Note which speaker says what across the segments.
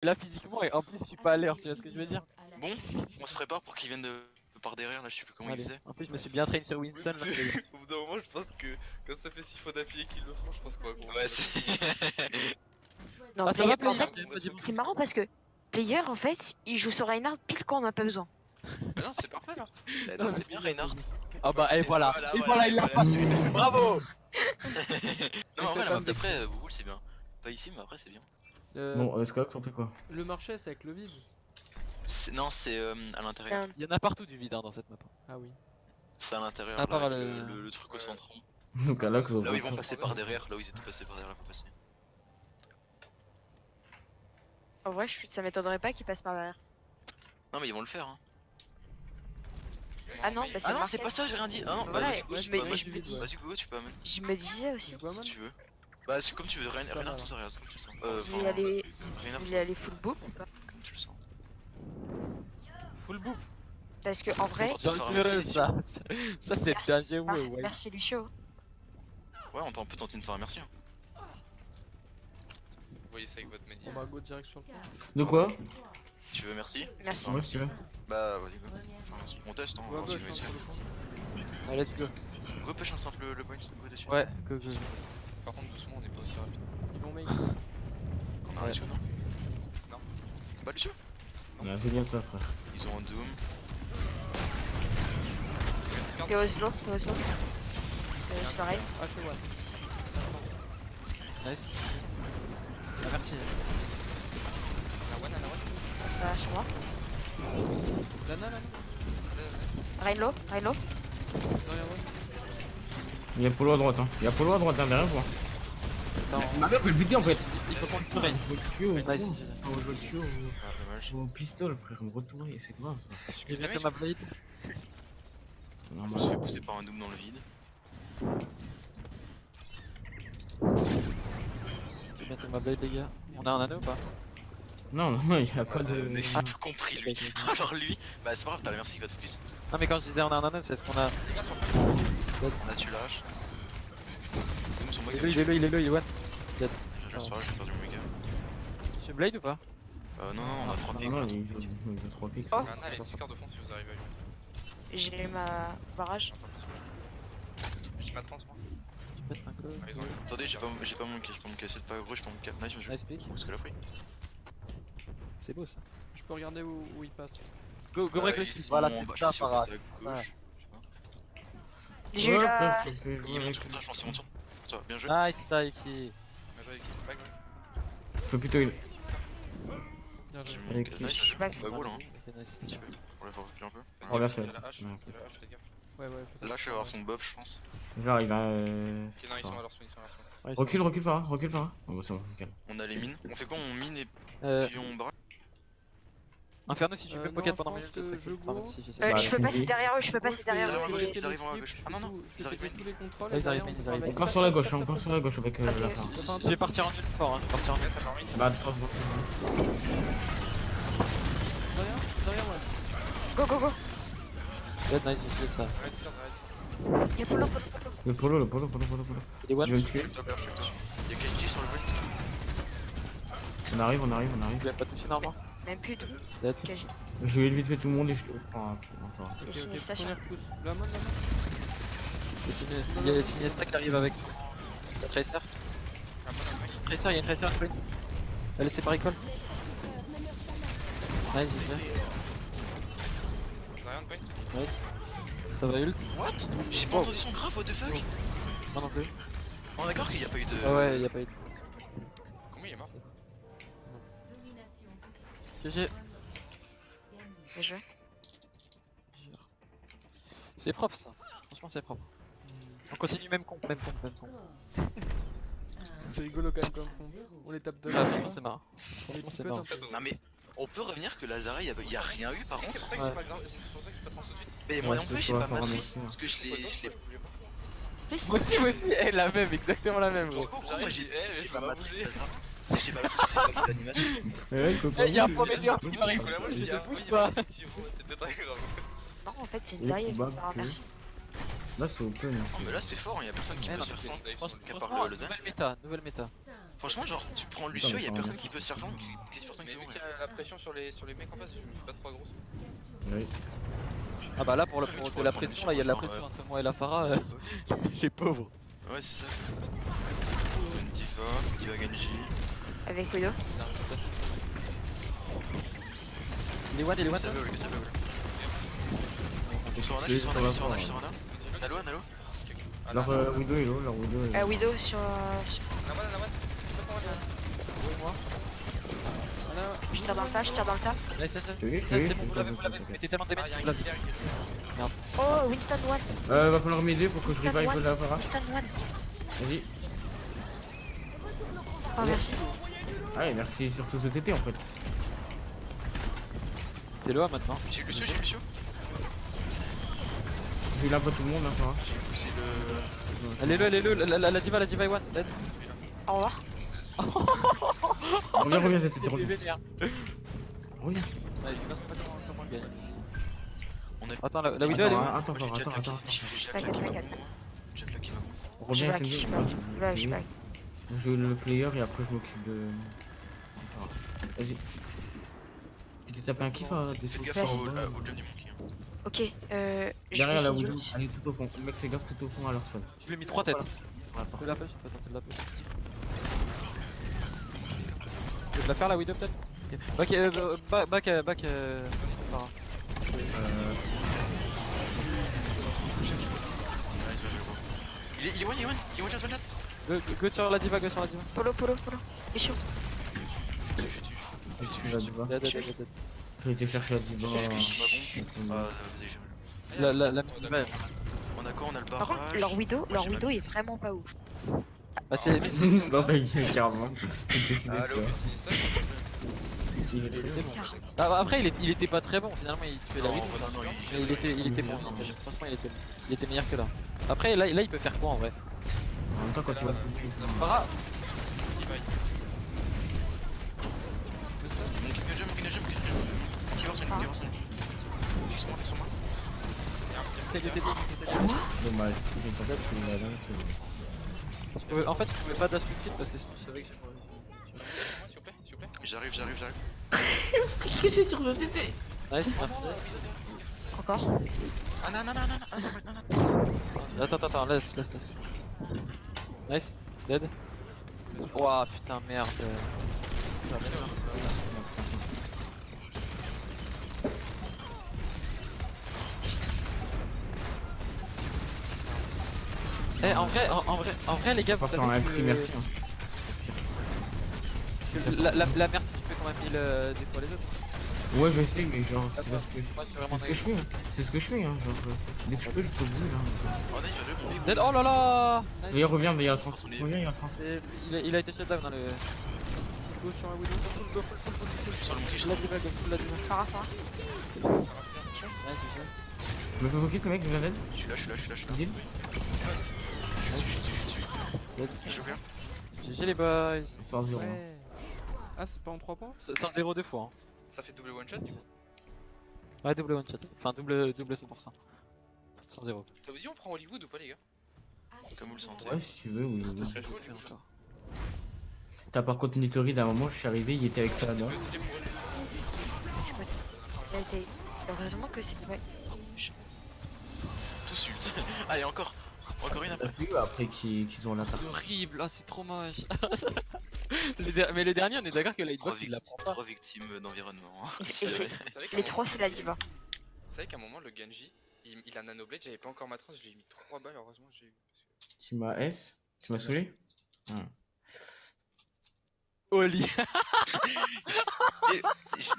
Speaker 1: là physiquement et en plus je suis pas à l'air, tu vois ce que je veux dire?
Speaker 2: Bon, on se prépare pour qu'ils viennent de par derrière, là je sais plus comment ils
Speaker 1: Allez.
Speaker 2: faisaient.
Speaker 1: En plus je me suis bien traîné sur Winston là.
Speaker 3: Au bout d'un moment, je pense que quand ça fait 6 fois d'affilée qu'ils le font, je pense qu'on va commencer.
Speaker 2: Ouais, c'est.
Speaker 4: Non,
Speaker 1: Ah ça va
Speaker 4: en
Speaker 1: player,
Speaker 4: fait,
Speaker 1: j'ai pas dit bon.
Speaker 4: c'est marrant parce que Player, en fait, il joue sur Reinhardt pile quand on en a pas besoin.
Speaker 3: Bah non, c'est parfait là.
Speaker 2: Non, c'est bien Reinhardt.
Speaker 1: Ah bah et voilà,
Speaker 3: Voilà,
Speaker 1: et
Speaker 3: voilà,
Speaker 1: voilà il l'a
Speaker 3: voilà.
Speaker 1: passé. Bravo.
Speaker 2: Non, mais en vrai, la map d'après, Bouboule c'est bien. Pas ici, mais après c'est bien.
Speaker 5: Bon, Skyrox, on fait quoi?
Speaker 6: Le marché c'est avec le vide.
Speaker 2: Non, c'est à l'intérieur.
Speaker 1: Il y en a partout du vide hein, dans cette map.
Speaker 6: Ah oui.
Speaker 2: C'est à l'intérieur,
Speaker 1: À
Speaker 2: là,
Speaker 1: part
Speaker 2: avec
Speaker 1: le-
Speaker 2: le truc au centre.
Speaker 5: Donc à Lox, on
Speaker 2: Là où ils
Speaker 5: fait
Speaker 2: vont passer par derrière, là où ils étaient passés par derrière, là faut passer.
Speaker 4: En vrai, ça m'étonnerait pas qu'il passe par derrière.
Speaker 2: Non, mais ils vont le faire. Hein.
Speaker 4: Ah non, bah
Speaker 2: Ah non,
Speaker 4: marqué.
Speaker 2: c'est pas ça, j'ai rien dit. Ah non, bah
Speaker 4: Voilà,
Speaker 2: vas-y, Gogo,
Speaker 4: je
Speaker 2: tu
Speaker 4: me-
Speaker 2: peux amener.
Speaker 4: je me dis-
Speaker 2: Vas-y, Gogo, tu peux amener.
Speaker 4: Je me disais aussi.
Speaker 6: Tu vois,
Speaker 2: Si
Speaker 6: man
Speaker 2: tu veux. Bah, c'est comme tu veux, Reinhardt,
Speaker 6: mal.
Speaker 2: tout ça, regarde, comme tu le sens.
Speaker 4: Il est allé,
Speaker 2: Reinhardt,
Speaker 4: il est allé full boop ou pas?
Speaker 2: comme tu le sens.
Speaker 1: Full boop.
Speaker 4: Parce que en vrai,
Speaker 2: Tu vas faire un
Speaker 1: Dangereux
Speaker 2: merci,
Speaker 1: ça. Ça c'est
Speaker 4: Merci.
Speaker 1: dangereux ouais.
Speaker 4: merci Lucio.
Speaker 2: Ouais, on peut tenter de faire un merci. Hein.
Speaker 3: Vous voyez ça avec votre manie.
Speaker 6: On va go direct sur le point.
Speaker 5: De quoi?
Speaker 2: Tu veux merci?
Speaker 4: Merci.
Speaker 5: Ouais, si tu veux.
Speaker 2: Bah, vas-y, go. Enfin, merci. On teste, hein, on va
Speaker 6: Ouais,
Speaker 2: voir si
Speaker 6: go,
Speaker 2: tu
Speaker 6: je
Speaker 2: veux
Speaker 6: suis
Speaker 2: ici.
Speaker 6: sur le point.
Speaker 1: Ouais, let's go.
Speaker 2: Go, push instant le point, go dessus.
Speaker 1: Ouais, go go.
Speaker 3: Par contre, doucement, on est pas aussi rapide.
Speaker 6: Ils vont make.
Speaker 2: On a
Speaker 1: Ouais.
Speaker 2: Lucio, non?
Speaker 3: Non.
Speaker 2: Pas Lucio?
Speaker 5: Ouais, c'est bien ça, frère.
Speaker 2: Ils ont un Doom.
Speaker 4: Et Oslo, Oslo. Pareil.
Speaker 6: Ah c'est one.
Speaker 1: Nice. Ah merci.
Speaker 3: La one.
Speaker 4: Voilà, sur moi.
Speaker 6: Lana.
Speaker 4: Rainlow, Rainlow.
Speaker 6: Derrière one.
Speaker 5: Il y a Polo à droite, hein. Il y a Polo à droite, hein, derrière moi.
Speaker 1: Attends,
Speaker 5: Ma mère peut le buter en fait.
Speaker 1: il faut qu'on le raid.
Speaker 5: Je veux le tuer au
Speaker 1: Nice.
Speaker 5: con. Je veux le tuer
Speaker 2: Ah, dommage.
Speaker 5: au pistol, frère. Me retourner, c'est grave ça.
Speaker 1: J'ai bien fait ma blade.
Speaker 5: Non,
Speaker 2: On se fait pousser par un Doom dans le vide.
Speaker 1: J'ai bien fait ma blade les gars. On a un anneau ou pas?
Speaker 5: non, il y a pas de.
Speaker 2: Il a tout compris, lui. Alors lui, bah c'est pas grave, t'as la merci qui va te focus.
Speaker 1: Non mais quand je disais on a un anneau c'est ce qu'on a.
Speaker 2: Là, tu lâches. Doom sur moi,
Speaker 1: Il est là, il est one.
Speaker 2: Je laisse pas, j'ai perdu mon méga.
Speaker 1: J'ai blade ou pas?
Speaker 2: Non, on a 3 pics.
Speaker 5: Non, il veut 3 pics.
Speaker 4: Oh.
Speaker 3: Lana, elle est Discord de fond si vous arrivez à lui.
Speaker 4: J'ai ma barrage.
Speaker 3: J'ai ma trans, moi.
Speaker 1: Je pète un coup.
Speaker 3: Ah, ils ont eu.
Speaker 2: Attendez, j'ai pas mon cas, essaie de pas gros, j'ai pas mon cas. Nice, monsieur.
Speaker 1: Nice pick.
Speaker 2: Où est-ce qu'elle a pris?
Speaker 1: C'est beau ça.
Speaker 6: Je peux regarder où il passe.
Speaker 1: Go break le
Speaker 2: Ils
Speaker 1: six.
Speaker 2: sont
Speaker 1: Voilà
Speaker 2: en
Speaker 1: c'est
Speaker 2: bas,
Speaker 1: ça
Speaker 2: si tu veux
Speaker 1: par
Speaker 2: passer à gauche.
Speaker 4: J'ai eu
Speaker 5: Ouais,
Speaker 4: la.
Speaker 5: frère, je te fais
Speaker 2: Ils
Speaker 5: jouer
Speaker 2: montent
Speaker 5: avec.
Speaker 2: sur toi, je pense, ils montent sur toi. Bien joué.
Speaker 1: Nice ça Iki.
Speaker 3: Back.
Speaker 5: Je peux plutôt heal.
Speaker 6: Bien
Speaker 2: J'ai
Speaker 6: joué.
Speaker 2: mon
Speaker 5: Avec
Speaker 2: cas.
Speaker 5: qui?
Speaker 2: Nice,
Speaker 4: Je back.
Speaker 2: bah gros là, hein.
Speaker 1: Ok nice.
Speaker 2: Un petit peu. On va faire reculer un peu.
Speaker 5: Regarde ce
Speaker 3: Il
Speaker 5: qu'elle
Speaker 3: y a la hache,
Speaker 5: Ouais,
Speaker 3: il y a la hache, fais gaffe.
Speaker 6: Ouais, fais ça.
Speaker 2: Là, je vais avoir son buff, je pense.
Speaker 5: Genre, il va.
Speaker 3: Ok, non, ils sont à leur spawn,
Speaker 1: Ouais, ils sont-
Speaker 5: Recule, Farah. Bon, bah, c'est bon, calme.
Speaker 2: On a les mines. On fait quoi? On mine et
Speaker 1: Euh,
Speaker 2: puis on braque.
Speaker 1: Inferno si tu peux
Speaker 6: Non,
Speaker 1: pocket
Speaker 6: je
Speaker 1: pendant
Speaker 6: pense
Speaker 1: minute,
Speaker 6: que
Speaker 1: ce serait
Speaker 6: je
Speaker 1: cool. Enfin,
Speaker 6: go.
Speaker 1: même si j'essaie.
Speaker 5: Bah,
Speaker 4: Je peux
Speaker 5: c'est
Speaker 4: passer
Speaker 5: dit.
Speaker 4: derrière eux, je peux passer derrière
Speaker 2: Ils arrivent à
Speaker 4: eux.
Speaker 2: gauche,
Speaker 4: et-
Speaker 2: ils arrivent à gauche. Ah non,
Speaker 6: Je fais péter tous les contrôles.
Speaker 1: Là, ils
Speaker 6: et
Speaker 1: arrivent,
Speaker 6: derrière,
Speaker 1: ils
Speaker 6: on
Speaker 1: arrivent.
Speaker 6: travaille.
Speaker 5: Encore sur la gauche, avec la
Speaker 4: Ok.
Speaker 5: fin.
Speaker 1: Je vais partir en mid fort, hein, je vais partir en mid.
Speaker 5: Bah,
Speaker 6: Derrière ouais.
Speaker 4: Go, go, go.
Speaker 1: Dead nice, j'ai fait ça.
Speaker 3: Arrête, arrête.
Speaker 4: Il y a Polo.
Speaker 5: le Polo.
Speaker 1: Il est one.
Speaker 5: Je vais le
Speaker 2: Je
Speaker 5: tuer.
Speaker 2: suis top, je suis top. Il y a KG sur le point.
Speaker 5: On arrive.
Speaker 1: Il a pas touché normalement.
Speaker 4: Même plus de.
Speaker 1: Dead.
Speaker 4: KG.
Speaker 5: Je vais vite fait tout le monde et je te prends encore.
Speaker 4: Il est
Speaker 6: Ok,
Speaker 4: signé station.
Speaker 6: première pousse. La main.
Speaker 1: Il y a Siniestra qui arrive avec son. La Tracer. Tracer, il y a une Tracer à point. Elle est séparée call. Nice, j'ai fait.
Speaker 3: J'ai rien de point.
Speaker 1: Nice. Ça va ult.
Speaker 2: What? J'ai pas entendu son graphe, what the fuck?
Speaker 1: Moi non plus.
Speaker 2: On est d'accord qu'il y a pas eu de.
Speaker 1: Ah ouais, y'a pas eu de.
Speaker 3: Comment il est mort?
Speaker 1: GG.
Speaker 4: Bien joué.
Speaker 1: C'est propre ça. Franchement, c'est propre. On continue même con.
Speaker 6: C'est rigolo quand même comme con. On les tape de
Speaker 1: Ah, franchement, c'est marrant.
Speaker 6: On les
Speaker 1: Franchement, c'est
Speaker 6: pipette
Speaker 1: marrant.
Speaker 6: un peu.
Speaker 2: Non mais on peut revenir que Lazare y a rien eu par
Speaker 3: C'est
Speaker 2: contre.
Speaker 3: pour ça que j'ai pas grave, c'est pour ça que j'ai pas trans tout de suite.
Speaker 2: Mais moi
Speaker 5: Ouais,
Speaker 2: non
Speaker 5: je
Speaker 2: plus
Speaker 5: te
Speaker 2: j'ai
Speaker 5: vois
Speaker 2: pas
Speaker 5: faire un
Speaker 2: matrice
Speaker 5: aussi,
Speaker 2: parce que je l'ai.
Speaker 4: Plus.
Speaker 1: Moi aussi, elle la même, exactement la même. Gros.
Speaker 2: Gros, moi j'ai
Speaker 3: Eh,
Speaker 2: pas
Speaker 3: pas
Speaker 2: matrice
Speaker 3: bougé.
Speaker 2: Lazare. Parce que j'ai pas matrice, j'ai pas fait l'animation.
Speaker 5: Ouais, copain.
Speaker 1: Eh, y'a un point météore qui m'arrive.
Speaker 3: Nicolas, moi,
Speaker 1: Je
Speaker 3: j'ai dit,
Speaker 1: te
Speaker 3: ah,
Speaker 1: pousse
Speaker 3: oui,
Speaker 1: pas.
Speaker 3: effectivement, c'était très grave.
Speaker 4: Non, en fait, c'est une
Speaker 5: Il est
Speaker 4: taille.
Speaker 5: probable
Speaker 4: Alors,
Speaker 5: que-
Speaker 4: merci.
Speaker 5: Là, c'est open.
Speaker 2: Non mais là c'est fort, y'a personne qui
Speaker 1: Eh,
Speaker 2: peut
Speaker 1: non,
Speaker 2: se faire fondre.
Speaker 1: Franchement,
Speaker 2: Qu'à part le Zen.
Speaker 1: nouvelle méta.
Speaker 2: Franchement, genre, tu prends Lucio, y'a personne qui peut se faire flanquer. Qu'est-ce personne
Speaker 3: Mais
Speaker 2: qui
Speaker 3: vu
Speaker 2: peut
Speaker 3: qu'il y a la pression sur les mecs en face, je me fais pas trop grosse.
Speaker 5: Oui.
Speaker 1: Ah bah là pour de la pression, là il y a de la pression entre moi et la Pharah, les pauvres.
Speaker 2: Ouais, c'est ça. C'est une diva, diva Genji.
Speaker 4: Avec Widow.
Speaker 1: Il est one, il est one.
Speaker 2: Ça veut, ça veut. Sur Ana,
Speaker 5: Oui,
Speaker 2: je suis sur
Speaker 5: ça
Speaker 2: Ana,
Speaker 5: va
Speaker 2: je suis sur Ana,
Speaker 5: pas,
Speaker 2: je suis sur Ana. Nalo, Nalo.
Speaker 5: Leur Widow est low, leur Widow est low.
Speaker 4: Widow sur.
Speaker 3: La one,
Speaker 6: Voilà.
Speaker 4: Je tire dans le tas, je tire dans le tas.
Speaker 1: Nice, nice, nice.
Speaker 5: Oui,
Speaker 1: Nice,
Speaker 5: oui,
Speaker 1: c'est bon, vous l'avez, vous
Speaker 5: t'inquiète.
Speaker 1: mettez tellement de damage, vous l'avez.
Speaker 4: Oh, Winston one.
Speaker 5: Va falloir m'aider pour que je revive la Pharah.
Speaker 4: Winston one.
Speaker 5: Vas-y.
Speaker 4: Oh, merci.
Speaker 5: Ah ouais, merci surtout ce TT en fait.
Speaker 1: T'es loin maintenant.
Speaker 2: J'ai Lucio, j'ai Lucio.
Speaker 5: J'ai là pas tout le monde, hein, Pharah.
Speaker 2: C'est le.
Speaker 1: Allez-le, la diva est one. Dead.
Speaker 4: Au revoir.
Speaker 5: Reviens, cette TT,
Speaker 1: Il est
Speaker 5: reviens.
Speaker 1: vénère.
Speaker 5: Reviens.
Speaker 1: Ouais, je sais pas comment le gagner.
Speaker 2: On est.
Speaker 1: Attends, la Widow elle est où?
Speaker 5: Attends, attends.
Speaker 2: J'ai Jack là qui va bon. Jack là qui va bon.
Speaker 4: Je
Speaker 5: Reviens,
Speaker 4: back,
Speaker 5: c'est
Speaker 4: je
Speaker 5: mieux.
Speaker 4: back. Je back, je back.
Speaker 5: Je joue le player et après je m'occupe de. Pharah. Vas-y. Tu t'es tapé un kiff à des
Speaker 2: Faites
Speaker 5: sauts.
Speaker 2: gaffe
Speaker 4: Vas-y.
Speaker 2: au derrière du monkey.
Speaker 4: Ok, je vais
Speaker 5: Derrière la
Speaker 4: essayer
Speaker 5: Widow,
Speaker 4: aussi.
Speaker 5: allez tout au fond. Le mec fait gaffe tout au fond à leur spawn.
Speaker 1: Je lui ai mis 3 têtes.
Speaker 5: Voilà,
Speaker 1: Je peux la faire, je peux tenter de la faire. Tu veux te la faire la Widow peut-être? Ok, back, Pharah.
Speaker 2: Il est one, one shot.
Speaker 1: Go sur la diva,
Speaker 4: Polo. Il est chaud.
Speaker 2: Je suis dessus.
Speaker 5: Tu vas devoir.
Speaker 1: Dead.
Speaker 5: J'ai été chercher la diva.
Speaker 4: Qu'est-ce que je
Speaker 2: suis Ah, vas-y, j'ai
Speaker 1: La diva.
Speaker 2: On a quoi? On a le
Speaker 4: Par contre,
Speaker 2: barrage.
Speaker 4: leur Widow
Speaker 2: Moi, j'ai
Speaker 4: est vraiment pas ouf.
Speaker 1: Bah c'est
Speaker 5: Non, t'inquiète, carrément. C'était si
Speaker 3: Allo,
Speaker 5: destin.
Speaker 3: c'est ça.
Speaker 5: Il était bon.
Speaker 1: Après il était pas très bon finalement, il tuait la
Speaker 2: Non,
Speaker 1: Widow.
Speaker 2: non,
Speaker 1: Mais il était bon,
Speaker 2: Non, mais-
Speaker 1: franchement il était meilleur que là. Après là il peut faire quoi en vrai?
Speaker 5: En même temps, quand tu vas.
Speaker 1: Pharah.
Speaker 2: Monkey jump. Qui va sur une, Ils sont morts.
Speaker 5: Dommage. J'ai pas fait qu'il a
Speaker 1: En fait je pouvais pas dash tout de suite parce que sinon je savais que
Speaker 3: S'il vous plaît.
Speaker 2: J'arrive.
Speaker 5: Qu'est-ce que j'ai sur le TT?
Speaker 1: Nice, merci.
Speaker 4: Encore.
Speaker 2: Ah non.
Speaker 1: Attends, laisse. Nice, dead. Ouah putain merde. Eh en vrai les gars vous
Speaker 5: Parce
Speaker 1: savez
Speaker 5: qu'on a
Speaker 1: que
Speaker 5: pris merci.
Speaker 1: la merci tu peux quand même 1000 des fois les autres.
Speaker 5: Ouais, je sais, mais genre, c'est parce que.
Speaker 1: Moi je suis vraiment
Speaker 5: C'est ce que je fais, hein. C'est ce que je fais, hein. Genre, dès que je peux, je peux le dire, hein.
Speaker 2: Oh non, il va le
Speaker 1: Dead. Oh là là. Nice.
Speaker 5: Reviens, il y a un trans. Reviens, il y a un trans.
Speaker 1: Il a été shutdown dans le.
Speaker 6: Je go sur un Widow.
Speaker 2: Je suis sur le monkey,
Speaker 1: La diva, la diva.
Speaker 4: Farah.
Speaker 1: Nice,
Speaker 5: Je me fais focus, le mec, il vient d'aide.
Speaker 2: Je suis là.
Speaker 5: Deal.
Speaker 2: Je suis dessus. J'ai ouvert.
Speaker 1: GG les boys.
Speaker 5: 100-0.
Speaker 6: Ouais. Ah, c'est pas en 3 points?
Speaker 1: Sans 0 deux fois. Hein.
Speaker 3: Ça fait double one shot du coup.
Speaker 1: Ouais, double one shot. Enfin, double 100%. Sans 0.
Speaker 3: Ça vous dit on prend Hollywood ou pas les gars?
Speaker 2: Comme vous le sentez.
Speaker 5: Ouais, si tu veux, oui.
Speaker 3: Ça serait chaud du coup.
Speaker 1: Encore.
Speaker 5: T'as par contre Nitori d'un moment, je suis arrivé, il était avec ça là.
Speaker 4: C'est quoi? Il a été. Heureusement que c'est. Ouais.
Speaker 2: Tout sult. Allez, encore une
Speaker 5: T'as
Speaker 2: après.
Speaker 5: vu après qu'ils ont l'attaque.
Speaker 1: C'est horrible, c'est trop moche. Mais les derniers, on est d'accord que la hitbox il la prend pas.
Speaker 2: 3 victimes d'environnement.
Speaker 4: Et
Speaker 3: Vous savez qu'à
Speaker 4: Les
Speaker 3: un
Speaker 4: 3 c'est la diva.
Speaker 3: Vous savez qu'à un moment le Genji, il a Nanoblade, j'avais pas encore ma trans, j'ai mis 3 balles, heureusement j'ai eu.
Speaker 5: Tu m'as S? Tu m'as saoulé?
Speaker 1: Oli.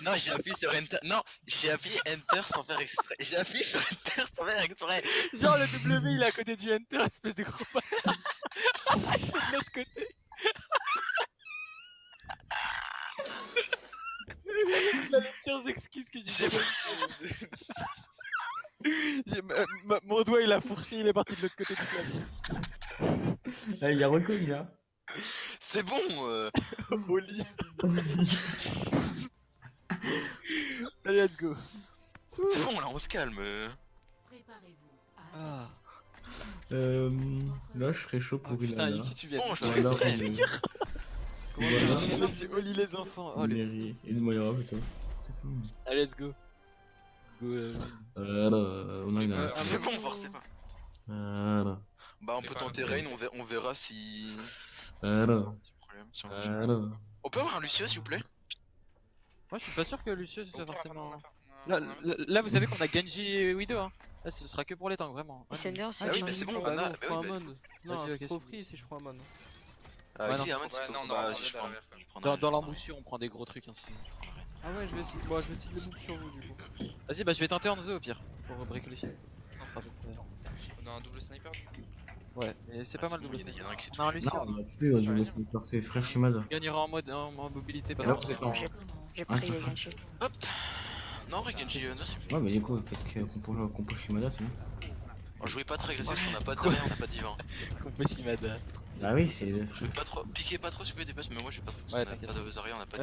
Speaker 2: Non, j'ai appuyé sur Enter. Non, j'ai appuyé Enter sans faire exprès. J'ai appuyé sur Enter sans faire exprès.
Speaker 1: Genre le W il est à côté du Enter, espèce de gros bâtard. De l'autre côté. Il a les pires excuses que j'ai jamais. Mon doigt il a fourché, il est parti de l'autre côté du clavier.
Speaker 5: Ah, il y a reconnu là.
Speaker 2: C'est bon.
Speaker 1: Oli. Allez, let's go.
Speaker 2: C'est bon, là, on se calme.
Speaker 1: Ah.
Speaker 5: Là, je serais chaud pour
Speaker 1: Oh, putain,
Speaker 5: Ilana.
Speaker 1: Yuki, tu viens.
Speaker 2: Bon, je
Speaker 5: Ou
Speaker 2: fais
Speaker 5: alors,
Speaker 2: exprès.
Speaker 1: Oli les enfants. Oh, le...
Speaker 5: Mairie. Et le Moira, putain.
Speaker 1: Allez, let's go. Go,
Speaker 5: On a une.
Speaker 2: C'est bon, forcez pas.
Speaker 5: Voilà.
Speaker 2: Bah, on
Speaker 3: C'est
Speaker 2: peut
Speaker 3: pas
Speaker 2: tenter
Speaker 3: un
Speaker 2: Rain, on verra si.
Speaker 5: Voilà.
Speaker 2: C'est un petit problème, si on peut avoir un Lucio, s'il vous plaît?
Speaker 1: Moi, je suis pas sûr que Lucius soit
Speaker 3: Ok, on va faire,
Speaker 1: forcément.
Speaker 3: on va faire.
Speaker 1: Là, vous savez qu'on a Genji et Widow, hein. Là, ce sera que pour les tanks, vraiment.
Speaker 4: Et c'est bien, c'est
Speaker 2: Ah oui,
Speaker 4: bien.
Speaker 2: mais c'est bon,
Speaker 6: Bah
Speaker 2: on a.
Speaker 6: non,
Speaker 2: Bah
Speaker 6: je prends
Speaker 2: oui,
Speaker 6: un
Speaker 2: bah,
Speaker 6: mon. Non,
Speaker 1: Vas-y,
Speaker 6: c'est
Speaker 1: ok,
Speaker 6: trop
Speaker 1: c'est
Speaker 6: free si je prends un mon.
Speaker 2: Ah,
Speaker 1: Ouais,
Speaker 2: si,
Speaker 1: non.
Speaker 2: Aman, c'est
Speaker 3: Ouais,
Speaker 2: pas
Speaker 3: non,
Speaker 2: bon.
Speaker 3: non,
Speaker 2: Bah,
Speaker 3: on
Speaker 2: vas-y,
Speaker 3: est
Speaker 2: je prends.
Speaker 3: derrière, quoi.
Speaker 2: Je prends
Speaker 1: Dans
Speaker 2: un-
Speaker 1: la moussure, on prend des gros trucs ainsi.
Speaker 6: Ah ouais, je vais essayer. Bon, je vais essayer de les bouffer sur vous du coup.
Speaker 1: Vas-y, bah je vais tenter en zoo au pire. Pour break le shield. Ça sera bon.
Speaker 3: On a un double sniper.
Speaker 1: Ouais, mais c'est
Speaker 2: Ah,
Speaker 1: pas
Speaker 2: c'est
Speaker 1: mal
Speaker 2: bon,
Speaker 1: double
Speaker 2: il y en a- il y en a un qui s'est
Speaker 1: On a un
Speaker 2: touché.
Speaker 1: Lucio.
Speaker 5: Non, on a plus double sniper, c'est frère Shimada.
Speaker 1: On gagnera en mode en mobilité. Pas
Speaker 5: Alors,
Speaker 1: trop.
Speaker 5: c'est en-
Speaker 4: J'ai pris les Genji.
Speaker 2: Hop. Non, Genji, non, c'est
Speaker 5: Ouais, mais du coup, le fait qu'on push Shimada, c'est bien.
Speaker 2: On jouait pas très agressif parce qu'on a pas de Zarya, on a pas de divin.
Speaker 1: Compo Shimada.
Speaker 5: Ah oui, c'est.
Speaker 2: Jouez pas trop, piquez pas trop si vous pouvez dépasser, mais moi j'ai pas trop.
Speaker 1: Ouais,
Speaker 2: On a
Speaker 1: t'inquiète.
Speaker 2: pas de Zarya, on a pas de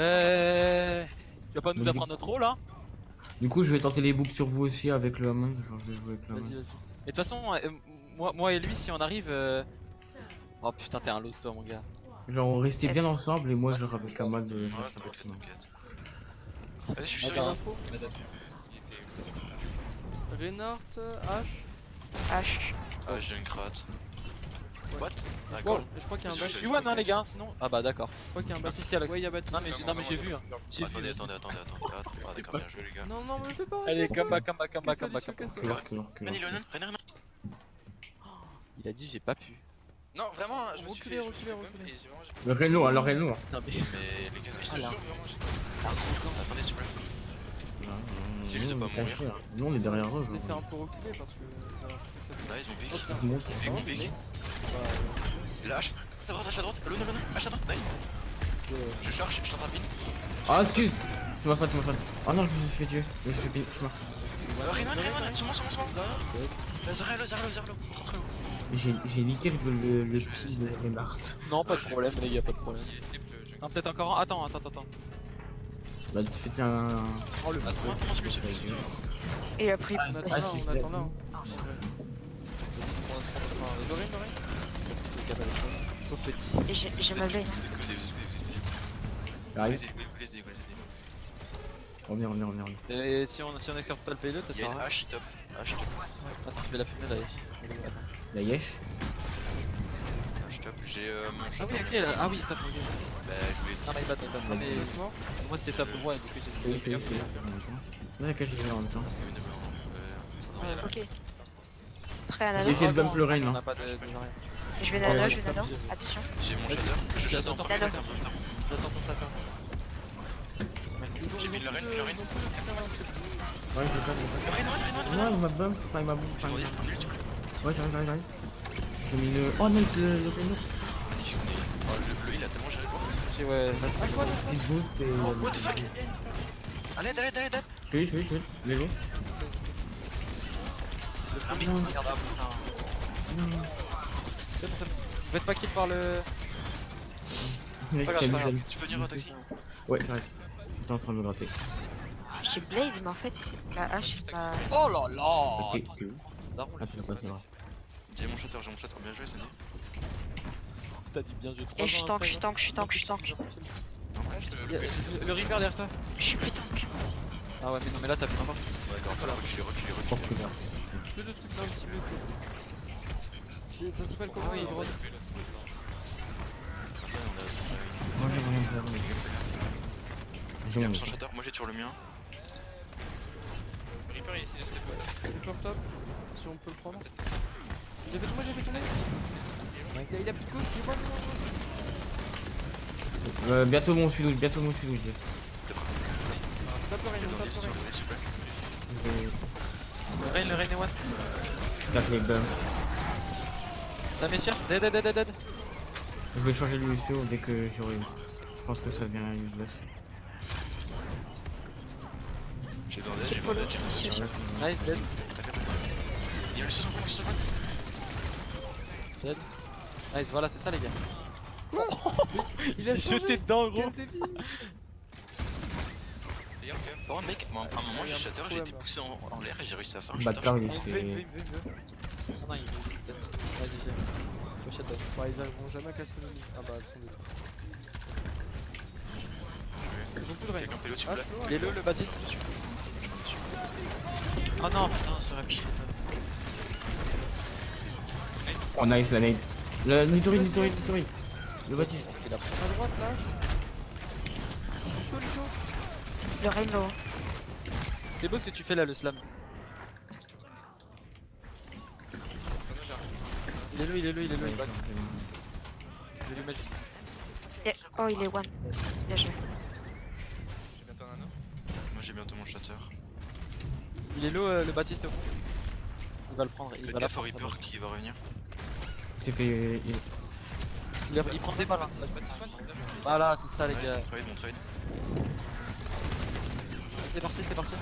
Speaker 2: divin.
Speaker 1: Tu vas pas nous apprendre notre rôle, hein?
Speaker 5: Du coup, je vais tenter les boops sur vous aussi avec le Hammond. Genre, je vais jouer avec le
Speaker 1: Vas-y,
Speaker 5: Hammond.
Speaker 1: vas-y. Et de toute façon, moi et lui, si on arrive. Oh putain, t'es un lost, toi, mon gars.
Speaker 5: Genre, on restait bien ensemble et moi, genre, avec Hammond, je
Speaker 2: Ouais,
Speaker 5: reste avec
Speaker 2: t'inquiète,
Speaker 5: lui.
Speaker 2: t'inquiète. Vas-y, je suis sûr,
Speaker 6: Des
Speaker 1: Attends.
Speaker 6: infos.
Speaker 3: Il était.
Speaker 6: Reinhardt, H.
Speaker 4: H.
Speaker 2: Ah, j'ai une cratte.
Speaker 6: Ouais.
Speaker 2: What?
Speaker 6: Bon,
Speaker 2: D'accord.
Speaker 6: et je crois qu'il y a un
Speaker 2: Je
Speaker 6: Baptiste.
Speaker 2: suis
Speaker 1: Tu vois, non, les gars, sinon. Ah bah d'accord.
Speaker 6: Je crois qu'il y a un
Speaker 1: Merci,
Speaker 6: Baptiste.
Speaker 1: Alex.
Speaker 6: Ouais, il y a Baptiste.
Speaker 1: Non, mais j'ai vu, hein. J'ai vu.
Speaker 2: Attendez. Ah, d'accord, bien joué, les gars.
Speaker 6: Non, non, me le fais pas.
Speaker 1: Allez,
Speaker 6: casse-toi.
Speaker 1: come back.
Speaker 6: Casse-toi, casse-toi.
Speaker 2: Renan, Renan.
Speaker 1: Il a dit, j'ai pas pu.
Speaker 3: Non, vraiment, je me suis
Speaker 6: Reculez,
Speaker 3: fait-
Speaker 6: reculez,
Speaker 3: je me suis
Speaker 6: reculez.
Speaker 3: fait et j'ai vraiment-
Speaker 5: Le Reno, alors Reno.
Speaker 1: Putain, mais.
Speaker 2: Mais les gars,
Speaker 3: Mais je te
Speaker 1: Ah, là.
Speaker 3: jure, vraiment, j'ai.
Speaker 2: attendez, s'il vous plaît. C'est juste de
Speaker 5: Nous,
Speaker 2: pas
Speaker 5: on est
Speaker 2: mourir.
Speaker 5: cachés, là. Nous, on est derrière eux.
Speaker 6: Je l'ai fait
Speaker 5: genre.
Speaker 6: un peu reculer parce que. j'ai l'impression que ça
Speaker 2: Nice, mon pic.
Speaker 6: fait-
Speaker 5: Je monte.
Speaker 2: Mon pic. La hache. À droite. Luna, hache à droite, nice. Je charge, je tente rapide.
Speaker 5: Ah, excuse. C'est ma faute, c'est ma faute. Oh non, je me suis fait tuer. Je me suis fait je meurs.
Speaker 2: Renan, sur moi. Zarya,
Speaker 5: J'ai niqué le petit de Reinhardt.
Speaker 1: Non, pas de problème, les gars, pas de problème.
Speaker 3: Il est triple, je-
Speaker 1: Non, peut-être encore un. Attends.
Speaker 5: Bah, tu fais un.
Speaker 1: Oh, le
Speaker 2: Attends, celui
Speaker 4: Et il a pris.
Speaker 6: On attend là,
Speaker 5: si,
Speaker 6: on attend là.
Speaker 1: Lorraine. Pauvre petit.
Speaker 4: Et j'ai ma veille.
Speaker 5: J'arrive. Revenez.
Speaker 1: Et si on escorte pas le payload, ça
Speaker 2: Il y a
Speaker 1: sert à
Speaker 2: une
Speaker 1: rien.
Speaker 2: hache top.
Speaker 1: Attends, je vais la fumer là. Attends.
Speaker 5: La Yesh.
Speaker 2: Hache top. J'ai mon
Speaker 1: Ah
Speaker 2: chat.
Speaker 1: oui, ok, là. Ah oui, top, ok.
Speaker 2: Bah, je voulais.
Speaker 1: Non, mais il bat. Ah, mais moi c'était top pour moi, et du coup j'ai
Speaker 5: Oui,
Speaker 1: fait.
Speaker 5: Ouais, que je vais en même temps.
Speaker 2: C'est une blanc.
Speaker 4: Ok. Très à
Speaker 5: J'ai
Speaker 4: nano.
Speaker 5: fait le bump le rain,
Speaker 1: On
Speaker 5: hein.
Speaker 1: a pas de jarret.
Speaker 4: Je vais
Speaker 5: Ouais,
Speaker 4: nano,
Speaker 5: ouais,
Speaker 4: je vais nano. Attention.
Speaker 2: J'ai mon shutter. Je shut en premier.
Speaker 4: Nano.
Speaker 1: J'attends ton tapin.
Speaker 2: J'ai mis le Renan.
Speaker 5: Ouais, j'ai pas. Non, il m'a bump. Enfin, il m'a bump. Enfin, ouais, j'arrive. J'ai mis le. Oh non, le Reno.
Speaker 2: Le heal a tellement géré quoi.
Speaker 1: J'ai ouais.
Speaker 5: Il boost et.
Speaker 2: What the fuck? Allez, aide.
Speaker 5: Je suis. Les go.
Speaker 2: Ah, mais.
Speaker 1: Regarde, faites pas kill par le.
Speaker 5: Mec,
Speaker 1: Pas grave,
Speaker 5: c'est
Speaker 1: pas grave.
Speaker 5: lui,
Speaker 2: Tu peux venir au taxi?
Speaker 5: Ouais, j'arrive. J'étais en train de me gratter.
Speaker 4: J'ai Blade, mais en fait, la hache est pas.
Speaker 1: Oh là là.
Speaker 5: Ok, t'es où?
Speaker 1: Daron,
Speaker 5: Ah, tu l'as pas, c'est vrai.
Speaker 2: J'ai mon shutter. Bien joué, Sandy.
Speaker 1: t'as dit bien joué 3
Speaker 4: Et je tank.
Speaker 1: Le Reaper derrière toi.
Speaker 4: Je suis plus tank.
Speaker 1: Ah ouais, mais non, mais là t'as plus vraiment.
Speaker 2: Ouais, d'accord, faut reculer.
Speaker 5: Portugal.
Speaker 6: Que le truc là un petit peu. Ça s'appelle comment
Speaker 1: Oui,
Speaker 6: le droit
Speaker 2: Il y a son shutter. Moi j'ai toujours le mien.
Speaker 3: Reaper, il essaie de se
Speaker 6: C'est le top. Si on peut le prendre. J'ai fait tomber. Il a plus de ghost, il est bon.
Speaker 5: Bientôt mon sudouille.
Speaker 6: Tape le rayon,
Speaker 1: Le Rain et One.
Speaker 5: Tape les bumps.
Speaker 1: T'as mes chers. Dead.
Speaker 5: Je vais changer le Lucio dès que j'aurai. Je pense que ça devient useless.
Speaker 2: J'ai bandage.
Speaker 1: Nice, dead.
Speaker 2: Il y a le sous
Speaker 1: Dead. Nice, voilà, c'est ça les gars.
Speaker 6: Il a changé.
Speaker 1: jeté dedans, gros.
Speaker 6: Quel débile.
Speaker 2: Par contre, mec, à un moment,
Speaker 6: Il y a
Speaker 2: j'ai
Speaker 6: un
Speaker 2: shutter, j'ai
Speaker 6: problème,
Speaker 2: été
Speaker 6: là.
Speaker 2: poussé en l'air et j'ai réussi à faire un
Speaker 5: Bâtard,
Speaker 2: shutter.
Speaker 5: il est.
Speaker 1: Ah non, il est. Vas-y, j'ai. Pochette.
Speaker 6: Ouais, ils arriveront jamais à casser le nid. Ah bah, elles sont détruites. Ils ont plus de rain.
Speaker 2: Quelqu'un pélo s'il
Speaker 6: Ah,
Speaker 2: vous plaît.
Speaker 6: chaud,
Speaker 1: Il est le Baptiste. Oh non, putain, j'aurais pu.
Speaker 5: Oh nice la nade. Le Nitori. Le Baptiste.
Speaker 1: Il a
Speaker 6: À droite là. Lucio.
Speaker 4: Le rain low.
Speaker 1: C'est beau ce que tu fais là, le slam. Il est low, il est back. Je vais lui mettre.
Speaker 4: Oh, il est one. Bien joué.
Speaker 3: J'ai bientôt un anneau.
Speaker 2: Moi j'ai bientôt mon shatter.
Speaker 1: Il est low, le Baptiste au fond. Il va le prendre, il
Speaker 2: Faites
Speaker 1: va la
Speaker 2: gaffe au
Speaker 1: prendre.
Speaker 2: Reaper qui va revenir.
Speaker 5: C'est fait.
Speaker 1: Il prend des balles. Hein.
Speaker 3: Baptiste One, bien joué.
Speaker 1: Voilà, c'est ça les
Speaker 2: Nice,
Speaker 1: gars.
Speaker 2: mon trade.
Speaker 1: C'est parti.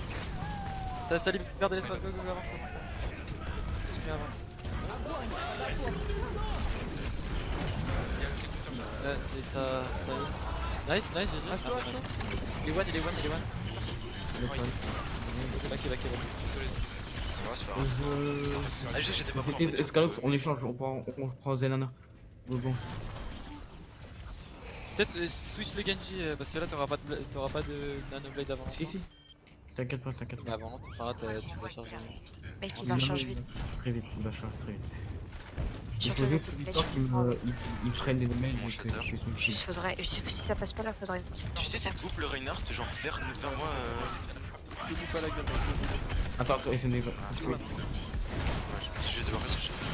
Speaker 1: Ça libère de l'espace, go, avance. Continue, avance. Ouais, c'est ça y est. Nice, GG.
Speaker 6: Ah, chaud.
Speaker 1: Il est one. C'est back.
Speaker 2: On va se faire. Ah, j'étais pas prêt.
Speaker 5: Escalox, on échange, on prend Zenana. Bon.
Speaker 1: Peut-être switch le Genji parce que là t'auras pas de Nanoblade avant.
Speaker 5: Si. T'inquiète pas.
Speaker 1: Mais avant, tu vas charger.
Speaker 4: Mec, il la recharge vite.
Speaker 5: Très vite, il va charger très vite. Il faut
Speaker 4: Surtout
Speaker 5: juste
Speaker 4: le
Speaker 5: Victor qui me prenne des damages
Speaker 2: Mon
Speaker 5: et que
Speaker 2: shatter.
Speaker 5: je fais son
Speaker 4: Juste faudrait. Si ça passe pas là, faudrait.
Speaker 2: Tu sais cette boucle Reinhardt, genre vers moi.
Speaker 6: Je te dis pas la gueule.
Speaker 5: Attends, essaie de
Speaker 2: Je vais devoir rester shatter.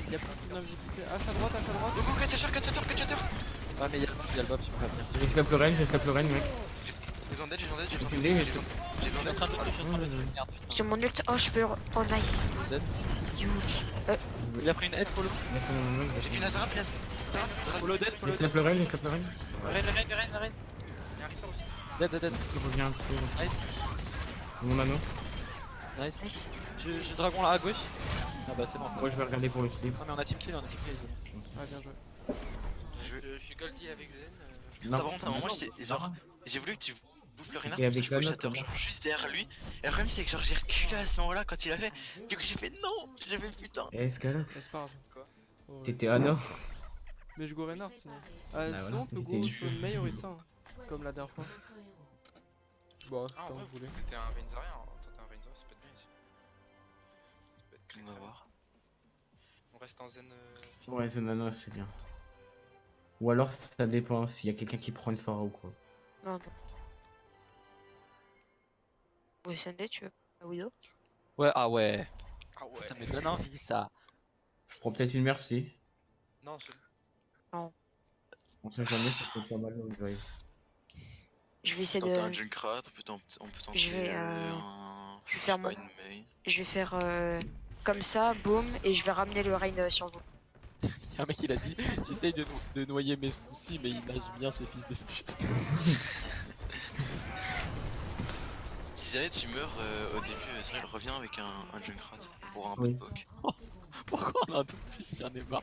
Speaker 6: Il y a plus de longévité. Ah, à droite.
Speaker 2: Go, 4 shatter.
Speaker 1: Ah, mais y'a le Bob, tu peux pas venir.
Speaker 5: J'escape le rain, mec.
Speaker 2: J'ai besoin d'aide.
Speaker 1: Je suis en train de le merde.
Speaker 4: J'ai mon ult. Oh, je peux. Oh, nice.
Speaker 1: Dead.
Speaker 4: Huge.
Speaker 1: Il a pris une head pour le.
Speaker 2: J'ai pris Nazara.
Speaker 1: Follow dead.
Speaker 5: J'escape le rain.
Speaker 1: Rain. Il y a un Reaper aussi. Dead.
Speaker 5: Je reviens un peu.
Speaker 1: Nice.
Speaker 5: Mon anneau.
Speaker 4: Nice.
Speaker 1: J'ai dragon là à gauche. Ah bah c'est bon.
Speaker 5: Moi je vais regarder pour le slip.
Speaker 1: Non mais on a team kill.
Speaker 6: Ah, bien joué.
Speaker 3: Je suis Goldie avec Zen.
Speaker 2: Ça par contre à un moment j'ai voulu que tu bouffes le Reinhardt
Speaker 5: Et
Speaker 2: parce que
Speaker 5: avec
Speaker 2: je peux
Speaker 5: la
Speaker 2: shatter
Speaker 5: note,
Speaker 2: genre juste derrière lui. Et le problème c'est que genre j'ai reculé à ce moment-là quand il a fait. Du coup j'ai fait non, j'ai fait putain.
Speaker 5: Escalox,
Speaker 6: C'est pas grave.
Speaker 3: Quoi
Speaker 6: Ouais.
Speaker 5: t'étais Anna.
Speaker 6: Mais je go Reinhardt sinon.
Speaker 5: voilà,
Speaker 6: Sinon on peut
Speaker 5: t'étais
Speaker 6: go
Speaker 5: du-
Speaker 6: sur une meilleure et ça. Comme la dernière fois. Bon,
Speaker 3: Ah, en
Speaker 6: comme
Speaker 3: vrai,
Speaker 6: vous voulez.
Speaker 3: T'es un Reinzarien, tenter un Reinzar, ça peut être bien ici. Ça peut être très
Speaker 2: On va
Speaker 3: très bien.
Speaker 2: voir.
Speaker 3: On reste en Zen.
Speaker 5: Ouais, ce nano c'est bien. Ou alors ça dépend s'il y a quelqu'un qui prend une Phara ou quoi.
Speaker 4: Non. Ou SND, tu veux pas Widow?
Speaker 1: Ouais, ah ouais.
Speaker 3: Ah ouais.
Speaker 1: Ça me donne envie ça.
Speaker 5: Je prends peut-être une merci.
Speaker 3: Non, c'est.
Speaker 5: On sait jamais, ça peut être pas mal le drive.
Speaker 4: Je vais essayer
Speaker 2: Tenter un
Speaker 4: de.
Speaker 2: Junkrat, on peut tenter
Speaker 4: Je vais,
Speaker 2: un.
Speaker 4: je vais
Speaker 2: Je sais
Speaker 4: faire
Speaker 2: pas,
Speaker 4: mon-
Speaker 2: une main.
Speaker 4: Je vais faire comme ça, boum, et je vais ramener le rain sur vous.
Speaker 1: Y'a un mec il a dit j'essaye de noyer mes soucis mais il nage bien ces fils de pute.
Speaker 2: Si jamais tu meurs au début, Cyril reviens avec un Junkrat pour un peu
Speaker 5: Oui.
Speaker 2: de poke.
Speaker 1: Pourquoi on a un tout fils j'en ai marre.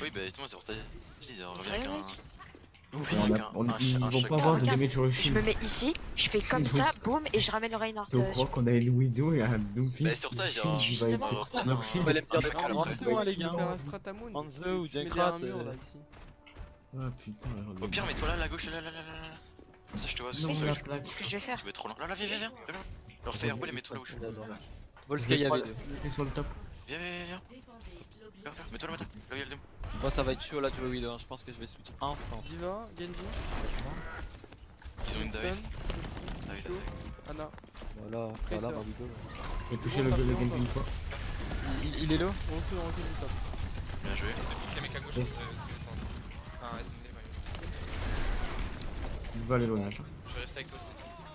Speaker 2: Oui, bah justement, c'est pour ça que je dis, reviens
Speaker 4: Sérieux,
Speaker 2: avec un.
Speaker 4: mec
Speaker 5: Ils vont pas avoir de
Speaker 4: Regarde,
Speaker 5: damage sur le
Speaker 4: Je
Speaker 5: film.
Speaker 4: me mets ici, je fais comme ça, boum, et je ramène le Reinhardt.
Speaker 5: Je crois qu'on a une Widow et un Doomfist.
Speaker 2: Bah, sur ça, j'ai un.
Speaker 4: Justement.
Speaker 1: On va les me dire de
Speaker 2: Ah,
Speaker 1: prendre
Speaker 2: après.
Speaker 1: Hanzo hein les
Speaker 6: Tu veux
Speaker 1: gars.
Speaker 6: faire un Stratamon
Speaker 1: Hanzo ou
Speaker 6: tu mets
Speaker 1: Junkrat,
Speaker 6: derrière un mur là ici.
Speaker 5: Ah putain.
Speaker 2: Au pire, mets-toi là, la gauche, là. Comme ça, je te vois.
Speaker 5: Non,
Speaker 2: c'est
Speaker 5: la
Speaker 2: ça,
Speaker 5: plaque.
Speaker 4: C'est ce que je vais faire.
Speaker 2: je vais trop loin. Là, viens. Alors, fais airball et mets-toi là où je suis.
Speaker 1: Volsky avait deux.
Speaker 5: J'étais sur le top.
Speaker 2: Viens. Mets-toi là, là où il y a le dôme.
Speaker 1: Moi ça va être chaud là de jouer Widow, hein. Je pense que je vais switch instant.
Speaker 6: Diva, Genji,
Speaker 2: Ils ont une dive.
Speaker 6: Sun,
Speaker 2: Dive.
Speaker 6: Lucio, Anna.
Speaker 1: Voilà,
Speaker 6: Tracer.
Speaker 1: voilà ma Widow.
Speaker 5: J'ai touché le game une fois.
Speaker 1: Il est low.
Speaker 6: On recule du top.
Speaker 2: Bien joué.
Speaker 3: Depuis que les mecs à gauche.
Speaker 5: Yes.
Speaker 3: Enfin, SND, ouais.
Speaker 5: Il va aller loin.
Speaker 3: Je vais rester avec toi.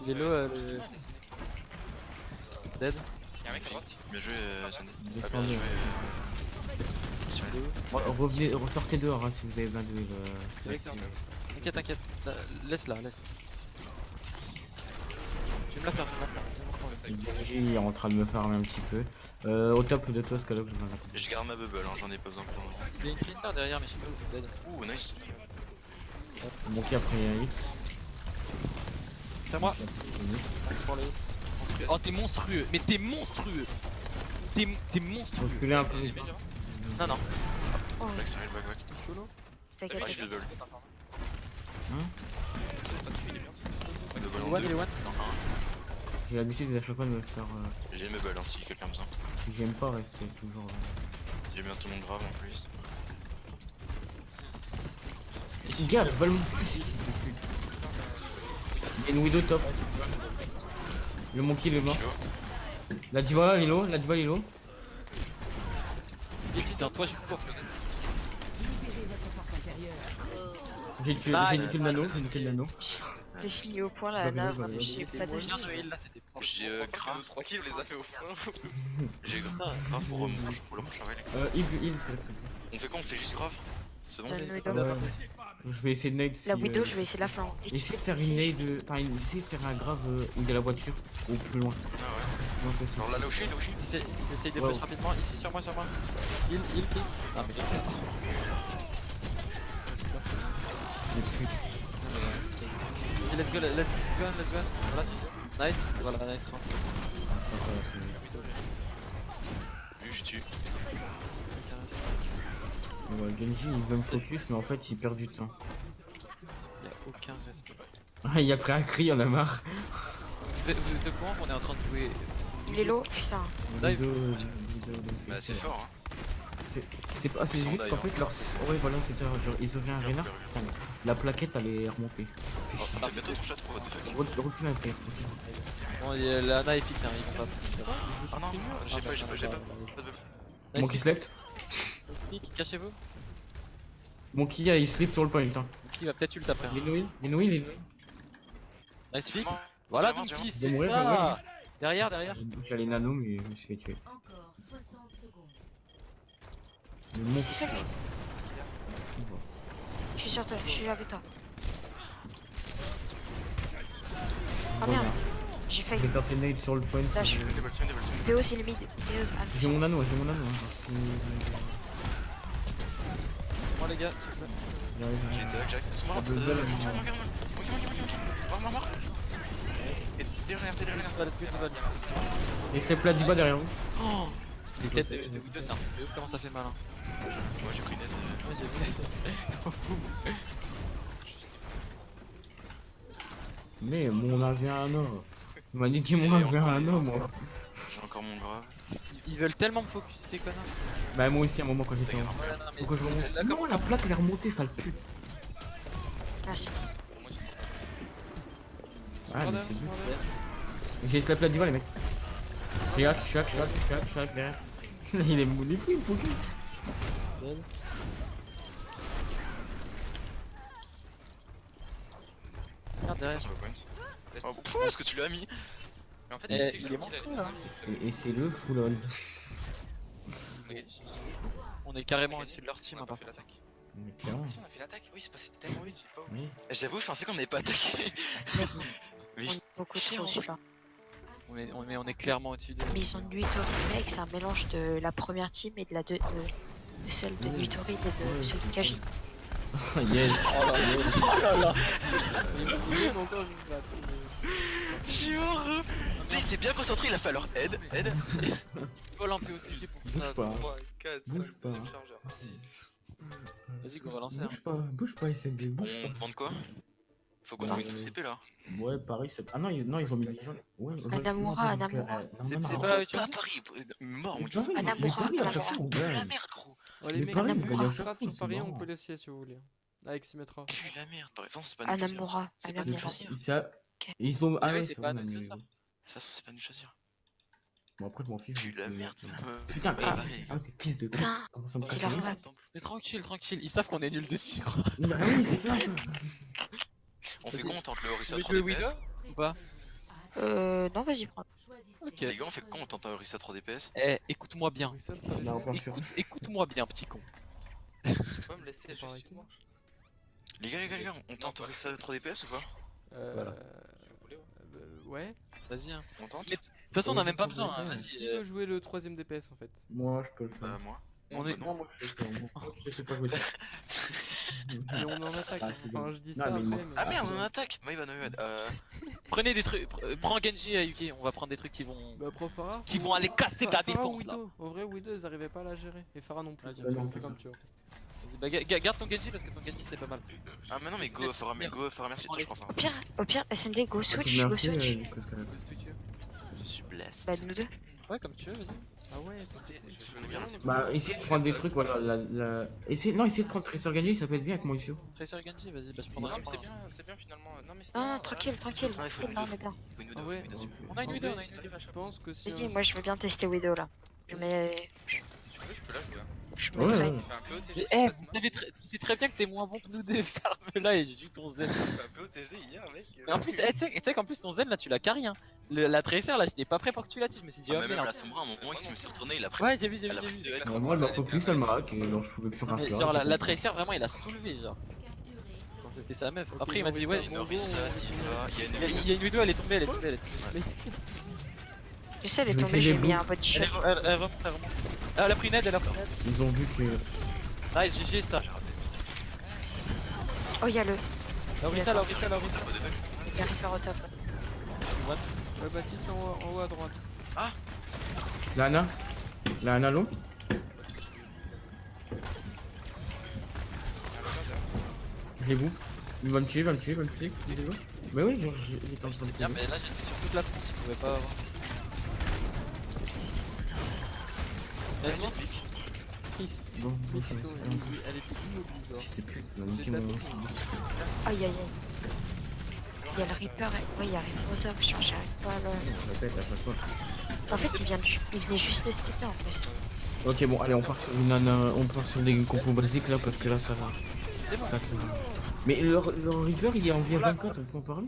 Speaker 1: Il est low le. Dead.
Speaker 3: Y'a un mec à droite.
Speaker 2: Bien joué, Sandy. Bien
Speaker 5: Descendez.
Speaker 2: joué.
Speaker 5: Revenez, ressortez dehors hein, si vous avez besoin de.
Speaker 1: T'inquiète. Laisse-la. Je vais me la faire, c'est bon problème.
Speaker 5: Il est en train de me farmer un petit peu. Au top de toi, Scalop, je vais la
Speaker 2: Je garde ma bubble, hein, j'en ai pas besoin pour le moment.
Speaker 1: Il y a une Tracer derrière mais je sais pas où Dead.
Speaker 2: Ouh, nice.
Speaker 5: Mon qui a pris un hit.
Speaker 1: C'est moi. Merci pour le. Oh t'es monstrueux, mais t'es monstrueux. T'es monstrueux.
Speaker 5: Reculez un peu.
Speaker 1: Non.
Speaker 4: Oh,
Speaker 2: Back, Cyril, back.
Speaker 6: Solo.
Speaker 4: t'inquiète.
Speaker 2: Ouais, je fais le bubble.
Speaker 3: Toi, tu fais des biens,
Speaker 2: en
Speaker 6: one,
Speaker 2: deux.
Speaker 6: il est one.
Speaker 2: Non, un.
Speaker 5: J'ai l'habitude à chaque fois de me faire.
Speaker 2: J'ai une meuble hein, si quelqu'un a besoin.
Speaker 5: J'aime pas rester toujours.
Speaker 2: J'ai bien tout mon grave en plus.
Speaker 5: Gars, le ballon. Il y a une widow top. Le monkey il est mort.
Speaker 2: Kilo.
Speaker 5: La diva Lilo, la diva Lilo.
Speaker 1: Putain, toi je suis pas.
Speaker 5: J'ai tué le nano, j'ai niqué le nano.
Speaker 4: J'ai fini au point la
Speaker 5: Bah,
Speaker 4: nave,
Speaker 5: bah, bah,
Speaker 4: j'ai
Speaker 5: bah,
Speaker 4: pas de
Speaker 1: Bien
Speaker 4: vie.
Speaker 1: ce heal là, c'était propre.
Speaker 2: J'ai grave.
Speaker 3: 3 kills, on les a fait au point.
Speaker 2: J'ai grave pour le prochain rallye.
Speaker 5: Heal, c'est
Speaker 2: On fait quoi? On fait juste grave? C'est bon?
Speaker 4: J'ai une widow.
Speaker 5: Je vais essayer de nade.
Speaker 4: La widow, je vais essayer la flanc.
Speaker 5: Essayer de faire une nade, enfin essayer de faire un grave où il y a la voiture, ou plus loin.
Speaker 2: Ah ouais.
Speaker 5: Non, pas sûr.
Speaker 2: Alors là, là où
Speaker 1: Ils essayent de
Speaker 5: Wow.
Speaker 1: push rapidement. Ici sur moi, sur moi. Heal, please. Ah, mais Vas-y, let's go. Voilà, nice. Voilà, nice.
Speaker 2: Vu, je tue.
Speaker 5: Ouais, Genji il veut me focus, mais en fait il perd du temps.
Speaker 1: Y'a aucun respect.
Speaker 5: Ah, il a pris un cri, on a marre.
Speaker 1: Vous êtes au courant qu'on est en train de jouer.
Speaker 4: Il est low, putain.
Speaker 2: Bah, c'est fort hein.
Speaker 5: C'est pas assez
Speaker 2: Ils sont
Speaker 5: vite
Speaker 2: d'ailleurs.
Speaker 5: qu'en fait leur. Ouais, voilà, c'est ça. Genre, ils ont fait un renard. Putain, la plaquette elle est remontée.
Speaker 2: Oh, t'as bientôt ton chat ou what the fuck?
Speaker 5: Recule un peu.
Speaker 1: Bon, il y a la épique, hein, ils vont pas.
Speaker 2: Ah non, j'ai pas. Pas de buff.
Speaker 1: Nice,
Speaker 5: Monkey slept.
Speaker 1: Pick, cachez-vous.
Speaker 5: Monkey il slip sur le point, putain.
Speaker 1: Qui va peut-être ult après.
Speaker 5: Il est noé, il est noé, il est noé.
Speaker 1: Nice pick.
Speaker 2: Vraiment,
Speaker 1: Voilà,
Speaker 2: vraiment,
Speaker 1: Donkey,
Speaker 5: Il
Speaker 1: c'est
Speaker 5: va mourir,
Speaker 1: ça. Derrière.
Speaker 5: J'ai les nanos, mais je me suis fait tuer.
Speaker 7: Encore 60 secondes.
Speaker 5: Le Monkey.
Speaker 4: Si, fais-le. Je suis sur toi, je suis avec toi. Ah merde, j'ai
Speaker 5: Je
Speaker 4: failli.
Speaker 5: vais taper nade sur le point.
Speaker 4: Lâche.
Speaker 2: Double swing.
Speaker 4: Théo, c'est le mid. Théo,
Speaker 5: J'ai mon anneau, hein.
Speaker 1: Moi, les gars, s'il vous plaît.
Speaker 2: J'ai été Jack. Ils sont morts.
Speaker 5: De balle,
Speaker 2: Mort. Et derrière.
Speaker 5: Et c'est plat du bas derrière vous.
Speaker 1: Oh, les têtes de Widow, c'est un peu comment ça fait mal. Hein.
Speaker 2: Moi j'ai pris net.
Speaker 1: Ouais, j'ai vu.
Speaker 5: Mais mon avait un an. Il m'a dit qu'il m'en avait un an, moi.
Speaker 2: J'ai encore mon grave.
Speaker 1: Ils veulent tellement me focus, ces connards.
Speaker 5: Bah, moi aussi, à un moment quand j'étais en.
Speaker 1: Ouais, non, mais
Speaker 5: Faut que je remonte.
Speaker 1: là,
Speaker 5: Non, la plaque elle est remontée, sale pute.
Speaker 4: Merci.
Speaker 5: Ah, mais c'est bon. J'ai slap la diva, les mecs. Chac derrière. Il est mon fou, il me focus.
Speaker 1: Regarde derrière.
Speaker 2: Sur le point. Oh, pfff, est-ce que tu l'as mis?
Speaker 3: Mais en fait,
Speaker 1: Eh,
Speaker 3: tu sais que
Speaker 1: il est
Speaker 3: le
Speaker 1: monstrueux,
Speaker 3: kill,
Speaker 1: là.
Speaker 5: Et c'est le full on.
Speaker 1: On est carrément au-dessus de leur team,
Speaker 3: On a
Speaker 1: hein,
Speaker 3: pas
Speaker 1: par
Speaker 3: fait
Speaker 1: contre.
Speaker 3: l'attaque.
Speaker 5: Mais
Speaker 3: Ah,
Speaker 5: clairement.
Speaker 3: si, on a fait l'attaque. Oui, c'est passé tellement vite, j'ai pas oublié.
Speaker 5: Oui.
Speaker 2: J'avoue, je pensais qu'on n'avait pas attaqué.
Speaker 4: On est beaucoup trop, je sais pas.
Speaker 1: On est clairement au-dessus de.
Speaker 4: Mais ils sont de Nuitori, mec, c'est un mélange de la première team et de la de celle de Nuitori et de celle de Kaji.
Speaker 5: Yes.
Speaker 2: Je suis heureux. Il s'est bien concentré, il a fait alors aide.
Speaker 1: Vole un peu au TG pour
Speaker 5: Bouge
Speaker 1: ça.
Speaker 5: pas.
Speaker 3: 3, 4,
Speaker 5: Bouge
Speaker 3: 5,
Speaker 5: pas.
Speaker 3: deuxième chargeur.
Speaker 1: Vas-y, go, on va lancer. Hein.
Speaker 5: Bouge pas, SMB, bouge
Speaker 2: On demande quoi? Faut qu'on
Speaker 5: Non,
Speaker 2: fasse une
Speaker 5: mais-
Speaker 2: CP là.
Speaker 5: pas. Ouais, pareil, c'est. Ah non, ils ont mis des gens. Ouais,
Speaker 4: Anamura,
Speaker 5: non, parce que,
Speaker 4: Anamura.
Speaker 1: C'est
Speaker 5: non,
Speaker 1: pas-
Speaker 5: non.
Speaker 1: tu
Speaker 2: Pas
Speaker 1: vois
Speaker 2: à Paris, mort mon
Speaker 5: Mais
Speaker 2: dieu.
Speaker 5: Paris,
Speaker 4: Anamura,
Speaker 5: mais Paris, à chaque
Speaker 4: Anamura.
Speaker 5: fois, on
Speaker 2: Pue la
Speaker 5: gagne.
Speaker 2: merde gros.
Speaker 6: Oh, les
Speaker 5: Mais
Speaker 6: mecs,
Speaker 5: pareil,
Speaker 6: on
Speaker 5: vous
Speaker 6: peut
Speaker 5: gagnez à
Speaker 6: strat
Speaker 5: chaque
Speaker 6: sur
Speaker 5: fois, c'est
Speaker 6: Paris, on
Speaker 5: marrant.
Speaker 6: peut laisser si vous voulez. Avec Symmetra.
Speaker 2: Pue la merde. Par exemple, c'est pas nous de choisir.
Speaker 4: Anamura,
Speaker 2: C'est pas nous de
Speaker 4: Anamura.
Speaker 2: choisir.
Speaker 5: Ça-
Speaker 4: Ok.
Speaker 5: Ils ont.
Speaker 1: Ah
Speaker 5: Ah
Speaker 1: oui,
Speaker 5: ouais,
Speaker 1: c'est
Speaker 5: c'est
Speaker 1: pas
Speaker 5: bon,
Speaker 1: notre
Speaker 5: mais-
Speaker 1: chose, ça.
Speaker 2: De toute façon, c'est pas nous de choisir.
Speaker 5: Bon, après, je m'en fiche.
Speaker 2: Pue la merde.
Speaker 5: Putain,
Speaker 2: Ouais,
Speaker 5: ah,
Speaker 2: pareil, les gars.
Speaker 5: ah, c'est fils de.
Speaker 4: Putain,
Speaker 5: Comment ça me
Speaker 4: c'est
Speaker 5: casse
Speaker 4: leur
Speaker 5: les
Speaker 4: rêve.
Speaker 1: Mais tranquille, ils savent qu'on est nul dessus, je crois.
Speaker 5: Bah oui, c'est ça.
Speaker 2: On fait
Speaker 1: Vas-y.
Speaker 2: quoi? On tente le Orisa
Speaker 1: Vous
Speaker 2: 3
Speaker 1: jouez
Speaker 2: DPS?
Speaker 1: Ou pas?
Speaker 4: Non, vas-y, prends.
Speaker 1: Ok.
Speaker 2: Les gars, on fait quoi? On tente un Orisa 3 DPS?
Speaker 1: Eh, écoute-moi bien.
Speaker 6: Reset,
Speaker 5: Non, pas sûr.
Speaker 1: Écoute-moi bien, petit con.
Speaker 3: Tu peux me laisser juste
Speaker 6: arrêter.
Speaker 3: une manche?
Speaker 2: Les gars, on tente Orisa 3 DPS ou pas?
Speaker 1: Voilà.
Speaker 3: Si vous voulez, ouais.
Speaker 6: Ouais.
Speaker 1: Vas-y, hein.
Speaker 2: On tente?
Speaker 1: Mais de toute façon, on a même pas
Speaker 5: Ouais,
Speaker 1: besoin. Hein.
Speaker 5: ouais.
Speaker 1: Vas-y.
Speaker 6: Qui veut jouer le 3ème DPS en fait?
Speaker 5: Moi, je peux le faire.
Speaker 2: Moi.
Speaker 1: On est-
Speaker 5: Non, moi, je sais pas. Moi, je sais pas voter.
Speaker 6: Mais on en attaque.
Speaker 5: Ah,
Speaker 6: hein.
Speaker 5: c'est
Speaker 6: Enfin,
Speaker 5: bon.
Speaker 6: je dis
Speaker 5: Non,
Speaker 6: ça
Speaker 5: mais
Speaker 6: après.
Speaker 5: non.
Speaker 6: Mais...
Speaker 2: Ah merde, on attaque! My bad.
Speaker 1: Prenez des trucs. Prends Genji et Yuki. On va prendre des trucs qui vont.
Speaker 6: Bah, pro Pharah.
Speaker 1: Qui vont aller casser ta
Speaker 6: Pharah ou
Speaker 1: défense là.
Speaker 6: Widow. En vrai, Widow, ils arrivaient pas à la gérer. Et Farah non plus.
Speaker 1: Ah,
Speaker 6: Donc,
Speaker 5: non,
Speaker 6: on fait
Speaker 5: c'est
Speaker 6: comme
Speaker 5: ça.
Speaker 6: tu veux.
Speaker 1: Vas-y, Bah, garde ton Genji parce que ton Genji c'est pas mal.
Speaker 2: Ah, mais non, mais go, fera merci, je crois.
Speaker 4: Au pire, SMD, go switch, go
Speaker 5: Merci,
Speaker 4: switch.
Speaker 2: Je suis blessed.
Speaker 4: Bah, nous deux.
Speaker 1: Ouais, comme tu veux, vas-y.
Speaker 6: Ah ouais, ça c'est cool.
Speaker 2: Ça me bien.
Speaker 5: Bah, essayez de prendre des trucs, voilà. Essayez de prendre Tracer Genji, ça peut être bien avec Moïsio.
Speaker 1: Tracer Genji, vas-y, bah je
Speaker 3: Non,
Speaker 1: prendrai.
Speaker 3: mais c'est bien finalement. Non, mais c'est
Speaker 4: Non,
Speaker 3: bien,
Speaker 4: non, tranquille.
Speaker 2: Non, il faut
Speaker 4: Là,
Speaker 2: une
Speaker 4: on est bien.
Speaker 6: Ah ouais,
Speaker 1: On a une
Speaker 6: en
Speaker 1: Widow,
Speaker 6: vrai,
Speaker 1: on a une Widow.
Speaker 6: je pense que si
Speaker 4: Vas-y,
Speaker 6: on-
Speaker 4: moi je veux bien tester Widow là. Je mets.
Speaker 3: Si tu veux, je peux la jouer.
Speaker 4: Je
Speaker 5: Ouais,
Speaker 4: me
Speaker 5: ouais.
Speaker 4: try.
Speaker 3: Je fais un peu OTG.
Speaker 1: Eh, tu sais très bien que t'es moins bon que nous des farms là et j'ai vu ton zen.
Speaker 3: J'ai fait un peu OTG hier, mec.
Speaker 1: Mais en plus, tu sais qu'en plus ton zen là tu l'as carry hein. La Tracer là, j'étais pas prêt pour que tu la tues, je me suis dit,
Speaker 2: Ah,
Speaker 1: oh
Speaker 2: mais même
Speaker 1: merde.
Speaker 2: la Sombra, à un moment, il se me suis retourné, il a pris.
Speaker 1: Ouais, j'ai vu.
Speaker 2: Elle a pris de head.
Speaker 5: Moi, il m'a focus sur le Marak et alors je pouvais plus rien
Speaker 1: Mais
Speaker 5: faire.
Speaker 1: genre la Tracer vraiment il a soulevé genre. Quand c'était sa meuf. Après il m'a dit, ouais,
Speaker 2: Il y a une Orisa, Diva, il y a une.
Speaker 1: il y a une Widow, elle est tombée.
Speaker 4: Je sais, elle est
Speaker 5: Je vais
Speaker 4: tombée,
Speaker 5: faire
Speaker 4: j'ai
Speaker 5: des
Speaker 4: mis
Speaker 5: bouts.
Speaker 4: un body
Speaker 1: Elle
Speaker 4: shot.
Speaker 1: remonte. Ah, elle a pris une aide,
Speaker 5: Ils ont vu que.
Speaker 1: Nice, GG ça.
Speaker 2: J'ai raté.
Speaker 4: Oh, y'a le.
Speaker 1: Laurissa.
Speaker 4: Y'a Reaper au top.
Speaker 6: Ouais, Baptiste en haut à droite.
Speaker 5: La Ana long. Je les bouffe. Il va me tuer. Mais oui, genre, il est en train de
Speaker 1: Bien, mais là j'étais sur toute la France, je pouvais pas avoir. Vas-y,
Speaker 6: Chris,
Speaker 5: Bon,
Speaker 6: mais qui sont. Elle est immobile, genre.
Speaker 5: je sais plus.
Speaker 6: J'ai tapé.
Speaker 4: Aïe. Y'a le Reaper, ouais, y'a Reaper au top. J'arrive pas à le.
Speaker 5: Je répète à chaque fois.
Speaker 4: En fait, il venait juste de stepper en plus.
Speaker 5: Ok, bon, allez, on part sur une Ana, on part sur des compos basiques là parce que là ça va.
Speaker 1: c'est bon.
Speaker 5: Ça va. Mais leur Reaper il est en V24, on peut en parler?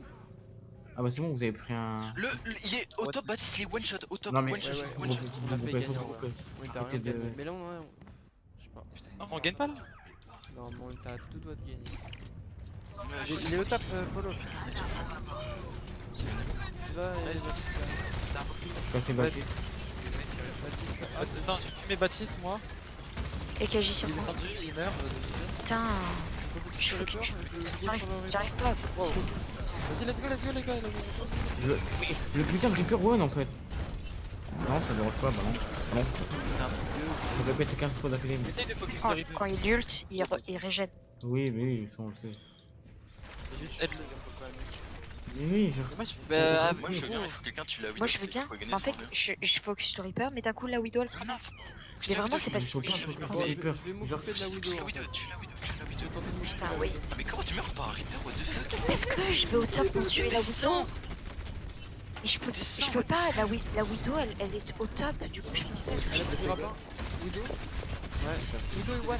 Speaker 5: Ah bah c'est bon, vous avez pris un.
Speaker 2: Il est au top, Baptiste, il est one shot, au top,
Speaker 5: Non, mais-
Speaker 2: one shot,
Speaker 6: ouais,
Speaker 2: one shot.
Speaker 6: On a fait gagner,
Speaker 5: faut
Speaker 6: ouais.
Speaker 5: couper.
Speaker 6: Oui, t'as
Speaker 5: Ok,
Speaker 6: rien
Speaker 5: de-
Speaker 6: gagné. Mais là, je sais pas.
Speaker 1: On gagne pas là.
Speaker 6: Normalement, on t'a tout doigt de gagner.
Speaker 1: Il est au top, Polo.
Speaker 6: Tu vas et
Speaker 5: Ça fait battre.
Speaker 6: Baptiste. Ah,
Speaker 1: Attends, j'ai pris mes Baptiste moi.
Speaker 4: Et KJ sur
Speaker 1: Il est
Speaker 4: moi.
Speaker 1: descendu, il meurt.
Speaker 4: Putain.
Speaker 6: faut que tu Reaper, je go sur le Reaper.
Speaker 4: J'arrive pas.
Speaker 1: Vas-y, let's go les gars.
Speaker 5: Le putain de Reaper one en fait. Non, ça dérange pas, bah non. Non. Je répète 15 fois d'affilée. mais-
Speaker 1: Essaye de focus le
Speaker 4: Quand,
Speaker 1: replay.
Speaker 4: quand il ult, il régène.
Speaker 5: Oui, mais oui, ça on le sait.
Speaker 1: C'est juste aide-le.
Speaker 5: Mais oui,
Speaker 1: Moi je bah,
Speaker 2: Moi, je veux bien, il faut que quelqu'un tue la
Speaker 4: Moi je veux bien. En fait, je focus le Reaper, mais d'un coup la Widow elle sera
Speaker 2: Non,
Speaker 4: morte. Mais vraiment, c'est parce
Speaker 5: il faut
Speaker 4: que.
Speaker 5: pas focus
Speaker 6: Bon,
Speaker 5: le
Speaker 6: je
Speaker 5: Reaper.
Speaker 6: vais m'occuper de la
Speaker 2: Tue la
Speaker 6: Widow.
Speaker 2: Widow, tue la Widow.
Speaker 6: Je vais tenter de m'occuper
Speaker 4: Putain,
Speaker 6: de la
Speaker 4: oui.
Speaker 6: Widow.
Speaker 2: Ah, mais comment tu meurs par un Reaper, what the fuck?
Speaker 4: Parce que je vais au top pour tuer la Widow. Et je peux pas, la Widow elle est au top, du coup je peux pas.
Speaker 6: Elle a pris pas. Widow. Ouais, Widow et One.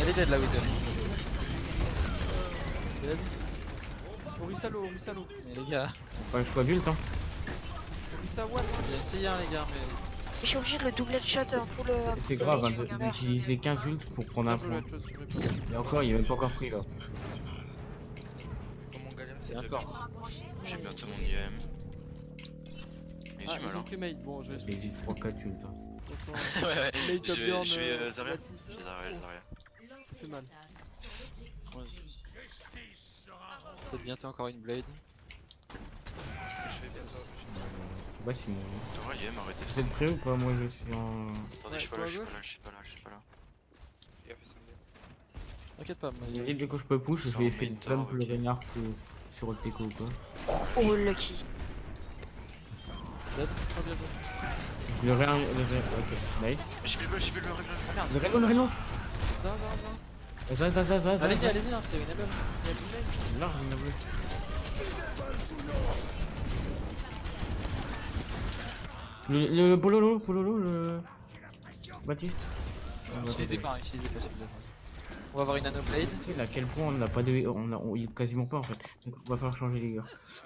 Speaker 1: elle est dead la Widow.
Speaker 6: Orisa low.
Speaker 1: Mais les gars,
Speaker 5: Pas le choix build, hein.
Speaker 6: Orisa One.
Speaker 1: j'ai essayé hein les gars, mais.
Speaker 4: Je suis obligé de le doubler de shot en full.
Speaker 5: Et c'est grave hein, d'utiliser 15 ults pour prendre un
Speaker 6: Bien joué,
Speaker 5: point.
Speaker 6: la chose sur Reaper.
Speaker 5: Et encore, il est même pas encore pris là.
Speaker 3: Comment galère,
Speaker 1: C'est
Speaker 3: c'est
Speaker 1: encore.
Speaker 2: J'ai bientôt mon IM. Mais
Speaker 6: Ah,
Speaker 2: j'ai
Speaker 6: ils
Speaker 2: mal,
Speaker 6: ont
Speaker 2: hein.
Speaker 6: que mate. Bon, je vais
Speaker 5: J'ai dit 3-4 ults. Hein.
Speaker 6: franchement.
Speaker 2: Ouais,
Speaker 6: Mate top Bjorn.
Speaker 2: je vais Zarya.
Speaker 6: Baptiste,
Speaker 2: Je vais Zarya.
Speaker 6: ça fait mal.
Speaker 1: Peut-être bientôt encore une blade.
Speaker 3: je fais bien ça.
Speaker 5: Je sais pas si mon.
Speaker 2: Zarya, IM, arrêtez.
Speaker 5: Vous êtes prêts ou pas? Moi je suis en.
Speaker 2: Attendez, je suis pas là, je suis pas là.
Speaker 3: Fais gaffe, ça me dit.
Speaker 1: T'inquiète pas,
Speaker 5: Il
Speaker 1: mais.
Speaker 5: dit dès que je peux push, je
Speaker 2: Sans
Speaker 5: vais essayer de
Speaker 2: mentor,
Speaker 5: dump le
Speaker 2: ok.
Speaker 5: Reinhardt sur le Teco ou quoi.
Speaker 4: Oh lucky.
Speaker 6: Ah, bien joué.
Speaker 5: Le Reinhardt. Ok, nice.
Speaker 2: J'ai vu le règle.
Speaker 5: Le Reinhardt.
Speaker 6: Ça.
Speaker 5: Ça.
Speaker 1: Allez-y, hein, c'est une able.
Speaker 5: Là, il y en a bleu. Le Pololo, le. Baptiste.
Speaker 1: Utilisez pas s'il vous plaît. On va avoir une nano blade.
Speaker 5: Tu sais à quel point on n'a pas de. Il est quasiment pas en fait. Donc on va falloir changer les gars.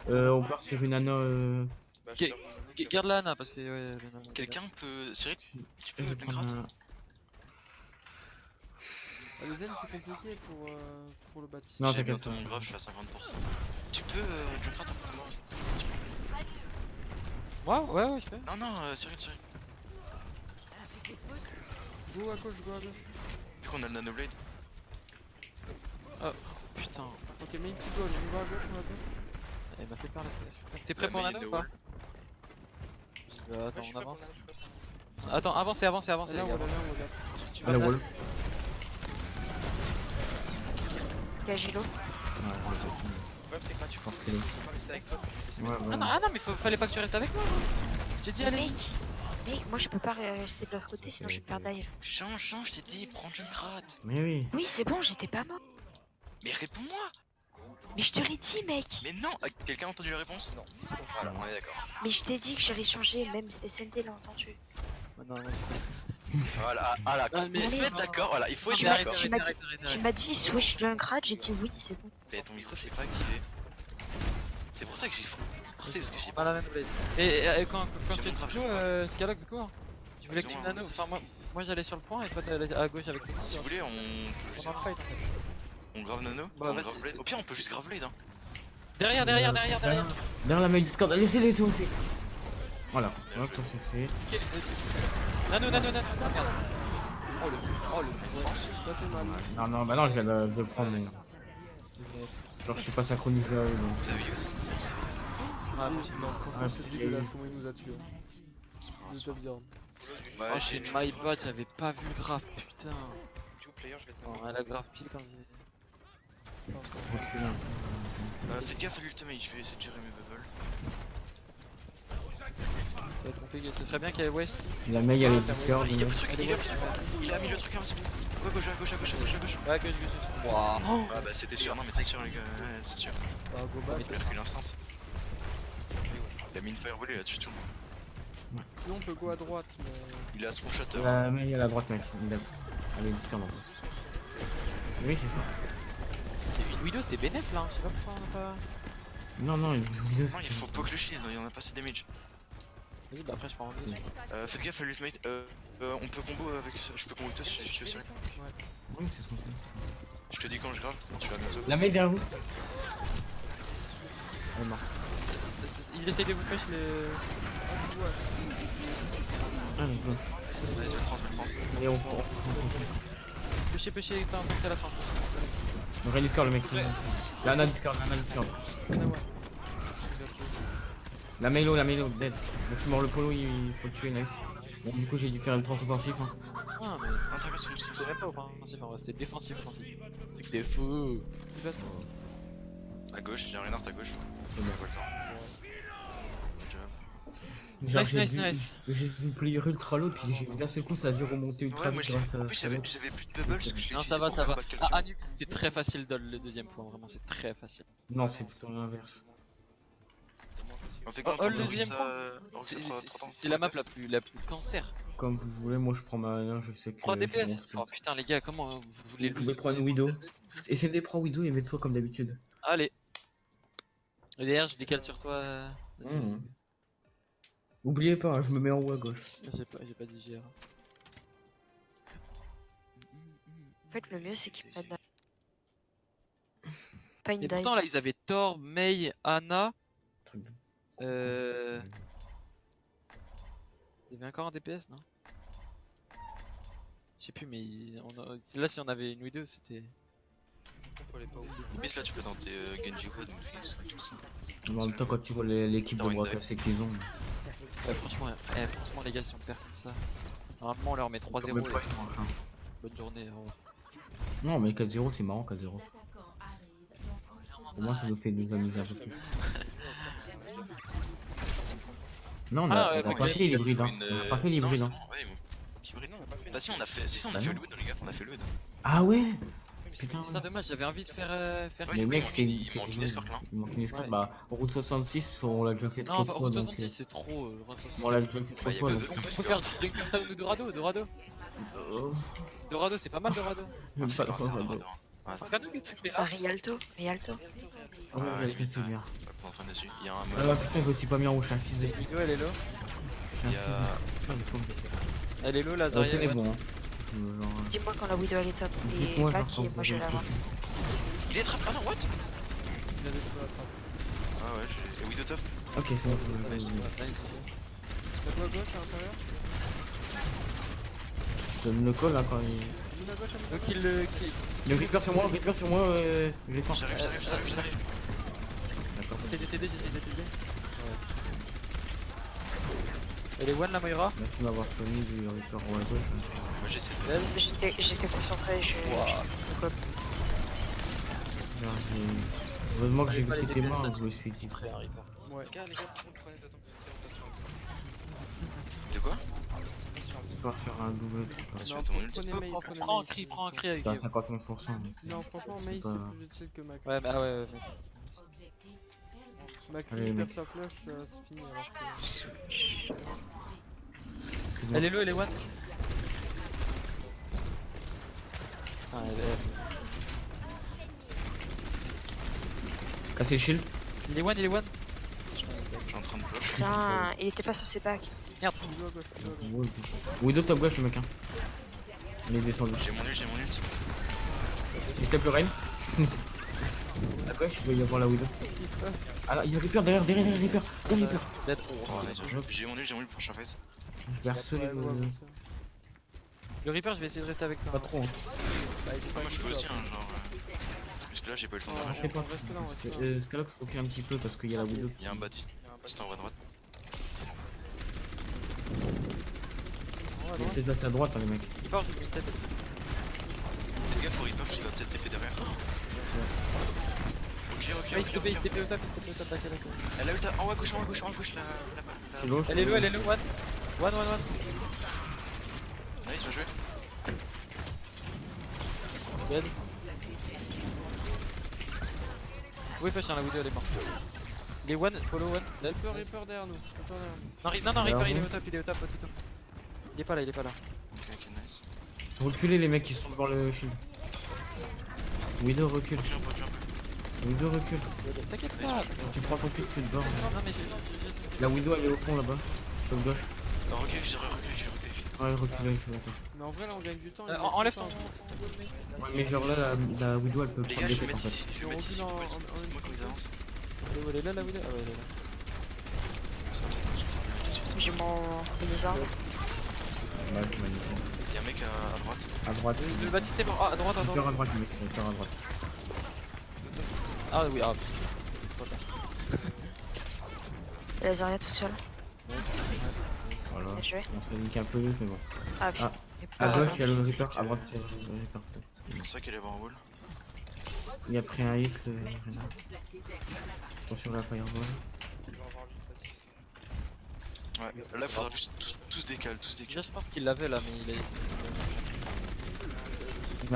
Speaker 5: On part sur une nano.
Speaker 3: Bah,
Speaker 1: Ok.
Speaker 3: je te remonte.
Speaker 1: Garde la Ana parce que ouais. le nano-
Speaker 2: Quelqu'un peut. Cyril, tu peux
Speaker 5: Je vais
Speaker 2: mettre une
Speaker 5: prendre
Speaker 2: gratte?
Speaker 5: un-
Speaker 6: Ah, le Zen, c'est compliqué pour le Baptiste.
Speaker 5: Non,
Speaker 2: J'ai
Speaker 5: t'inquiète.
Speaker 2: bientôt mon grave, je suis à 50%. Tu peux mettre une gratte à côté de moi?
Speaker 1: Ouais, je fais.
Speaker 2: Non, Cyril.
Speaker 6: Go à gauche.
Speaker 2: Vu qu'on a le nanoblade.
Speaker 1: Putain,
Speaker 6: Ok, mets une petite goal. On va à gauche.
Speaker 1: elle m'a fait peur la fenêtre. T'es prêt pour
Speaker 2: Ouais,
Speaker 1: la
Speaker 2: mais
Speaker 1: nano ou
Speaker 2: il y a
Speaker 1: pas? Attends,
Speaker 3: je suis
Speaker 1: on
Speaker 3: pas
Speaker 1: avance.
Speaker 3: pour nano, je suis pas pour nano.
Speaker 1: Attends, avancez, avancez, avancez,
Speaker 6: Là,
Speaker 1: les
Speaker 6: on
Speaker 1: gars.
Speaker 6: regarde, on regarde.
Speaker 1: Tu
Speaker 5: Allez,
Speaker 1: vas
Speaker 5: wall.
Speaker 4: Gagilo.
Speaker 3: Le problème c'est que là tu peux
Speaker 5: Parfait.
Speaker 3: pas rester avec toi.
Speaker 5: Ouais, ouais.
Speaker 1: Ah non, mais fallait pas que tu restes avec moi. Je t'ai dit, allez.
Speaker 4: Mec, moi je peux pas rester de l'autre côté sinon je vais me faire dive.
Speaker 2: Change, je t'ai dit, prends Junkrat.
Speaker 5: Mais oui.
Speaker 4: Oui, c'est bon, j'étais pas mort.
Speaker 2: Mais réponds-moi.
Speaker 4: Mais je te l'ai dit, mec.
Speaker 2: Mais non, quelqu'un a entendu la réponse? Non. Voilà, on est d'accord.
Speaker 4: Mais je t'ai dit que j'allais changer, même SND l'a entendu.
Speaker 1: Non,
Speaker 2: Voilà, ah là,
Speaker 1: Non, mais-
Speaker 2: on se met d'accord, voilà, il faut être
Speaker 4: Tu
Speaker 2: d'accord.
Speaker 4: m'as dit switch Junkrat, j'ai dit oui, c'est bon.
Speaker 2: Mais ton micro c'est pas activé. C'est pour ça que j'ai forcé parce que j'ai
Speaker 1: Pas
Speaker 2: pas.
Speaker 1: la même blade. Et quand je fais du Scalox, go. Tu voulais que tu me nano. Enfin, moi j'allais sur le point et toi t'allais à gauche avec toi.
Speaker 2: Si vous voulez, on peut juste.
Speaker 1: Pendant le fight en fait.
Speaker 2: On grave nano,
Speaker 1: Bah,
Speaker 2: on
Speaker 1: vas-y.
Speaker 2: grave blade. Au pire, on peut juste grave blade. Hein.
Speaker 1: Derrière.
Speaker 5: Derrière la main du Discord. Laissez. Voilà. Hop, ça c'est fait.
Speaker 1: Ok, Nano. Regarde. Oh le.
Speaker 6: Ça fait mal.
Speaker 5: Non, bah non, je viens de le prendre. Mais... Genre, je suis pas synchronisé à eux. Donc...
Speaker 2: Vous avez use?
Speaker 1: Ah,
Speaker 6: Non,
Speaker 5: Ah,
Speaker 6: franchement, c'est
Speaker 5: c'est-
Speaker 6: dégueulasse comment il nous a tués. Le top Bjorn.
Speaker 2: Ouais,
Speaker 1: Oh, j'ai my bot, j'avais pas vu le graphe, putain.
Speaker 3: Du coup, player, je vais te
Speaker 1: Non,
Speaker 3: nommer.
Speaker 1: elle a grave pile quand j'ai.
Speaker 6: C'est pas encore.
Speaker 5: Reculin.
Speaker 2: Faites gaffe à l'ultimate, je vais essayer de gérer mes bubbles.
Speaker 1: Ça va être compliqué. Ce serait bien qu'il y ait West.
Speaker 5: La Mei, elle est Discord.
Speaker 2: Il a le truc, il a mis le truc invincible. Ouais, gauche.
Speaker 1: Ouais, que je. Waouh.
Speaker 2: Ah bah c'était sûr, non mais c'est sûr les gars, ouais, c'est sûr.
Speaker 6: Bah, go back.
Speaker 2: Il a recul instant. Il a mis une fireball et il a tué tout le monde.
Speaker 6: Sinon, on peut go à droite, mais.
Speaker 2: Il a son shatter.
Speaker 5: La Mei, à la droite, mec. Elle est Discord en plus. Oui, c'est ça.
Speaker 1: Une Widow, c'est bénéf là. Je sais pas pourquoi on a pas.
Speaker 5: Non, une vidéo.
Speaker 2: Non, il faut poke le shield, il en a pas assez de damage.
Speaker 1: Vas-y, bah après je prends en deux.
Speaker 2: Faites gaffe à l'ultimate. On peut combo avec. Je peux combo avec toi si tu veux sur.
Speaker 5: Oui, c'est son truc.
Speaker 2: Je te dis quand je grave, tu vas bientôt.
Speaker 5: La Mei derrière vous. Elle est morte.
Speaker 1: Il essaie de vous push le.
Speaker 5: Ah, donc, bon.
Speaker 2: Vas-y, je vais trans.
Speaker 5: Allez, on
Speaker 1: Pusher, t'as un peu à la fin.
Speaker 5: Donc, il Discord, le mec. La Ana Discord. La Melo, dead. Je suis mort le polo, il faut le tuer, nice. Bon, du coup, j'ai dû faire une trans offensif. Hein.
Speaker 1: Ah, mais.
Speaker 2: Un truc sur
Speaker 1: C'était même pas offensif en vrai, c'était défensif. Truc des fous.
Speaker 2: À gauche, j'ai un Reinhardt à gauche.
Speaker 5: C'est bon.
Speaker 2: Pas le temps.
Speaker 5: Genre,
Speaker 1: Nice.
Speaker 5: J'ai vu le player ultra low, puis j'ai vu d'un seul coup, ça a dû remonter ultra
Speaker 2: Ouais, moi
Speaker 5: vite
Speaker 2: je l'ai.
Speaker 5: grâce à.
Speaker 2: En plus, j'avais plus de bubbles parce que je l'ai
Speaker 1: Non,
Speaker 2: utilisé
Speaker 1: ça va,
Speaker 2: pour
Speaker 1: ça
Speaker 2: faire
Speaker 1: va.
Speaker 2: battre quelqu'un.
Speaker 1: Ah, Anub, c'est très facile dans le deuxième point, vraiment, c'est très facile.
Speaker 5: Non, c'est plutôt l'inverse.
Speaker 2: On fait
Speaker 1: Oh,
Speaker 2: quoi?
Speaker 1: le deuxième C'est la map la plus cancer.
Speaker 5: Comme vous voulez, moi je prends ma main, je sais que.
Speaker 1: 3
Speaker 5: je
Speaker 1: DPS.
Speaker 5: lance plus.
Speaker 1: Oh putain, les gars, comment vous voulez
Speaker 5: Vous pouvez prendre une Widow. Essayez de prendre Widow et mets-toi comme d'habitude.
Speaker 1: Allez. Et derrière, je décale sur toi. Vas-y.
Speaker 5: Oubliez pas, je me mets en haut à gauche.
Speaker 1: J'ai pas dit GR.
Speaker 4: En fait, le mieux c'est qu'il prenne pas une
Speaker 1: Et
Speaker 4: dive.
Speaker 1: pourtant, là, ils avaient Thor, Mei, Anna.
Speaker 5: Truc de-
Speaker 1: Il y avait encore un DPS, non? Je sais plus, mais là, si on avait une Widow, c'était.
Speaker 2: Limite là, tu peux tenter Genji ou donc Phoenix ou tout ça.
Speaker 5: En même temps, quand tu vois l'équipe de bras cassés qu'ils ont.
Speaker 1: Ouais, franchement, les gars, si on perd comme ça, normalement, on leur met 3-0.
Speaker 5: Même pas,
Speaker 1: et
Speaker 5: ils sont en train.
Speaker 1: bonne journée. Au revoir.
Speaker 5: Non, mais 4-0, c'est marrant, 4-0. Au moins, ça nous fait nous amuser un peu plus. Non, on
Speaker 1: Ah,
Speaker 5: a
Speaker 1: ouais,
Speaker 5: pas
Speaker 1: mais
Speaker 5: fait l'hybride, hein. On a pas fait l'hybride, hein.
Speaker 2: Bah si, on a fait. Si, on a fait le wood, les gars, on a fait le wood.
Speaker 5: Ah ouais.
Speaker 1: Putain,
Speaker 5: Putain,
Speaker 1: c'est dommage, j'avais envie de faire.
Speaker 2: Ouais,
Speaker 5: les
Speaker 2: du coup,
Speaker 5: mecs,
Speaker 2: il manque une escorte là.
Speaker 5: Il manque une escorte.
Speaker 1: Ouais.
Speaker 5: Bah, route 66, on l'a déjà fait
Speaker 1: Non,
Speaker 5: trop fois.
Speaker 1: Route
Speaker 5: Donc,
Speaker 1: 66, c'est trop. Route 66.
Speaker 5: on l'a déjà fait trop
Speaker 2: Bah, y a
Speaker 5: fois.
Speaker 2: que
Speaker 5: donc-
Speaker 2: deux
Speaker 1: On peut faire Junkertown ou Dorado.
Speaker 5: Oh,
Speaker 1: Dorado, c'est pas mal, Dorado.
Speaker 5: j'aime
Speaker 2: C'est
Speaker 5: pas
Speaker 2: grave,
Speaker 5: trop,
Speaker 2: c'est
Speaker 5: Dorado.
Speaker 2: grave. Ah, c'est
Speaker 4: C'est un Rialto.
Speaker 5: Oh, Rialto, c'est bien.
Speaker 2: pas en train dessus. Il y a un
Speaker 5: Ah
Speaker 2: mode.
Speaker 5: bah putain, je me suis pas mis en haut, je suis un fils de.
Speaker 1: La vidéo, elle est low.
Speaker 5: Je suis un
Speaker 2: Il y a-
Speaker 5: fils de. Putain, mais comment je fais
Speaker 1: Elle est low, la
Speaker 5: Oh,
Speaker 1: Zarya.
Speaker 5: tenez
Speaker 1: ouais.
Speaker 5: bon, hein. Genre,
Speaker 4: Dis-moi quand la Widow elle est top. Et
Speaker 5: dites-moi,
Speaker 4: back
Speaker 5: genre,
Speaker 4: et
Speaker 5: quand
Speaker 4: moi je
Speaker 5: vous
Speaker 4: vais la
Speaker 5: avez
Speaker 4: voir.
Speaker 2: Il est trap. Ah non, what?
Speaker 6: Il avait tout à la trappe.
Speaker 2: Ah ouais, j'ai. Widow top.
Speaker 5: Ok, c'est bon.
Speaker 1: Nice.
Speaker 6: T'as quoi à gauche à l'intérieur?
Speaker 5: Je me le colle là quand il.
Speaker 6: Une à gauche, à
Speaker 1: Donc, il le.
Speaker 5: Le Reaper sur moi, je l'ai fait.
Speaker 2: J'arrive.
Speaker 5: D'accord.
Speaker 1: J'essaie de t'aider. Elle est one la Moira.
Speaker 5: Merci de m'avoir connu du Reaper. Ouais, ouais.
Speaker 2: Moi j'essaie de.
Speaker 4: J'étais concentré, je coupe.
Speaker 5: Heureusement que j'ai
Speaker 1: Fallait
Speaker 5: vu
Speaker 1: pas
Speaker 5: tes
Speaker 1: les
Speaker 5: mains,
Speaker 1: défenses,
Speaker 5: je me suis dit.
Speaker 1: Très un Reaper.
Speaker 6: Ouais.
Speaker 3: Les gars, prenez d'autant plus de rotation.
Speaker 2: De quoi?
Speaker 5: Je vais faire un double truc.
Speaker 2: Vas-y,
Speaker 6: Non,
Speaker 2: mets ton ult.
Speaker 6: prenez Mei, prenez
Speaker 1: Prends un
Speaker 6: Mei,
Speaker 1: cri,
Speaker 6: c'est-
Speaker 1: prends un
Speaker 6: c'est-
Speaker 1: cri avec
Speaker 5: T'as
Speaker 1: eux.
Speaker 5: 59%.
Speaker 6: Non, franchement, Mei, c'est
Speaker 5: pas-
Speaker 6: plus utile que Mac.
Speaker 1: Ouais, bah ouais, vas-y.
Speaker 6: Mac,
Speaker 5: Allez,
Speaker 6: il perd
Speaker 5: mec.
Speaker 6: sa flush, c'est fini. Alors que...
Speaker 5: Excuse-moi.
Speaker 1: Elle est low, elle est one. Ah,
Speaker 5: Casser le shield.
Speaker 1: il est one, il est one.
Speaker 2: Je suis en train de bloquer.
Speaker 4: Putain, il était pas censé back.
Speaker 1: Merde.
Speaker 6: Widow à gauche, Widow à gauche.
Speaker 5: Ouais, Widow top gauche le mec. Hein. Il est descendu.
Speaker 2: J'ai mon ult.
Speaker 5: Il tape le rain. À gauche, il doit y avoir la Widow.
Speaker 6: Qu'est-ce qui se passe?
Speaker 5: Ah là, il y a Reaper derrière Reaper.
Speaker 1: Dead.
Speaker 2: Oh, nice. J'ai mon ult pour prochain fight.
Speaker 5: Je vais harceler
Speaker 6: Ouais, ouais,
Speaker 5: le.
Speaker 6: ça.
Speaker 1: Le Reaper, je vais essayer de rester avec toi.
Speaker 5: Pas trop. Hein.
Speaker 6: Bah, il est pas
Speaker 2: Moi je peux
Speaker 6: Widow,
Speaker 2: aussi,
Speaker 6: après.
Speaker 2: hein, genre. Parce que là j'ai pas eu le temps
Speaker 6: Oh,
Speaker 2: d'arranger.
Speaker 5: Fais pas.
Speaker 6: on reste là, on reste là.
Speaker 5: Scalox recule un petit peu parce qu'il y a la Widow.
Speaker 2: Il y a un bâti. Juste en haut à droite.
Speaker 5: Il essaie de passer à droite, hein, les mecs.
Speaker 1: Reaper, je lui mets une tête.
Speaker 2: Fais gaffe au Reaper qui va peut-être TP derrière.
Speaker 1: Ah, il se TP au top, t'inquiète.
Speaker 2: Elle a ult en haut à gauche, la.
Speaker 5: C'est low.
Speaker 1: Elle est low, one. One.
Speaker 2: Nice, bien joué.
Speaker 1: Dead. Oui, push, hein, la Widow, elle est morte. Il est one, follow one. Dead.
Speaker 6: Reaper derrière nous. Reaper derrière nous.
Speaker 1: Non, Reaper, il est
Speaker 5: Alors,
Speaker 1: au top, aussitôt. Il est pas là.
Speaker 2: Ok, nice.
Speaker 5: Reculez les mecs qui sont devant le shield. Widow recule.
Speaker 2: Recule un peu.
Speaker 5: Widow recule.
Speaker 1: T'inquiète pas.
Speaker 5: Tu prends ton cul, tu te barres.
Speaker 1: Non, mais je sais ce que
Speaker 5: La Widow elle est au fond là-bas. Sur gauche.
Speaker 2: Non, recule.
Speaker 5: Ouais, reculez, je vais attendre.
Speaker 6: Mais en vrai, là, on gagne du temps.
Speaker 1: enlève ton.
Speaker 5: Ouais, mais genre là, la Widow elle peut
Speaker 2: Les
Speaker 5: prendre
Speaker 2: gars,
Speaker 5: des
Speaker 2: je vais
Speaker 5: têtes en
Speaker 2: mettre
Speaker 5: fait.
Speaker 2: ici. Je vais mettre ici.
Speaker 6: recule en-
Speaker 2: Moi quand ils avancent.
Speaker 1: Elle est là, la Widow. Ah ouais, elle est là.
Speaker 4: J'ai mon bizarre.
Speaker 5: Ouais, magnifique.
Speaker 2: Il y a un mec à droite.
Speaker 5: À droite.
Speaker 1: Le Baptiste est mort. Ah, à droite.
Speaker 5: Cœur à droite, le mec. Cœur à droite.
Speaker 1: Ah oui, ah.
Speaker 4: La Zarya toute seule.
Speaker 5: Voilà.
Speaker 4: Bien joué.
Speaker 5: On s'est niqué un peu vite, mais bon.
Speaker 4: Ah putain.
Speaker 5: À gauche, il y a le
Speaker 2: je sais
Speaker 5: Reaper.
Speaker 2: que-
Speaker 5: À droite, il y a le Reaper.
Speaker 2: C'est vrai qu'elle est avant un wall.
Speaker 5: Il a pris un hit, le Renard. Attention à la Fireball.
Speaker 2: Ouais, là faudra juste tous décale.
Speaker 1: Déjà, je pense qu'il l'avait là, mais il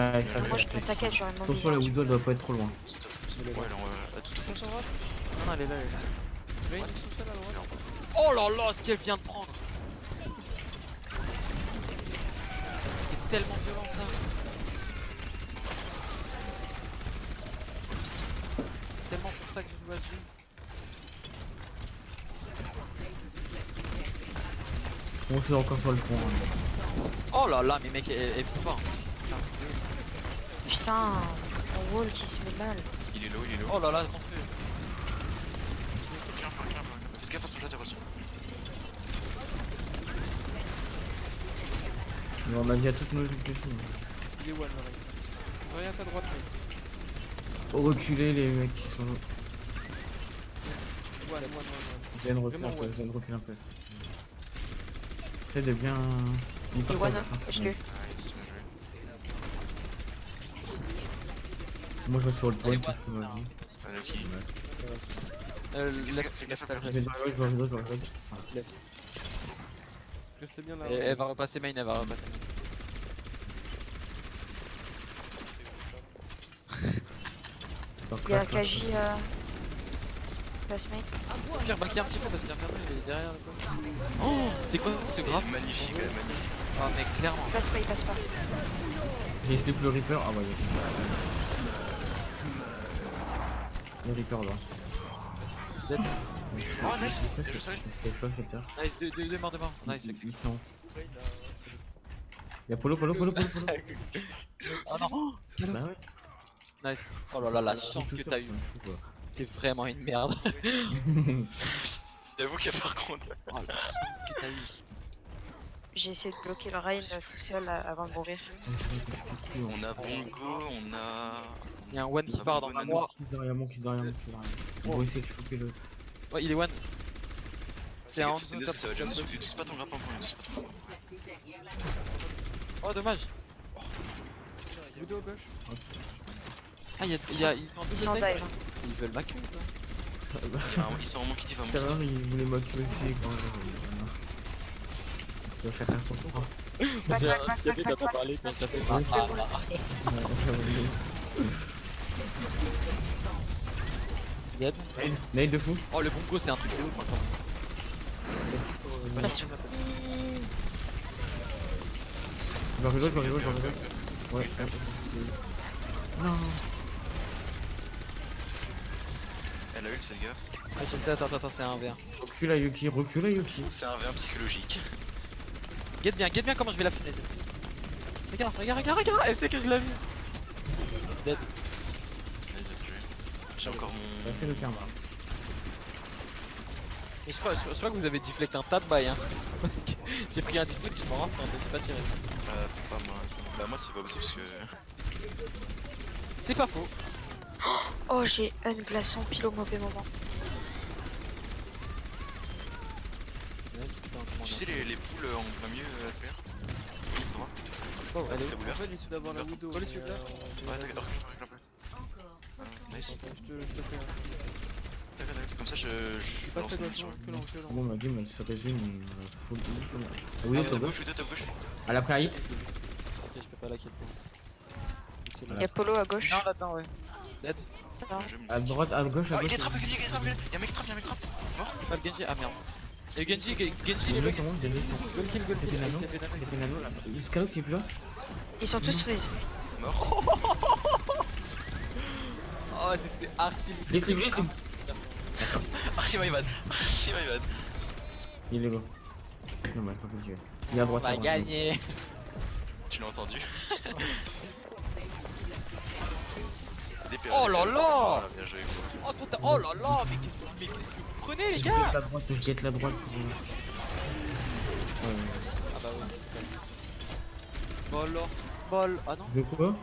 Speaker 1: a.
Speaker 5: Ouais, ça
Speaker 4: Moi, je
Speaker 5: fait.
Speaker 4: t'inquiète, j'aurais mon
Speaker 5: Attention, la
Speaker 4: bizarre.
Speaker 5: Widow elle doit pas être trop loin.
Speaker 2: Ouais, là on va tout
Speaker 6: Ça, ça va?
Speaker 1: Non, elle est là.
Speaker 6: Rain est tout seul à droite.
Speaker 1: Oh là là, ce qu'elle vient de prendre. C'est tellement violent ça. C'est tellement pour ça que je joue à ce jeu.
Speaker 5: Bon, je suis encore sur le pont. Hein.
Speaker 1: Oh là là, mais mec, elle peut pas.
Speaker 4: Putain, mon wall qui se met mal.
Speaker 2: Il est low.
Speaker 1: Oh là là, construit.
Speaker 2: Faites gaffe à son jet de reçu.
Speaker 5: Mais on a dit à toutes nos objectifs.
Speaker 6: Il est one, le Rain. Rien à ta droite, Rain.
Speaker 5: Oh, reculer les mecs qui sont là.
Speaker 6: One.
Speaker 5: J'ai une recul un
Speaker 6: Vraiment,
Speaker 5: peu,
Speaker 6: ouais.
Speaker 5: j'ai une recul un peu. J'essaie de bien. Il
Speaker 4: Et one, je l'ai.
Speaker 2: Nice, bien joué.
Speaker 5: Moi je vais sur le point,
Speaker 1: Allez,
Speaker 5: je fais ma vie.
Speaker 2: Anoki.
Speaker 5: Je vais dans la gauche, je vais dans la gauche.
Speaker 6: Restez bien là.
Speaker 1: Elle va repasser main, elle va repasser main.
Speaker 4: Il y a Kaji, classmate.
Speaker 1: Pire, backer un petit peu parce qu'il y a un perdu, il est derrière. Oh, c'était quoi ce graphe?
Speaker 2: Magnifique, magnifique.
Speaker 1: Ah, mec, clairement.
Speaker 4: Il passe pas.
Speaker 5: J'ai slip le Reaper, ah ouais, le Reaper là.
Speaker 1: Dead.
Speaker 2: Oh, nice. Je salue.
Speaker 5: Je fais flash, le terre.
Speaker 1: Nice, deux morts. Nice, ok.
Speaker 5: Ils sont. Y'a Polo.
Speaker 1: Oh non,
Speaker 5: Bah ouais.
Speaker 1: nice. Oh là là, la chance que t'as eu. T'es vraiment une merde.
Speaker 2: J'avoue qu'il y a par contre.
Speaker 1: Oh la chance que t'as eu.
Speaker 4: J'ai essayé de bloquer le Rain tout seul avant de mourir.
Speaker 2: On a Bongo, on a.
Speaker 1: Il y a un one qui part dans un mois.
Speaker 5: Mon qui derrière. On va essayer de choper le.
Speaker 1: Ouais, il est one. C'est en
Speaker 2: C'est
Speaker 1: dessous,
Speaker 2: une
Speaker 1: top,
Speaker 2: ça va jamais
Speaker 1: top.
Speaker 2: utilise pas ton grappin pour rien, utilise pas ton grappin.
Speaker 1: Oh dommage.
Speaker 6: Widow à gauche.
Speaker 1: Ah ils sont en
Speaker 4: Ils
Speaker 1: double
Speaker 4: sont en
Speaker 1: snipe.
Speaker 4: dive.
Speaker 1: Ils veulent ma queue quoi.
Speaker 2: Ils sont vraiment qui dit va
Speaker 5: Tout à l'heure, il voulait m'occuper aussi quand je vais faire son tour.
Speaker 4: Back,
Speaker 1: J'ai
Speaker 4: back,
Speaker 1: un
Speaker 4: back,
Speaker 1: CV
Speaker 4: back,
Speaker 1: quand t'as
Speaker 4: back.
Speaker 1: parlé quand t'as fait Dead.
Speaker 5: Nade de fou.
Speaker 1: Oh le bongo c'est un truc de ouf encore.
Speaker 4: Pas sûr.
Speaker 5: Je vais rigoler, je vais rigoler, je vais rigoler. Ouais, non.
Speaker 2: Elle a ult, fais gaffe.
Speaker 1: Ah je sais, attends, c'est un verre.
Speaker 5: Recule à Yuki, recule à Yuki.
Speaker 2: C'est un verbe psychologique.
Speaker 1: Guette bien comment je vais la finir. Regarde, elle sait que je l'ai vu. Dead.
Speaker 2: J'ai encore
Speaker 5: Ça
Speaker 2: mon.
Speaker 5: fait le karma.
Speaker 1: Mais je crois que vous avez deflect un tas de bail hein. Parce que j'ai pris un deflect, je m'en rends compte, j'ai pas tiré.
Speaker 2: Pas moi. Bah, moi, c'est pas possible parce que.
Speaker 1: C'est pas faux.
Speaker 4: Oh, j'ai un glaçon pile au mauvais moment.
Speaker 2: Tu sais, les poules en plein milieu à faire droit.
Speaker 1: Oh, elle est
Speaker 2: T'as
Speaker 1: où?
Speaker 2: ouvert
Speaker 6: En fait, j'essaie d'avoir la Widow.
Speaker 1: Allez, s'il vous plaît.
Speaker 2: Ouais, d'accord, je
Speaker 7: Encore 60
Speaker 2: Nice.
Speaker 6: Je te fais un.
Speaker 2: D'accord, comme ça je
Speaker 6: Pas
Speaker 2: lance
Speaker 6: très
Speaker 2: une
Speaker 6: attention,
Speaker 2: mission.
Speaker 6: que l'on, que l'on.
Speaker 5: Bon, ma game elle se résume full.
Speaker 2: Oui,
Speaker 5: Oui,
Speaker 2: top
Speaker 5: top
Speaker 2: gauche, top gauche.
Speaker 5: Elle a pris un hit.
Speaker 1: Ok, je peux pas la kill.
Speaker 4: Il y a Polo à gauche.
Speaker 1: Non, là-dedans, ouais. Dead.
Speaker 4: Non.
Speaker 5: À droite, à gauche, à
Speaker 2: Ah, il
Speaker 5: gauche.
Speaker 2: est trappe, il est trappe, y'a un mec trappe, Mort.
Speaker 1: Pas le Genji. Ah merde. Et Genji, il est
Speaker 5: Genji,
Speaker 1: bug.
Speaker 5: tout le monde, Genji.
Speaker 1: Goal kill.
Speaker 5: C'est fait nano.
Speaker 1: Il s'est fait nano.
Speaker 5: C'est fait nano là. Scalope, c'est plus là.
Speaker 4: Ils sont tous freeze.
Speaker 2: Mort.
Speaker 1: Oh, c'était archi.
Speaker 5: Les triples, les triples.
Speaker 2: Archi my bad. Archi my bad.
Speaker 5: Il est go. Non, mais pas tuer. Il est à
Speaker 1: On
Speaker 5: droite.
Speaker 1: va
Speaker 5: à droite.
Speaker 1: gagner.
Speaker 2: Tu l'as entendu.
Speaker 1: Oh là là.
Speaker 2: Ah, bien joué.
Speaker 1: Oh, oh là là, mais qu'est-ce que vous prenez, les
Speaker 5: Je
Speaker 1: gars?
Speaker 5: jette la droite, je jette la droite.
Speaker 1: Ah bah ouais. Bol. Bol. Ah non.
Speaker 5: De quoi?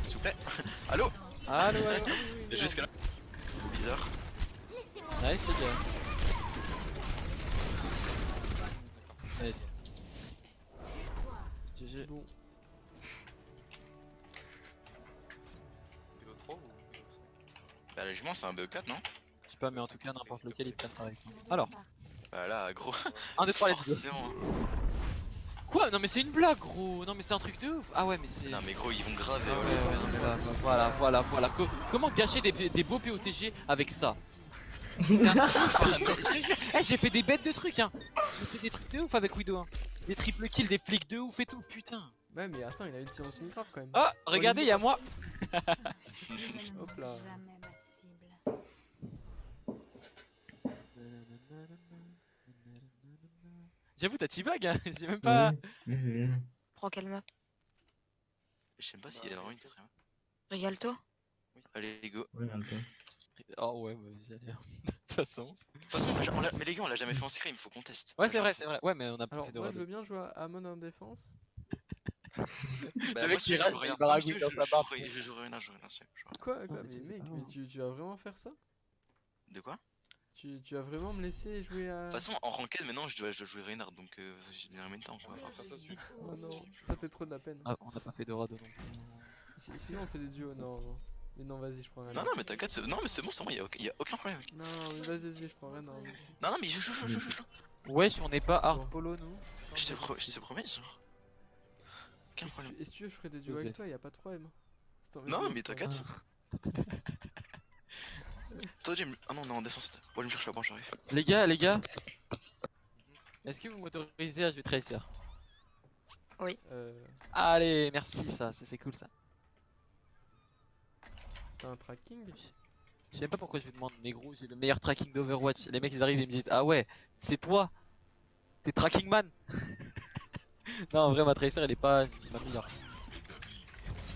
Speaker 2: S'il vous plaît. Allô.
Speaker 1: Allo.
Speaker 2: Bien joué jusqu'à là. Bizarre.
Speaker 1: Nice, les gars. Nice. GG.
Speaker 6: Bon.
Speaker 3: BO3 ou
Speaker 2: Bah, logiquement, c'est un BO4, non?
Speaker 1: Je sais pas, mais en tout cas, n'importe lequel, il prenne pareil. Alors,
Speaker 2: Bah, là, gros.
Speaker 1: 1, 2, 3, let's go.
Speaker 2: Forcément.
Speaker 1: Quoi? Non, mais c'est une blague, gros. Non, mais c'est un truc de ouf. Ah ouais, mais c'est.
Speaker 2: Non, mais gros, ils vont graver.
Speaker 1: Ah ouais, non, mais là, voilà. Comment gâcher des beaux POTG avec ça? Je te jure, j'ai fait des bêtes de trucs, hein. J'ai fait des trucs de ouf avec Widow, hein. Des triple kills, des flics de ouf et tout, putain.
Speaker 6: Ouais, mais attends, il a ulti dans une grave quand même.
Speaker 1: Oh, regardez, il y a moi.
Speaker 6: Hop là.
Speaker 7: Jamais ma cible.
Speaker 1: J'avoue, t'as T-Bag, hein. J'ai même pas.
Speaker 4: Prends quelle map?
Speaker 2: Je sais pas s'il y a vraiment une quatrième.
Speaker 4: Rialto?
Speaker 2: Allez, go.
Speaker 5: Ouais, un peu.
Speaker 1: Oh ouais, vas-y, allez. De toute façon.
Speaker 2: De toute façon, mais les gars, on l'a jamais fait en secret, il faut qu'on teste.
Speaker 1: Ouais, c'est vrai. Ouais, mais on a pas
Speaker 6: Alors,
Speaker 1: fait de
Speaker 6: moi je
Speaker 1: radeau.
Speaker 6: veux bien jouer à Amon en défense.
Speaker 2: Bah,
Speaker 1: Le
Speaker 2: moi,
Speaker 1: mec
Speaker 2: si
Speaker 1: qui
Speaker 2: je
Speaker 1: rate,
Speaker 2: joue
Speaker 1: il
Speaker 2: rien.
Speaker 1: baragouine
Speaker 2: Non,
Speaker 1: dans
Speaker 2: je
Speaker 1: sa barre.
Speaker 2: je joue rien, je joue rien.
Speaker 6: Quoi,
Speaker 1: mais
Speaker 6: mais
Speaker 1: c'est
Speaker 6: mec,
Speaker 1: pas
Speaker 6: mais
Speaker 1: grave.
Speaker 6: tu vas vraiment faire ça?
Speaker 2: De quoi?
Speaker 6: Tu vas vraiment me laisser jouer à.
Speaker 2: De toute façon, en ranked maintenant, je dois jouer Reinhardt, donc j'ai bien en même temps. Quoi.
Speaker 3: faire ça suite.
Speaker 6: Oh non, ça fait trop de la peine.
Speaker 1: Ah, on a pas fait de radeau non plus.
Speaker 6: Sinon on fait des duos, non. Mais non, vas-y, je prends rien.
Speaker 2: Non, mais t'inquiète, non, mais c'est bon, c'est bon, y a aucun problème.
Speaker 6: Non, mais vas-y, je prends rien. Non,
Speaker 2: Non, mais je joue.
Speaker 1: Wesh, on n'est pas hard polo, nous.
Speaker 2: Je te promets, genre. Aucun problème.
Speaker 6: Et si tu veux, je ferai des duos
Speaker 1: Osez.
Speaker 6: avec toi, y a pas de problème. Si t'as envie
Speaker 2: Non,
Speaker 6: de
Speaker 2: mais
Speaker 6: jouer,
Speaker 2: t'inquiète. Toi, Jim. Ah non, on est en défense. Bon, je me cherche la branche, j'arrive.
Speaker 1: Les gars. Est-ce que vous m'autorisez à jouer Tracer? Allez, merci, ça, c'est cool ça.
Speaker 6: T'as un tracking?
Speaker 1: Je sais même pas pourquoi je vous demande, mais gros, j'ai le meilleur tracking d'Overwatch. Les mecs ils arrivent et me disent, ah ouais, c'est toi, t'es tracking man. Non, en vrai, ma Tracer elle est pas meilleure.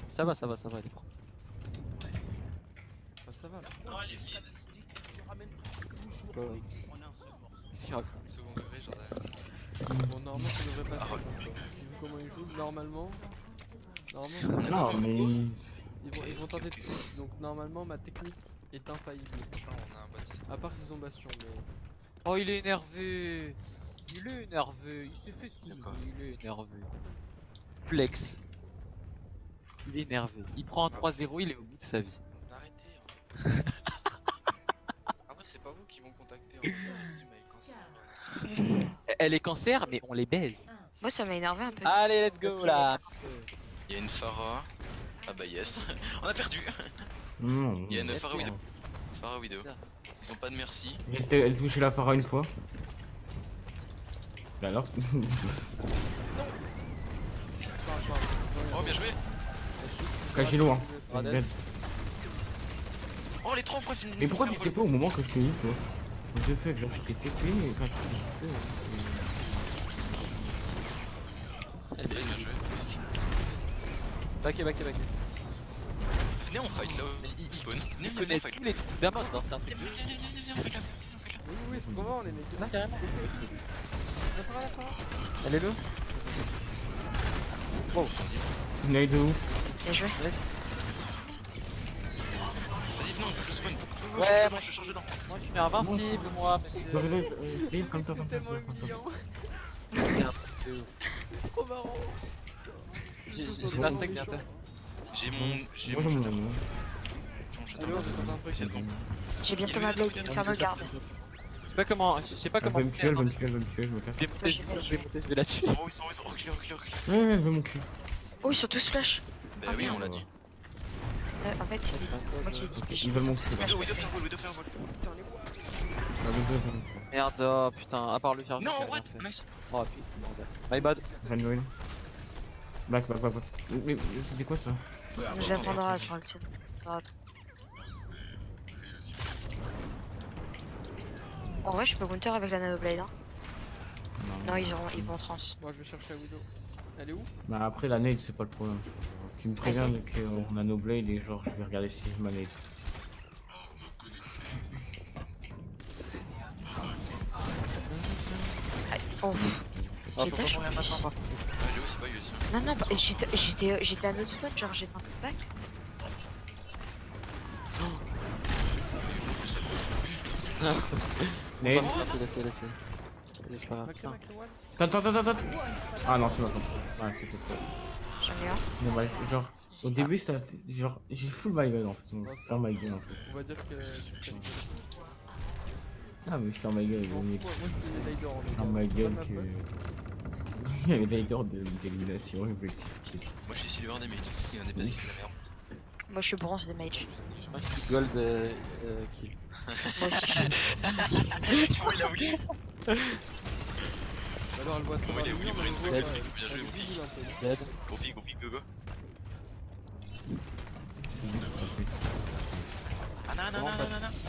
Speaker 1: Ça va, elle est propre.
Speaker 6: Ah, ça va là.
Speaker 1: Qu'est-ce qu'il raconte?
Speaker 3: Second degré, genre.
Speaker 6: Bon, normalement, ça devrait passer. Donc, vu comment ils jouent, normalement. Normalement, ça va.
Speaker 5: Non, mais.
Speaker 6: Ils vont tenter de push, donc normalement ma technique est infaillible.
Speaker 3: Attends, on a un Baptiste.
Speaker 6: À part s'ils ont bastion, mais.
Speaker 1: Oh, il est énervé. Il est énervé. Il s'est fait soulever. Il est énervé. Flex. Il est énervé. Il prend un 3-0, il est au bout de sa vie.
Speaker 3: Arrêtez. Après, c'est pas vous qui vont contacter en fait, la team avec cancer.
Speaker 1: Elle est cancer, mais on les baise.
Speaker 4: Moi, ça m'a énervé un peu.
Speaker 1: Allez, let's go là.
Speaker 2: Il y a une Pharah. Ah bah yes. On a perdu.
Speaker 5: Non,
Speaker 2: Il y a une
Speaker 1: Let's
Speaker 2: Pharah
Speaker 1: go.
Speaker 2: Widow. Pharah Widow. Ils ont pas de merci.
Speaker 5: Elle touchait la Pharah une fois. Bah alors
Speaker 2: Oh bien joué.
Speaker 5: Kajilo hein.
Speaker 1: Ah,
Speaker 5: Dead.
Speaker 2: Oh les 3 points finissent.
Speaker 5: Mais pourquoi tu t'es pas au moment que je t'ai mis toi? Je sais que genre je t'ai TP et quand tu
Speaker 2: Bien joué.
Speaker 1: Backé.
Speaker 2: Venez on fight là au spawn. Venez
Speaker 1: Il
Speaker 2: on
Speaker 1: connaît
Speaker 2: fight
Speaker 1: tous
Speaker 2: là.
Speaker 1: les trucs d'Amos, hein, c'est un truc.
Speaker 2: Viens, fight là.
Speaker 6: Oui, c'est trop marrant les mecs.
Speaker 1: Là, carrément.
Speaker 6: La Pharah.
Speaker 1: Elle est le.
Speaker 5: Nade de ouf.
Speaker 4: Bien joué.
Speaker 2: Vas-y venez on je spawn.
Speaker 1: Ouais,
Speaker 2: Je charge dedans.
Speaker 1: Moi, je suis invincible, moi, monsieur.
Speaker 5: Revive comme ça.
Speaker 6: C'est tellement humiliant.
Speaker 1: C'est un truc de ouf.
Speaker 6: C'est trop marrant.
Speaker 1: J'ai ma stack bientôt.
Speaker 2: J'ai mon.
Speaker 5: Moi
Speaker 2: Attends,
Speaker 5: j'aime mon nom.
Speaker 2: j'attends.
Speaker 6: Allez, on se passe un truc.
Speaker 2: C'est bon.
Speaker 4: J'ai bientôt ma blade, Inferno Garde.
Speaker 1: Je sais pas comment. Je sais pas
Speaker 5: Elle
Speaker 1: comment.
Speaker 5: veut me tuer, elle veut me tuer, je me casse.
Speaker 1: Je vais monter, je vais la tuer.
Speaker 2: Ils sont où, reculez.
Speaker 5: Ouais, elle veut mon cul.
Speaker 4: Oh, ils sont tous flash.
Speaker 2: Bah oui on l'a dit.
Speaker 4: En fait, c'est moi qui ai dit que
Speaker 5: Ils veulent mon cul.
Speaker 2: Widow faire vol.
Speaker 1: Merde, oh putain, à part le chargeur.
Speaker 2: Non
Speaker 1: j'ai rien
Speaker 2: what
Speaker 1: fait.
Speaker 2: Nice.
Speaker 1: Oh putain, c'est bordel. My bad.
Speaker 5: Vanwin. Back. Mais c'était quoi ça?
Speaker 4: J'attendrai sur le site. En vrai, je peux counter avec la nanoblade. Hein. Non, ils vont en trans.
Speaker 6: Moi, je vais chercher la Widow. Elle est où?
Speaker 5: Bah après la nade c'est pas le problème. Tu me préviens qu'on a no blade et genre je vais regarder si je manade.
Speaker 4: Oh.
Speaker 1: Oh,
Speaker 4: J'ai
Speaker 1: faut
Speaker 4: pas
Speaker 1: pas
Speaker 4: changé.
Speaker 1: mourir maintenant, par contre.
Speaker 2: J'avoue c'est pas eu aussi.
Speaker 4: Non, bah, j'étais à no spot, genre j'étais un peu back.
Speaker 5: Nade.
Speaker 1: Laissez. C'est pas grave.
Speaker 6: Macré,
Speaker 1: Putain.
Speaker 6: one.
Speaker 5: Attends. Ah non c'est pas comme ça. Ouais c'était ça.
Speaker 4: J'en ai un.
Speaker 5: Bon bah genre au début ça genre j'ai full my gun en fait. C'est un my gun en fait.
Speaker 6: On va dire que.
Speaker 5: Ah mais je suis en my gun,
Speaker 6: Moi, c'est les Niders en
Speaker 5: un my
Speaker 6: tout cas.
Speaker 5: gun
Speaker 6: C'est pas ma faute.
Speaker 5: que. Il y avait des gars d'élimination objectif.
Speaker 2: Moi je suis silver des mages. Il y en a pas qui la merde.
Speaker 4: Moi, je suis bronze des mages.
Speaker 1: Moi, je suis gold kill.
Speaker 4: Moi aussi.
Speaker 2: Oh il a voulu.
Speaker 6: Alors, elle voit trop
Speaker 2: Oh, il est
Speaker 6: mal,
Speaker 2: oublié,
Speaker 6: mais
Speaker 2: bien
Speaker 6: elle voit
Speaker 2: joué,
Speaker 6: pas.
Speaker 2: bien joué,
Speaker 6: Elle
Speaker 2: mon
Speaker 6: est
Speaker 2: fils.
Speaker 6: vigile un peu.
Speaker 1: Dead.
Speaker 2: Go.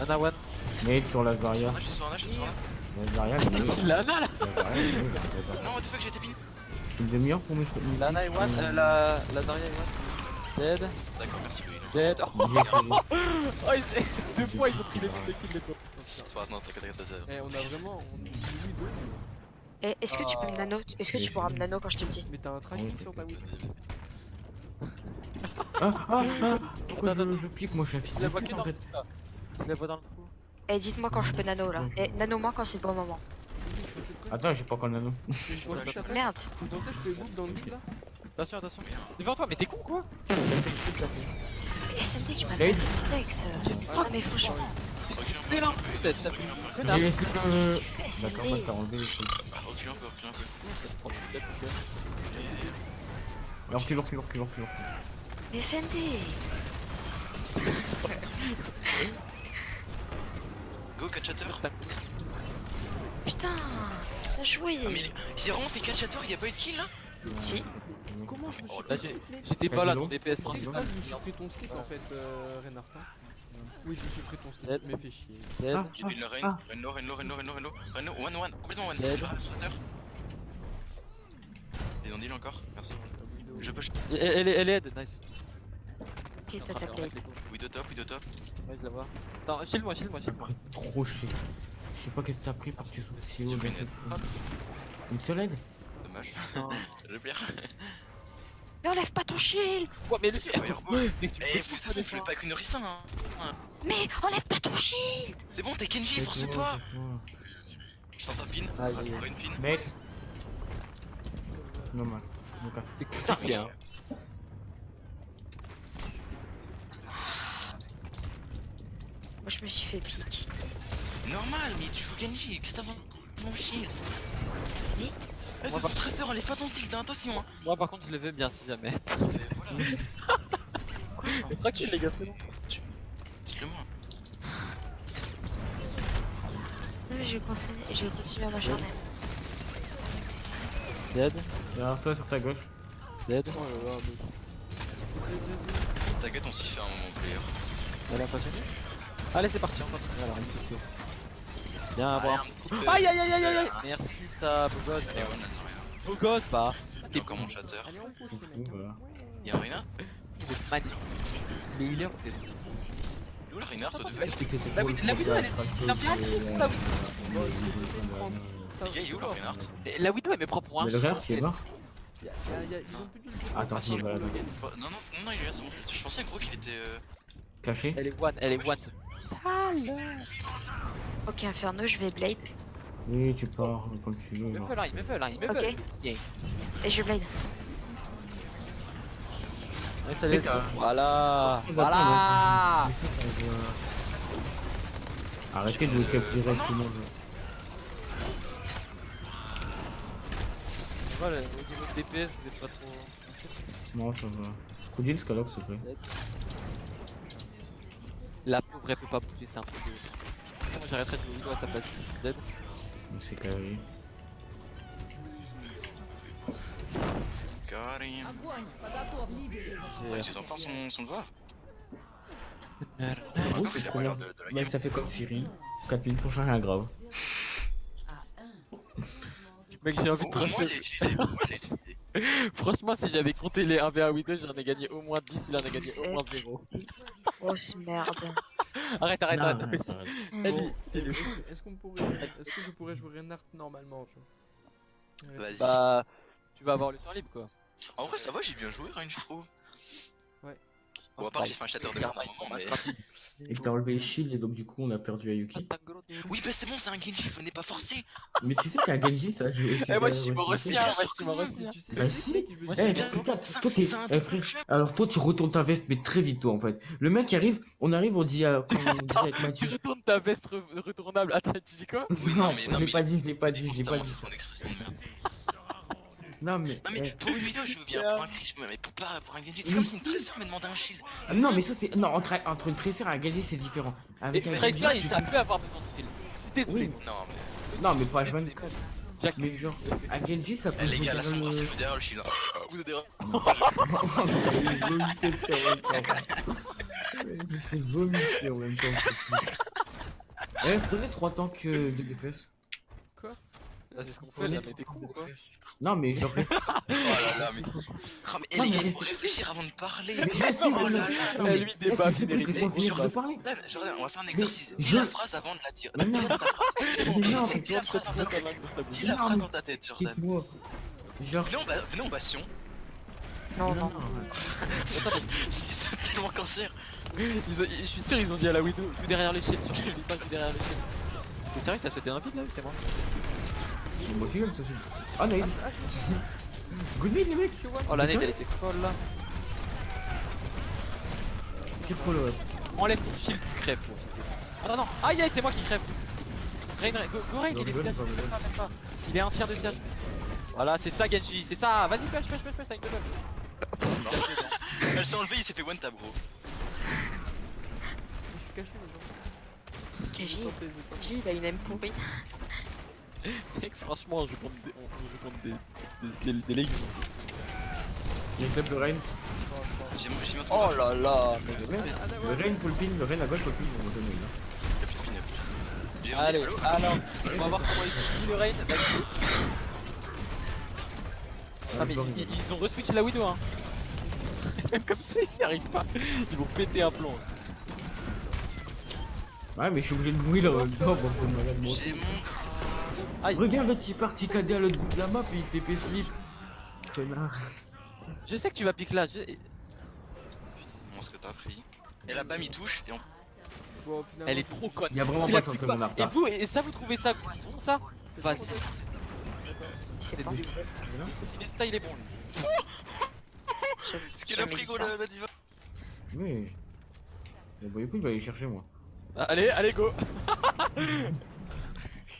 Speaker 1: Ana one.
Speaker 5: Nade sur la Zarya.
Speaker 2: Je suis sur un.
Speaker 5: La Zarya, elle est nulle.
Speaker 1: Il a Ana là.
Speaker 5: La Zarya, elle est nulle, la Zarya.
Speaker 2: Non what the fuck j'ai été pin.
Speaker 5: Une demi-heure pour me
Speaker 1: La Ana est one. La Zarya est one. Dead.
Speaker 2: D'accord merci Will.
Speaker 1: Dead. Oh,
Speaker 5: J'ai essayé.
Speaker 1: oh deux fois ils ont pris les kills les pauvres.
Speaker 2: C'est pas grave, non t'inquiète ça.
Speaker 6: Eh, on a vraiment. On est Widow.
Speaker 4: Eh, est-ce que tu peux me nano? Est-ce que tu pourras me nano quand je te le dis?
Speaker 6: Mais t'as un tracking sur ta Widow.
Speaker 5: Pourquoi je pique moi je suis
Speaker 1: Je
Speaker 5: affiché
Speaker 1: la vois que
Speaker 5: en
Speaker 1: dans
Speaker 5: fait.
Speaker 1: le trou là. Je la vois dans le trou.
Speaker 4: Eh, dites-moi quand je peux nano là. Eh, nano-moi quand c'est le bon moment.
Speaker 5: Attends j'ai pas encore le nano.
Speaker 4: Merde.
Speaker 6: Vous pensez que je peux boot dans le vide là?
Speaker 1: Attention. Devant toi, mais t'es con quoi?
Speaker 4: Eh, SMD, tu m'as
Speaker 5: Blade.
Speaker 4: passé mon texte. Ah, mais franchement.
Speaker 1: T'es là peut-être. Ça fait
Speaker 5: J'ai
Speaker 1: connard.
Speaker 5: laissé le...
Speaker 4: SMD.
Speaker 5: D'accord bah t'as enlevé le truc.
Speaker 2: Recule un peu.
Speaker 5: Recule.
Speaker 4: Mais SMD.
Speaker 2: Go catch chatter.
Speaker 4: Putain. Bien joué.
Speaker 2: Ah mais il a vraiment fait catch chatter, il y a pas eu de kill là.
Speaker 4: Si.
Speaker 6: Comment je me suis
Speaker 1: Là,
Speaker 6: pris ce split?
Speaker 1: j'étais pas là, ton
Speaker 5: Hello.
Speaker 1: DPS
Speaker 6: C'est
Speaker 1: principal.
Speaker 6: pas que je me suis pris ton split en fait, Reinhardt. Hein. Oui, je me suis pris ton split,
Speaker 1: Dead.
Speaker 6: mais fais chier.
Speaker 1: Dead.
Speaker 2: J'ai pin le Rein. Reino, one, complètement one.
Speaker 1: Dead.
Speaker 2: Slater. Et on deal encore, merci. Je push.
Speaker 1: Elle est dead, nice.
Speaker 4: Ok, t'as ta blade.
Speaker 2: Widow top.
Speaker 1: Ouais, je la vois. Attends, shield-moi.
Speaker 5: J'ai pris trop cher. Je sais pas qu'est-ce que t'as pris parce que tu souffles si haut.
Speaker 2: J'ai pris
Speaker 5: dans
Speaker 2: une
Speaker 5: cette-
Speaker 2: hop,
Speaker 5: Une seule aide?
Speaker 2: dommage.
Speaker 1: Non.
Speaker 2: Je perds.
Speaker 4: Mais enlève pas ton shield.
Speaker 1: Quoi, mais le shield.
Speaker 2: Fireball.
Speaker 1: Mec, tu
Speaker 2: Eh,
Speaker 1: peux
Speaker 2: vous
Speaker 1: pas
Speaker 2: savez,
Speaker 1: des
Speaker 2: je vais
Speaker 1: fois.
Speaker 2: pas avec une Rissa hein.
Speaker 4: Mais enlève pas ton shield.
Speaker 2: C'est bon, t'es Kenji, force-toi. Je t'en tape pin.
Speaker 1: Aïe, aïe, aïe.
Speaker 2: Pas une pin.
Speaker 5: Mec. Non, mal. Donc,
Speaker 1: C'est compliqué hein.
Speaker 4: Moi je me suis fait pique.
Speaker 2: Normal, mais tu joues Genji, qu'est-ce que t'as mon chien?
Speaker 4: Oui.
Speaker 2: Eh, c'est très fort, elle est pas ton style, attention hein.
Speaker 1: Moi par contre je le veux bien si jamais.
Speaker 2: Mais voilà.
Speaker 1: Tranquille les gars, c'est bon.
Speaker 2: Dites-le moi.
Speaker 4: Je vais continuer à m'acharner.
Speaker 1: Dead,
Speaker 5: derrière toi sur ta gauche.
Speaker 1: dead.
Speaker 6: Oh là là, mais. Vas-y.
Speaker 2: T'inquiète, on s'y fait un moment player.
Speaker 1: Elle a continué. Allez c'est parti, on continue alors. Bien à voir.
Speaker 2: Un petit peu.
Speaker 1: Aïe aïe aïe aïe aïe aïe. Merci ça, beau gosse.
Speaker 2: Allez, on a
Speaker 1: Beau gosse bah.
Speaker 2: T'es encore mon chatter.
Speaker 6: Allez, on pousse les
Speaker 5: Ouh,
Speaker 6: mecs.
Speaker 5: voilà.
Speaker 2: Y'a un Reinhardt?
Speaker 1: Vous êtes magnifique. Les healers vous êtes.
Speaker 2: Il est où la Reinhardt, toi, de
Speaker 5: Ouais,
Speaker 2: fait?
Speaker 5: c'est que c'était
Speaker 1: La
Speaker 5: trop
Speaker 1: Widow,
Speaker 5: le
Speaker 1: la Widow, elle est-
Speaker 5: problème,
Speaker 1: elle est bien
Speaker 5: c'est-
Speaker 1: triste, la
Speaker 6: Bon, France. Ça,
Speaker 2: Les gars, il est où
Speaker 6: c'est
Speaker 2: la
Speaker 6: mort.
Speaker 2: Reinhardt?
Speaker 1: Et la Widow elle me prend pour un
Speaker 5: Mais le
Speaker 1: chien,
Speaker 5: rare qui est mort.
Speaker 6: Ils ont plus de
Speaker 5: Attends,
Speaker 2: Ah,
Speaker 5: si,
Speaker 2: sur le
Speaker 5: voilà.
Speaker 2: coup, non, non, non, il est là, c'est bon. Je pensais gros qu'il était.
Speaker 5: Caché.
Speaker 1: Elle est one, elle est one.
Speaker 4: Ok Inferno, je vais blade.
Speaker 5: Oui, tu pars comme tu veux.
Speaker 1: Il me
Speaker 5: genre.
Speaker 1: veut là, il me veut là, il me
Speaker 4: Ok.
Speaker 1: veut. Yeah.
Speaker 4: Et je blade.
Speaker 1: Ouais, ça
Speaker 5: C'est
Speaker 1: laisse.
Speaker 5: qu'à-
Speaker 1: Voilà.
Speaker 5: On va
Speaker 1: Voilà.
Speaker 5: prendre, Arrêtez de cap direct tout le monde.
Speaker 1: Voilà, au niveau de DPS, vous êtes pas trop.
Speaker 5: Non, ça va. Coup d'île, Scalox, s'il te plaît.
Speaker 1: La pauvre elle peut pas bouger, c'est un truc de. Moi j'arrêterai de jouer Widow à sa place. Dead.
Speaker 5: Donc c'est carré.
Speaker 2: Got him.
Speaker 1: J'ai-
Speaker 2: Ouais, tes enfants sont de Vov.
Speaker 5: Oui,
Speaker 2: Encore,
Speaker 5: c'est
Speaker 2: il a
Speaker 5: trop
Speaker 2: pas l'air
Speaker 5: bien.
Speaker 2: de la
Speaker 5: Mais
Speaker 2: game.
Speaker 5: ça fait comme Siri. 4000 prochains, rien grave.
Speaker 1: Mec, j'ai envie de
Speaker 2: Au moins,
Speaker 1: rusher.
Speaker 2: il l'a utilisé. Au moins, il l'a utilisé.
Speaker 1: Franchement, si j'avais compté les 1v1 Widow, j'en ai gagné au moins 10, il en a gagné au moins 0.
Speaker 4: Grosse merde.
Speaker 1: Arrête, arrête,
Speaker 5: Non,
Speaker 1: arrête.
Speaker 5: arrête, arrête.
Speaker 6: Bon, est-ce que je pourrais jouer Reinhardt normalement, tu vois?
Speaker 2: Vas-y.
Speaker 1: Bah, tu vas avoir le champ libre quoi.
Speaker 2: En vrai, ça va, j'ai bien joué, Ryan, je trouve.
Speaker 6: Ouais.
Speaker 2: Bon, à part, j'ai fait un shatter de merde à un moment, mais.
Speaker 5: Et t'as enlevé les shields et donc du coup on a perdu Ayuki.
Speaker 2: Oui, bah c'est bon, c'est un Genji, venez pas forcer.
Speaker 5: Mais tu sais qu'à Genji ça je vais
Speaker 1: Eh, moi, je suis mort aussi, hein,
Speaker 2: Bien
Speaker 1: moi,
Speaker 2: sûr
Speaker 1: je suis
Speaker 2: que
Speaker 1: mort
Speaker 2: non,
Speaker 1: aussi. hein.
Speaker 6: Tu sais,
Speaker 5: Bah
Speaker 6: tu sais,
Speaker 5: si.
Speaker 6: mec, je me
Speaker 5: Eh,
Speaker 6: suis-
Speaker 5: putain,
Speaker 2: ça,
Speaker 5: toi t'es.
Speaker 2: c'est un
Speaker 5: Eh,
Speaker 2: truc
Speaker 5: frère,
Speaker 2: de chef.
Speaker 5: alors toi tu retournes ta veste mais très vite toi en fait. Le mec arrive, on arrive, on dit quand on dit avec
Speaker 1: Tu
Speaker 5: Mathieu.
Speaker 1: retournes ta veste retournable. Attends, tu dis quoi?
Speaker 2: Oui,
Speaker 5: Non,
Speaker 2: non, mais.
Speaker 5: je
Speaker 2: Non,
Speaker 5: l'ai
Speaker 2: mais.
Speaker 5: pas dit, je l'ai pas dit,
Speaker 2: C'est
Speaker 5: je l'ai pas
Speaker 2: constamment
Speaker 5: dit.
Speaker 2: son expression de merde.
Speaker 5: Non mais.
Speaker 2: Non, mais pour une vidéo, je veux bien. Pour un cri, je veux bien, mais pour un Genji. C'est comme si une trésor me demandait un shield.
Speaker 5: Non mais ça c'est. Non, entre une presseur et un Genji c'est différent. Avec un
Speaker 1: Tracer,
Speaker 5: Genji,
Speaker 1: il
Speaker 5: tu-
Speaker 1: ça peut avoir besoin de fil. Je suis désolé.
Speaker 5: Oui.
Speaker 2: Non, mais.
Speaker 5: Non mais pas H24.
Speaker 1: Jack.
Speaker 5: Mais genre, un Genji ça peut.
Speaker 2: Eh, les gars, là,
Speaker 5: jouer
Speaker 2: ça me
Speaker 5: dans
Speaker 2: brasse,
Speaker 5: le-
Speaker 2: je suis derrière le shield. hein. Vous êtes derrière.
Speaker 5: C'est vomissé en même temps. Eh, prenez 3 tanks de DPS.
Speaker 1: Ah, c'est ce qu'on fait là, mais t'es con ou quoi?
Speaker 5: Non, mais genre, reste.
Speaker 2: Oh là là, mais. Ah, mais
Speaker 5: Non,
Speaker 2: les
Speaker 5: mais
Speaker 2: gars, il
Speaker 5: reste-
Speaker 2: faut réfléchir avant de parler.
Speaker 5: Mais je sais,
Speaker 2: Oh là là.
Speaker 5: non, mais-
Speaker 1: lui, débat,
Speaker 5: Eh, s'il te plaît,
Speaker 1: Frédéric,
Speaker 5: laisse-moi finir de
Speaker 1: débat.
Speaker 5: parler.
Speaker 2: Jordan, on va faire un exercice. Dis
Speaker 5: je-
Speaker 2: la phrase avant de la dire.
Speaker 5: Mais non.
Speaker 2: Dis ta phrase.
Speaker 5: Mais non, mais
Speaker 2: Dis la phrase dans ta tête. Dis la
Speaker 5: Non,
Speaker 2: phrase
Speaker 5: mais-
Speaker 2: dans ta tête, Jordan.
Speaker 5: Quitte-moi. Genre.
Speaker 2: Venez en bastion.
Speaker 4: Non, non.
Speaker 2: Si c'est tellement cancer.
Speaker 1: Je suis sûr, ils ont dit à la Widow, joue derrière les shields. Surtout, dis pas joue derrière les shields. T'es sérieux, t'as sauté un vide là ou c'est moi?
Speaker 5: Moi aussi, comme ça, c'est. Ah, nice. Good mid, les mecs.
Speaker 1: Oh la nade elle était folle là.
Speaker 5: Tire follow-up.
Speaker 1: Enlève ton shield, tu crèves. toi. Ah non, non, aïe aïe, c'est moi qui crève. Rain, go Rain,
Speaker 5: Non,
Speaker 1: il est
Speaker 5: rigole,
Speaker 1: flash,
Speaker 5: pas rigole.
Speaker 1: même pas. Il est un tiers de siège. Voilà, c'est ça Genji, c'est ça. Vas-y, push, t'as une double.
Speaker 2: Elle s'est enlevée, il s'est fait one tap, gros.
Speaker 6: Je suis caché, les gens.
Speaker 4: Kaji,
Speaker 6: Tentez, je tente.
Speaker 4: Kaji, il a une aime pourrie.
Speaker 1: Mec, franchement, je compte des légumes.
Speaker 5: Il accepte le rain.
Speaker 2: J'ai mis un truc.
Speaker 1: Oh là là.
Speaker 5: Le rain, full pin. Le rain à gauche, full pin. On va donner là.
Speaker 2: Il y a plus de pin, il y a plus de pin. J'ai
Speaker 1: Allez,
Speaker 2: Halo.
Speaker 1: alors, on va voir comment ils jouent le raid. Vas-y. Ah mais ils ont reswitch la Widow hein. Même comme ça ils y arrivent pas. Ils vont péter un plomb.
Speaker 5: Ouais, mais je suis obligé de mourir en même temps pour que le malade monte.
Speaker 2: J'ai mon.
Speaker 1: Aïe.
Speaker 5: Regarde l'autre, il est parti cadet à l'autre bout de la map et il s'est fait slip. Connard.
Speaker 1: Je sais que tu vas pique là.
Speaker 2: Comment est-ce que t'as pris? Et la bam il touche et on.
Speaker 6: Bon, finalement,
Speaker 1: Elle est trop conne.
Speaker 5: Il y a vraiment
Speaker 1: Il
Speaker 5: pas
Speaker 1: a
Speaker 5: de temps
Speaker 1: pique
Speaker 5: que
Speaker 1: pas.
Speaker 5: mon
Speaker 1: Et
Speaker 5: retard.
Speaker 1: vous, et ça vous trouvez ça bon ça?
Speaker 6: C'est
Speaker 1: Vas-y.
Speaker 6: fort, peut-être
Speaker 4: C'est
Speaker 1: C'est
Speaker 4: bon.
Speaker 1: lui. Si Nesta il est bon lui.
Speaker 2: Ce qu'elle a pris go la diva.
Speaker 5: Oui. Bon, écoute, je vais aller chercher moi.
Speaker 1: Ah, allez go.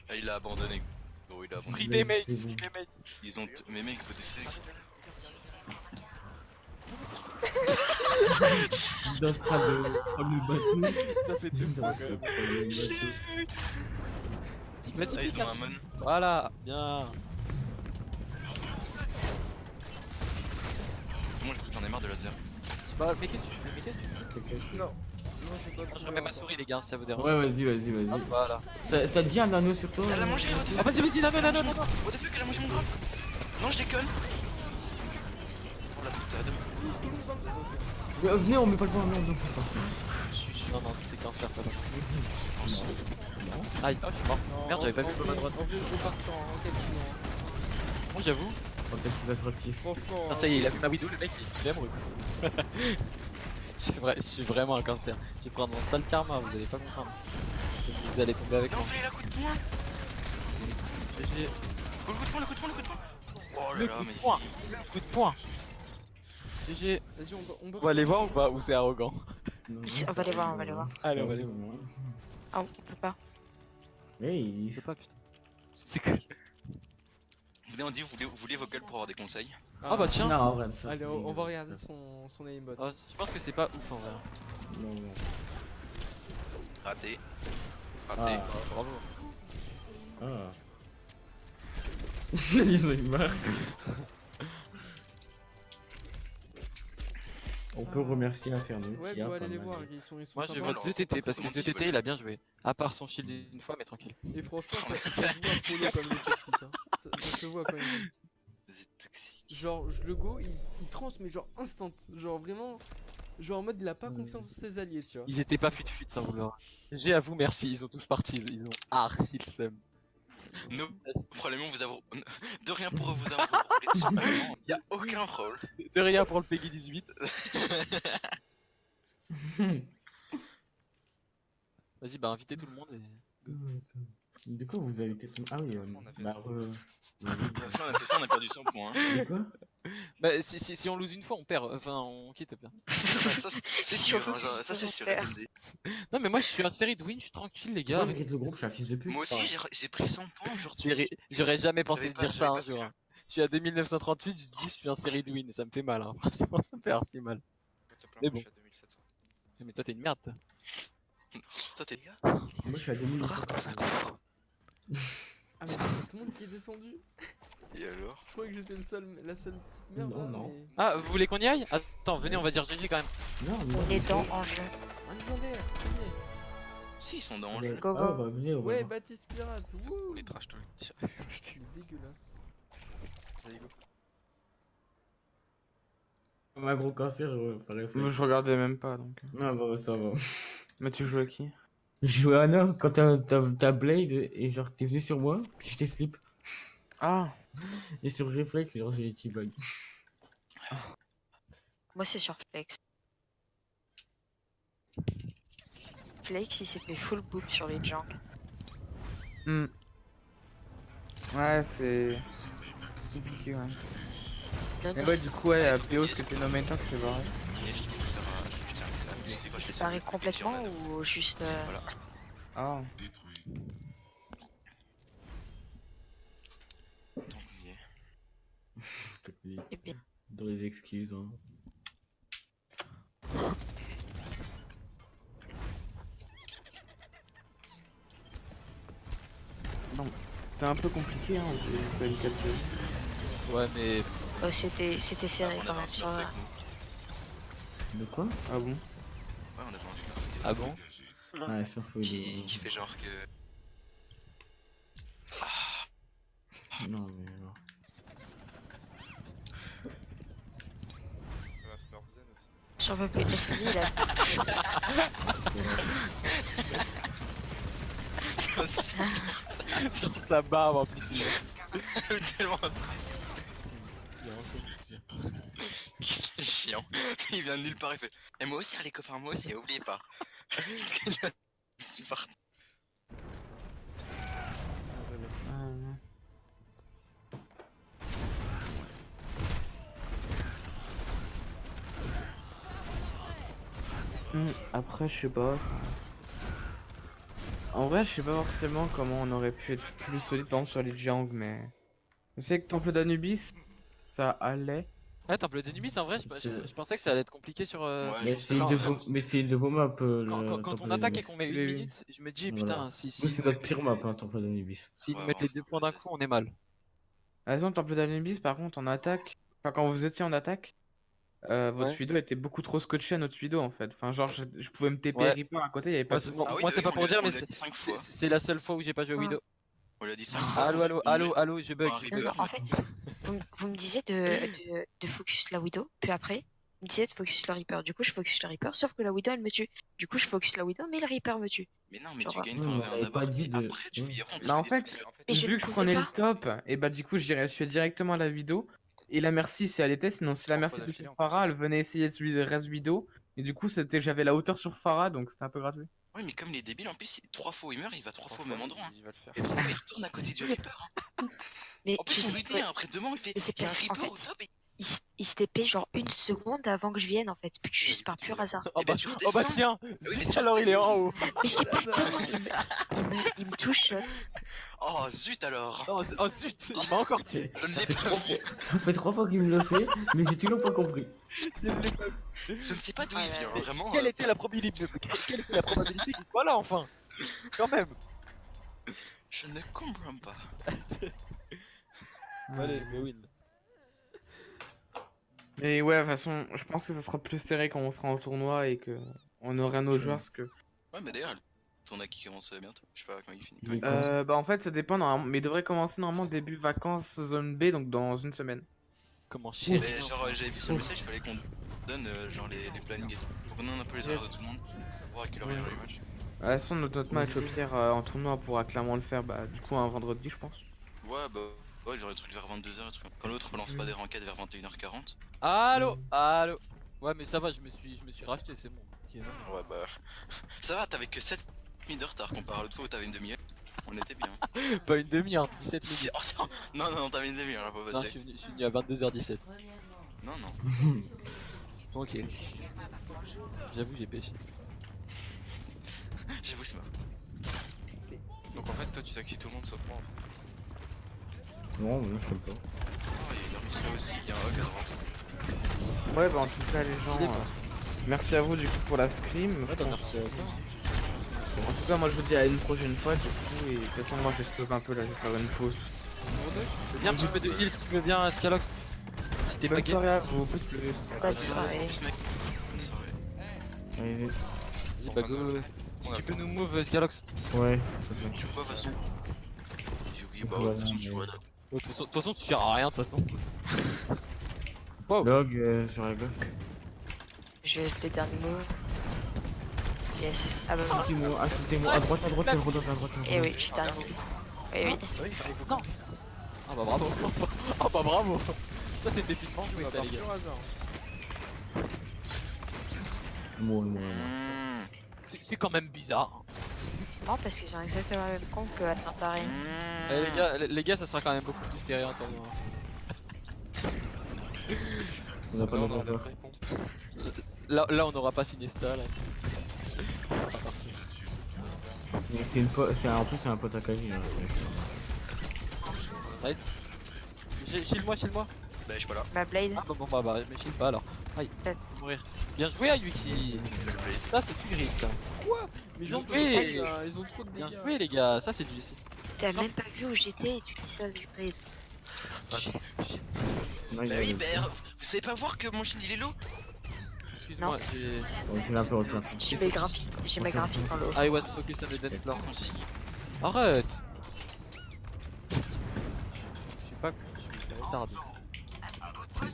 Speaker 2: Ah, il a abandonné. Gros, il a abandonné.
Speaker 1: Free des mates,
Speaker 5: C'est bon.
Speaker 1: free des mates.
Speaker 2: Ils ont. Mais mec, what the fuck.
Speaker 5: Dostra de prendre le bateau.
Speaker 1: Ça fait deux fois quand même. Vas-y,
Speaker 2: Ah, ils
Speaker 1: pique,
Speaker 2: ont un mon.
Speaker 1: Voilà, bien.
Speaker 2: Moi j'en ai marre de laser.
Speaker 1: Bah, mais qu'est-ce que tu fais? Mais qu'est-ce que tu fais?
Speaker 6: Non. Non, j'ai pas.
Speaker 1: Je remets ma souris, les gars, si ça vous dérange.
Speaker 5: Ouais, vas-y.
Speaker 1: Hop, voilà.
Speaker 5: Ça te dit un anneau sur toi?
Speaker 2: Elle a mangé, what the
Speaker 1: Ah,
Speaker 2: fuck.
Speaker 1: vas-y, non.
Speaker 2: What the fuck, elle a mangé mon drap. Non, je déconne. Oh la putade.
Speaker 5: Venez, on met pas le point, non.
Speaker 1: Non, c'est cancer, ça va. Aïe, oh, je suis mort. Merde, j'avais pas vu le à droite.
Speaker 6: En vrai, je repars en captivant.
Speaker 1: Bon, j'avoue.
Speaker 5: Oh, peut-être plus attractif.
Speaker 6: Franchement.
Speaker 1: Ah, ça y est, il a vu ma widow, le mec, il est amoureux. Je suis vraiment un cancer. Je vais prendre mon sale karma, vous allez pas comprendre. Vous allez tomber avec
Speaker 2: Non,
Speaker 1: moi.
Speaker 2: fallait la coup de poing.
Speaker 1: GG.
Speaker 2: Oh, le coup de poing, le coup de poing, le coup de poing. Oh là
Speaker 1: Le
Speaker 2: là,
Speaker 1: coup de
Speaker 2: mais.
Speaker 1: poing. Le coup de poing. GG.
Speaker 6: Vas-y, on
Speaker 1: On va aller voir ou pas? Ou c'est arrogant?
Speaker 4: On va les voir, on va les voir.
Speaker 1: Allez, on va aller voir.
Speaker 4: Ah, on peut pas.
Speaker 5: Hey,
Speaker 1: Je sais pas, putain. C'est que.
Speaker 2: Venez, on dit, vous voulez vocal pour avoir des conseils.
Speaker 1: Ah bah tiens.
Speaker 5: non, en vrai. ça,
Speaker 6: Allez,
Speaker 5: c'est-
Speaker 6: on va regarder son aimbot.
Speaker 1: Ah, je pense que c'est pas ouf en vrai.
Speaker 5: Non.
Speaker 2: Raté. Raté.
Speaker 5: Ah.
Speaker 1: Bravo.
Speaker 5: Ah. Il en a eu marre. On peut remercier Inferno.
Speaker 6: Ouais,
Speaker 5: qui a
Speaker 6: go,
Speaker 5: pas
Speaker 6: allez les
Speaker 5: mal
Speaker 6: voir,
Speaker 5: de-
Speaker 6: ils sont
Speaker 1: Moi je
Speaker 6: sympas.
Speaker 1: vote
Speaker 2: alors,
Speaker 1: 2TT parce que
Speaker 2: comment
Speaker 1: 2TT il a bien joué. À part son shield une fois, mais tranquille.
Speaker 6: Et franchement, ça se voit Polo comme il est toxique. Hein. Ça se voit quand même.
Speaker 2: Vous êtes toxiques.
Speaker 6: Genre, le go, il trans, mais genre instant. Genre vraiment. Genre en mode, il a pas confiance en ses alliés, tu vois.
Speaker 1: Ils étaient pas fut sans vouloir. J'ai à vous, merci, ils ont tous parti, ils ont archi le seum.
Speaker 2: Nous, probablement vous avons. De rien pour vous avoir roulé dessus. Vraiment, y a aucun rôle.
Speaker 1: De rien pour le Peggy 18. Vas-y, bah invitez tout le monde et.
Speaker 5: De quoi vous avez été... Ah oui,
Speaker 3: On a fait
Speaker 5: bah,
Speaker 3: ça.
Speaker 2: Enfin, on a fait ça, on a perdu 100 points. Hein.
Speaker 5: De quoi?
Speaker 1: Bah si on lose une fois, on perd. Enfin, on quitte bien.
Speaker 2: Ouais, ça, c'est sûr, hein, genre, ça c'est sûr. SND.
Speaker 1: Non, mais moi je suis en série de win, je suis tranquille, les
Speaker 5: Pourquoi
Speaker 1: gars.
Speaker 5: il quitte le groupe? Je suis un fils de pute.
Speaker 2: Moi aussi, j'ai pris 100 points aujourd'hui.
Speaker 1: J'aurais jamais pensé
Speaker 2: J'avais
Speaker 1: de
Speaker 2: pas-
Speaker 1: dire
Speaker 2: j'avais
Speaker 1: ça
Speaker 2: pas
Speaker 1: un
Speaker 2: ce
Speaker 1: jour.
Speaker 2: que-
Speaker 1: Hein. Je suis à 2938, je dis je suis en série de win et ça me fait mal. Hein. Franchement, ça me fait archi mal. Mais
Speaker 3: Mais
Speaker 1: bon.
Speaker 3: Je suis à 2700.
Speaker 1: Mais toi t'es une merde. Toi.
Speaker 2: Toi, t'es.
Speaker 5: Moi, je suis à 2800.
Speaker 6: Ah, mais t'as tout le monde qui est descendu.
Speaker 2: Et alors?
Speaker 6: Je croyais que j'étais la seule petite merde.
Speaker 5: Non,
Speaker 6: là,
Speaker 5: non.
Speaker 6: mais-
Speaker 1: Ah, vous voulez qu'on y aille? Attends, venez, on va dire GG quand même.
Speaker 5: Non,
Speaker 4: On est dans en jeu.
Speaker 6: Un légendaire, ça y est.
Speaker 2: Si, ils sont dans le
Speaker 5: Ouais.
Speaker 2: jeu.
Speaker 4: Go, go.
Speaker 5: Ah, bah, venez, on va
Speaker 6: Ouais,
Speaker 5: voir.
Speaker 6: Baptiste Pirate, wouh.
Speaker 3: Les trash talk.
Speaker 6: C'est dégueulasse.
Speaker 5: Comme un gros cancer, par
Speaker 8: Moi
Speaker 5: réflexe.
Speaker 8: je regardais même pas donc.
Speaker 5: Ah bah ça va.
Speaker 8: Mais tu joues à qui?
Speaker 5: Je jouais à Anna quand t'as Blade et genre t'es venu sur moi, puis je t'ai slip.
Speaker 8: Ah!
Speaker 5: Et sur réflexe, genre j'ai des petits bugs.
Speaker 4: Moi, c'est sur Flex. Flex, il s'est fait full boop sur les jungles.
Speaker 8: Hmm. Ouais, c'est compliqué, ouais.
Speaker 4: Non,
Speaker 8: Mais
Speaker 4: non,
Speaker 8: ouais, du coup, ouais, PO, c'était no main tank, c'est barré.
Speaker 2: Et je te peux faire un. Putain, mais ça. Tu sais quoi,
Speaker 4: il
Speaker 2: je
Speaker 4: s'est
Speaker 2: fais
Speaker 4: barré
Speaker 2: ça.
Speaker 4: complètement ou juste.
Speaker 2: Voilà.
Speaker 8: Ah.
Speaker 2: Tant pis.
Speaker 4: Eh bien,
Speaker 5: Dans les excuses, hein.
Speaker 8: C'est un peu compliqué, hein, c'est pas une capture.
Speaker 1: Ouais, mais.
Speaker 4: c'était serré
Speaker 2: On
Speaker 4: quand
Speaker 2: avait un
Speaker 4: même.
Speaker 2: smurf avec nous.
Speaker 5: De quoi?
Speaker 8: Ah bon?
Speaker 2: Ouais, on avait un smurf.
Speaker 1: Ah bon?
Speaker 5: Ah, je faut
Speaker 2: Qui fait genre que.
Speaker 5: Non, mais alors.
Speaker 3: On va Smurf Zen aussi.
Speaker 4: J'en peux plus. SNI, il a.
Speaker 1: Sur sa barbe en plus. Il est
Speaker 2: Tellement
Speaker 1: il est en train de-
Speaker 2: chiant. Il vient de nulle part, il fait. Et moi aussi, les copains, moi aussi, oubliez pas. C'est parti.
Speaker 8: Ah, Après, je sais pas. En vrai, je sais pas forcément comment on aurait pu être plus solide par exemple sur les jungles, mais. Je sais que Temple d'Anubis, ça allait.
Speaker 1: Ouais, Temple d'Ennemis, en vrai, je pensais que ça allait être compliqué sur.
Speaker 2: Ouais,
Speaker 5: Mais
Speaker 2: je
Speaker 5: c'est
Speaker 2: sais
Speaker 5: une
Speaker 2: pas.
Speaker 5: de vos, mais c'est une de vos maps,
Speaker 1: Quand
Speaker 5: Temple
Speaker 1: on attaque et
Speaker 5: d'Anubis.
Speaker 1: qu'on met une
Speaker 8: Oui, oui.
Speaker 1: minute, je me dis,
Speaker 5: Voilà.
Speaker 1: putain,
Speaker 5: Nous, c'est notre pire map, hein, Temple d'Anubis.
Speaker 1: s'ils nous
Speaker 2: Ouais,
Speaker 1: mettent
Speaker 2: bon,
Speaker 1: les
Speaker 2: c'est
Speaker 1: 2
Speaker 2: un
Speaker 1: points
Speaker 2: peu
Speaker 1: d'un
Speaker 2: la
Speaker 1: coup, on est mal.
Speaker 8: À raison, Temple d'Anubis, par contre, en attaque. Enfin, quand vous étiez en attaque, votre
Speaker 1: Ouais.
Speaker 8: Suido était beaucoup trop scotché à notre Suido en fait. Enfin, genre, je pouvais me TP
Speaker 1: Ouais.
Speaker 8: Reaper à côté, il y avait pas
Speaker 1: Moi,
Speaker 8: de
Speaker 1: c'est
Speaker 8: soucis.
Speaker 1: bon,
Speaker 2: Ah oui,
Speaker 1: moi,
Speaker 2: bah
Speaker 1: c'est
Speaker 2: oui,
Speaker 1: pas pour dire,
Speaker 2: on
Speaker 1: mais
Speaker 2: l'a dit 5 fois.
Speaker 1: c'est la seule fois où j'ai pas joué
Speaker 4: Ouais.
Speaker 1: Widow.
Speaker 2: On l'a dit 5 fois.
Speaker 1: Allô,
Speaker 2: quand
Speaker 1: allô,
Speaker 2: on met
Speaker 1: allô, allô, je bug.
Speaker 2: un
Speaker 1: je
Speaker 4: Non,
Speaker 1: bug.
Speaker 4: non,
Speaker 2: Reaper,
Speaker 4: en fait, vous me disiez de focus la Widow, puis après, vous me disiez de focus le Reaper. Du coup, je focus le Reaper, sauf que la Widow, elle me tue. Du coup, je focus la Widow, mais le Reaper me tue.
Speaker 2: Mais non, mais
Speaker 4: Genre,
Speaker 2: tu gagnes
Speaker 5: Ouais,
Speaker 2: ton
Speaker 5: mais on
Speaker 2: 1v1
Speaker 5: avait
Speaker 2: d'abord
Speaker 5: pas dit
Speaker 2: et
Speaker 5: de-
Speaker 2: après tu
Speaker 5: ouais.
Speaker 2: fais rentrer
Speaker 8: Bah, en
Speaker 2: des
Speaker 8: fait,
Speaker 2: focus.
Speaker 3: En fait,
Speaker 4: Mais je
Speaker 8: vu
Speaker 4: ne
Speaker 8: que je
Speaker 4: pouvais
Speaker 8: prenais
Speaker 4: pas.
Speaker 8: le top, et bah du coup je fais directement la vidéo. Et la merci si elle était, sinon si la
Speaker 3: 3
Speaker 8: merci
Speaker 3: fois
Speaker 8: était
Speaker 3: d'affilée,
Speaker 8: sur
Speaker 3: en plus.
Speaker 8: Pharah, elle venait essayer de suivre le reste vidéo. Et du coup j'avais la hauteur sur Pharah, donc c'était un peu gratuit.
Speaker 2: Ouais, mais comme les débiles, en plus, 3 fois où il meurt, il va 3 fois au même endroit. Hein.
Speaker 3: Il va le faire.
Speaker 2: Et 3 fois, il retourne à côté du Reaper. Hein.
Speaker 4: Mais
Speaker 2: En
Speaker 4: tu
Speaker 2: plus, on
Speaker 4: sais
Speaker 2: lui
Speaker 4: que
Speaker 2: dit, hein, après 2 mois, il fait
Speaker 4: mais c'est
Speaker 2: il y a un
Speaker 4: parce qu'en
Speaker 2: Reaper au
Speaker 4: fait,
Speaker 2: top et
Speaker 4: il se TP genre une seconde avant que je vienne, en fait, juste par pur hasard.
Speaker 1: Oh
Speaker 2: bah,
Speaker 1: bah,
Speaker 2: tu
Speaker 1: oh bah
Speaker 2: redescends.
Speaker 1: tiens,
Speaker 2: oui, mais
Speaker 1: zut,
Speaker 2: tu
Speaker 1: alors il est en haut.
Speaker 4: Mais je sais pas comment il me touche shot.
Speaker 2: Oh zut alors.
Speaker 1: Non, oh zut, il m'a encore tué.
Speaker 2: Je ne l'ai pas vu.
Speaker 5: Ça fait 3 fois qu'il me le fait, mais j'ai toujours pas compris.
Speaker 1: Je ne l'ai pas vu.
Speaker 2: Je ne sais pas d'où il vient,
Speaker 1: Mais
Speaker 2: vraiment.
Speaker 1: quelle était la probabilité qu'il soit là enfin? Quand même.
Speaker 2: Je ne comprends pas.
Speaker 1: Allez, mais win.
Speaker 8: Mais ouais, de toute façon, je pense que ça sera plus serré quand on sera en tournoi et que on aura nos joueurs. Parce que...
Speaker 2: Ouais, mais d'ailleurs, le tournoi qui commence bientôt. Je sais pas quand il finit.
Speaker 5: Mais quand
Speaker 8: Bah en fait ça dépend normalement, mais il devrait commencer normalement début vacances zone B, donc dans une semaine.
Speaker 1: Comment chier.
Speaker 2: Mais genre, j'avais vu sur le message, il fallait qu'on donne genre les plannings et tout. Pour qu'on donne un peu les horaires de tout le monde. Pour voir à quelle heure il y aura les matchs.
Speaker 8: De toute façon notre match au pire en tournoi on pourra clairement le faire, bah du coup un vendredi je pense.
Speaker 2: Ouais, bah. Ouais, genre des trucs vers 22h, trucs comme quand l'autre relance pas des ranked vers 21h40.
Speaker 1: Allô, allô. Ouais, mais ça va, je me suis racheté, c'est bon. Ok, va.
Speaker 2: Ouais, bah. Ça va, t'avais que 7 minutes de retard comparé à l'autre fois où t'avais une demi-heure. On était bien.
Speaker 1: Pas une demi-heure, 17 minutes.
Speaker 2: Oh, non, non, t'avais une demi-heure là, pas
Speaker 1: Non,
Speaker 2: passer.
Speaker 1: je suis venu à 22h17.
Speaker 2: Non, non.
Speaker 1: Ok. J'avoue, j'ai pêché.
Speaker 2: J'avoue, c'est ma faute.
Speaker 3: Donc en fait, toi tu sacrifies tout le monde sauf moi. En fait.
Speaker 5: Non, mais je sais pas.
Speaker 2: Oh, il y a Russia aussi, il y a un hug à droite.
Speaker 8: Ouais bah en tout cas les gens,
Speaker 1: Il est pas.
Speaker 8: merci à vous du coup pour la stream. Je pense-
Speaker 1: Merci à toi.
Speaker 8: En tout cas moi je vous dis à une prochaine fois du coup, et de toute façon moi je stop un peu là, je vais faire une pause.
Speaker 1: Viens un petit peu de heal si tu veux bien, Scalox. Si t'es pas
Speaker 8: Bonne
Speaker 1: gay.
Speaker 8: soirée à vous, plus.
Speaker 4: Bonne soirée.
Speaker 2: Plus, mec. Bonne soirée.
Speaker 5: Allez,
Speaker 1: Vas-y, bah go. Si tu peux nous move, Scalox.
Speaker 5: ouais.
Speaker 2: Tu vois, de toute façon. Oui, bah,
Speaker 5: Voilà,
Speaker 2: de toute façon, tu
Speaker 5: mais-
Speaker 2: vois là.
Speaker 1: De toute façon, tu sers à rien, de toute façon. Wow.
Speaker 5: Log sur la gauche.
Speaker 4: Je vais le dernier mot. Yes. Ah bah
Speaker 5: Assistez-moi, assistez-moi. À droite, à droite, à droite, à droite.
Speaker 4: eh oui, je suis dernier mot. Eh oui.
Speaker 1: Non. Ah bah bravo. Ah bah bravo. Ça c'est défilement joué ça, les gars.
Speaker 6: Pur hasard.
Speaker 5: Moi.
Speaker 1: C'est quand même bizarre.
Speaker 4: C'est marrant parce qu'ils ont exactement la même compte que Atlantari.
Speaker 1: Les gars, ça sera quand même beaucoup plus serré en tournoi.
Speaker 5: On n'a pas
Speaker 3: Non,
Speaker 5: notre
Speaker 3: non,
Speaker 5: joueur.
Speaker 3: après, pompe.
Speaker 1: Là, on n'aura pas Sinesta là. Ça sera parti.
Speaker 5: Mais c'est une en plus, c'est un pote à Kaji. Hein.
Speaker 1: Nice. Shield-moi.
Speaker 2: Bah, je suis pas là.
Speaker 4: Ma Blade.
Speaker 1: Ah bon, bah, mais shield pas alors. Aïe,
Speaker 4: Peut-être.
Speaker 1: mourir. Bien joué à Yuki. Ça, c'est du grid ça.
Speaker 6: Mais
Speaker 1: Bien
Speaker 6: ils ont
Speaker 1: joué.
Speaker 6: ils ont trop de
Speaker 1: Bien
Speaker 6: dégâts.
Speaker 1: joué, les gars. Ça, c'est du.
Speaker 4: T'as même pas vu où j'étais et tu dis ça du Blade.
Speaker 5: Non, il
Speaker 2: Bah
Speaker 5: a-
Speaker 2: oui, bah, vous savez pas voir que mon shield il est low?
Speaker 1: Excuse-moi, j'ai.
Speaker 5: Recule un peu, recule un peu.
Speaker 4: J'ai mes graphiques en low.
Speaker 1: I was focus on the death floor.
Speaker 2: Comment si?
Speaker 1: Arrête. Je suis pas con, je suis retardé.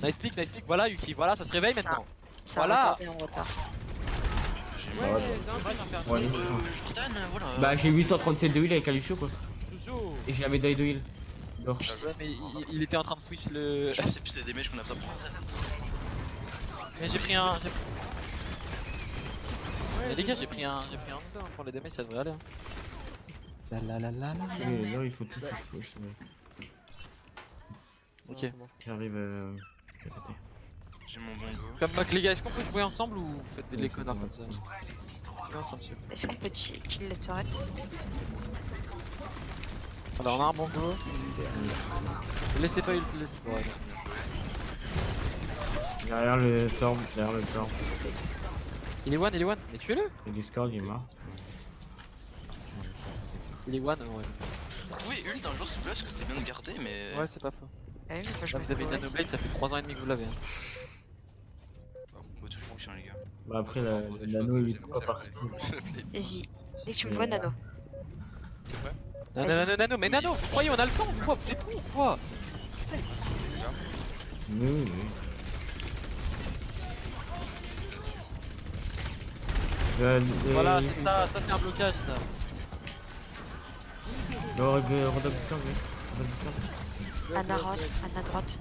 Speaker 1: Nice pick, voilà Yuki, voilà, ça se réveille
Speaker 4: Ça.
Speaker 1: maintenant.
Speaker 4: Ça
Speaker 1: Voilà.
Speaker 4: va en retard.
Speaker 6: Ouais,
Speaker 5: Ouais,
Speaker 6: Zimp,
Speaker 5: Ouais,
Speaker 2: Jordan, voilà.
Speaker 5: Bah, j'ai 837 de heal avec Alucio quoi.
Speaker 1: Jojo.
Speaker 5: Et j'ai la médaille de heal. Dehors.
Speaker 1: Ouais, mais il était en train de switch le.
Speaker 2: Je pense que c'est plus les damages qu'on a besoin de prendre.
Speaker 1: Mais j'ai pris un. Mais les gars, j'ai pris un ça pour les damages, ça devrait aller. Hein. La.
Speaker 5: Et là, il faut tout se push, ouais.
Speaker 1: Ok.
Speaker 5: J'arrive. KTT.
Speaker 2: J'ai mon bongo.
Speaker 1: Comme Mac, les gars, est-ce qu'on peut jouer ensemble ou vous faites des connards comme ça? Jouez ensemble, s'il vous plaît.
Speaker 4: Est-ce qu'on peut kill la turret?
Speaker 1: Alors on a un bon go. Laissez-toi il ouais.
Speaker 5: Derrière le torm,
Speaker 1: Il est one, mais tuez-le.
Speaker 5: Le Discord il est mort.
Speaker 1: Il est one, ouais.
Speaker 2: Vous pouvez ult un jour s'il vous plaît parce que c'est bien de garder mais...
Speaker 1: Ouais, c'est pas faux.
Speaker 4: Ah oui, mais moi, je
Speaker 1: Là,
Speaker 4: me
Speaker 1: vous avez une
Speaker 4: progresse.
Speaker 1: Nanoblade, ça fait 3 ans et demi que vous l'avez. Hein.
Speaker 2: On va toujours chien les gars.
Speaker 5: Bah après
Speaker 3: Pour
Speaker 5: le
Speaker 3: des
Speaker 5: nano
Speaker 3: choses,
Speaker 5: il est
Speaker 3: j'aime
Speaker 5: pas
Speaker 3: bien
Speaker 5: parti.
Speaker 4: Vas-y, dès que tu me vois, Nano.
Speaker 3: C'est vrai?
Speaker 1: Nano, mais Nano, vous croyez on a le temps ou quoi? Vous êtes fous ou quoi?
Speaker 5: Oui.
Speaker 1: Voilà, c'est ça c'est un blocage ça.
Speaker 5: Regarde Discord, oui.
Speaker 4: Anna droite, Anna droite.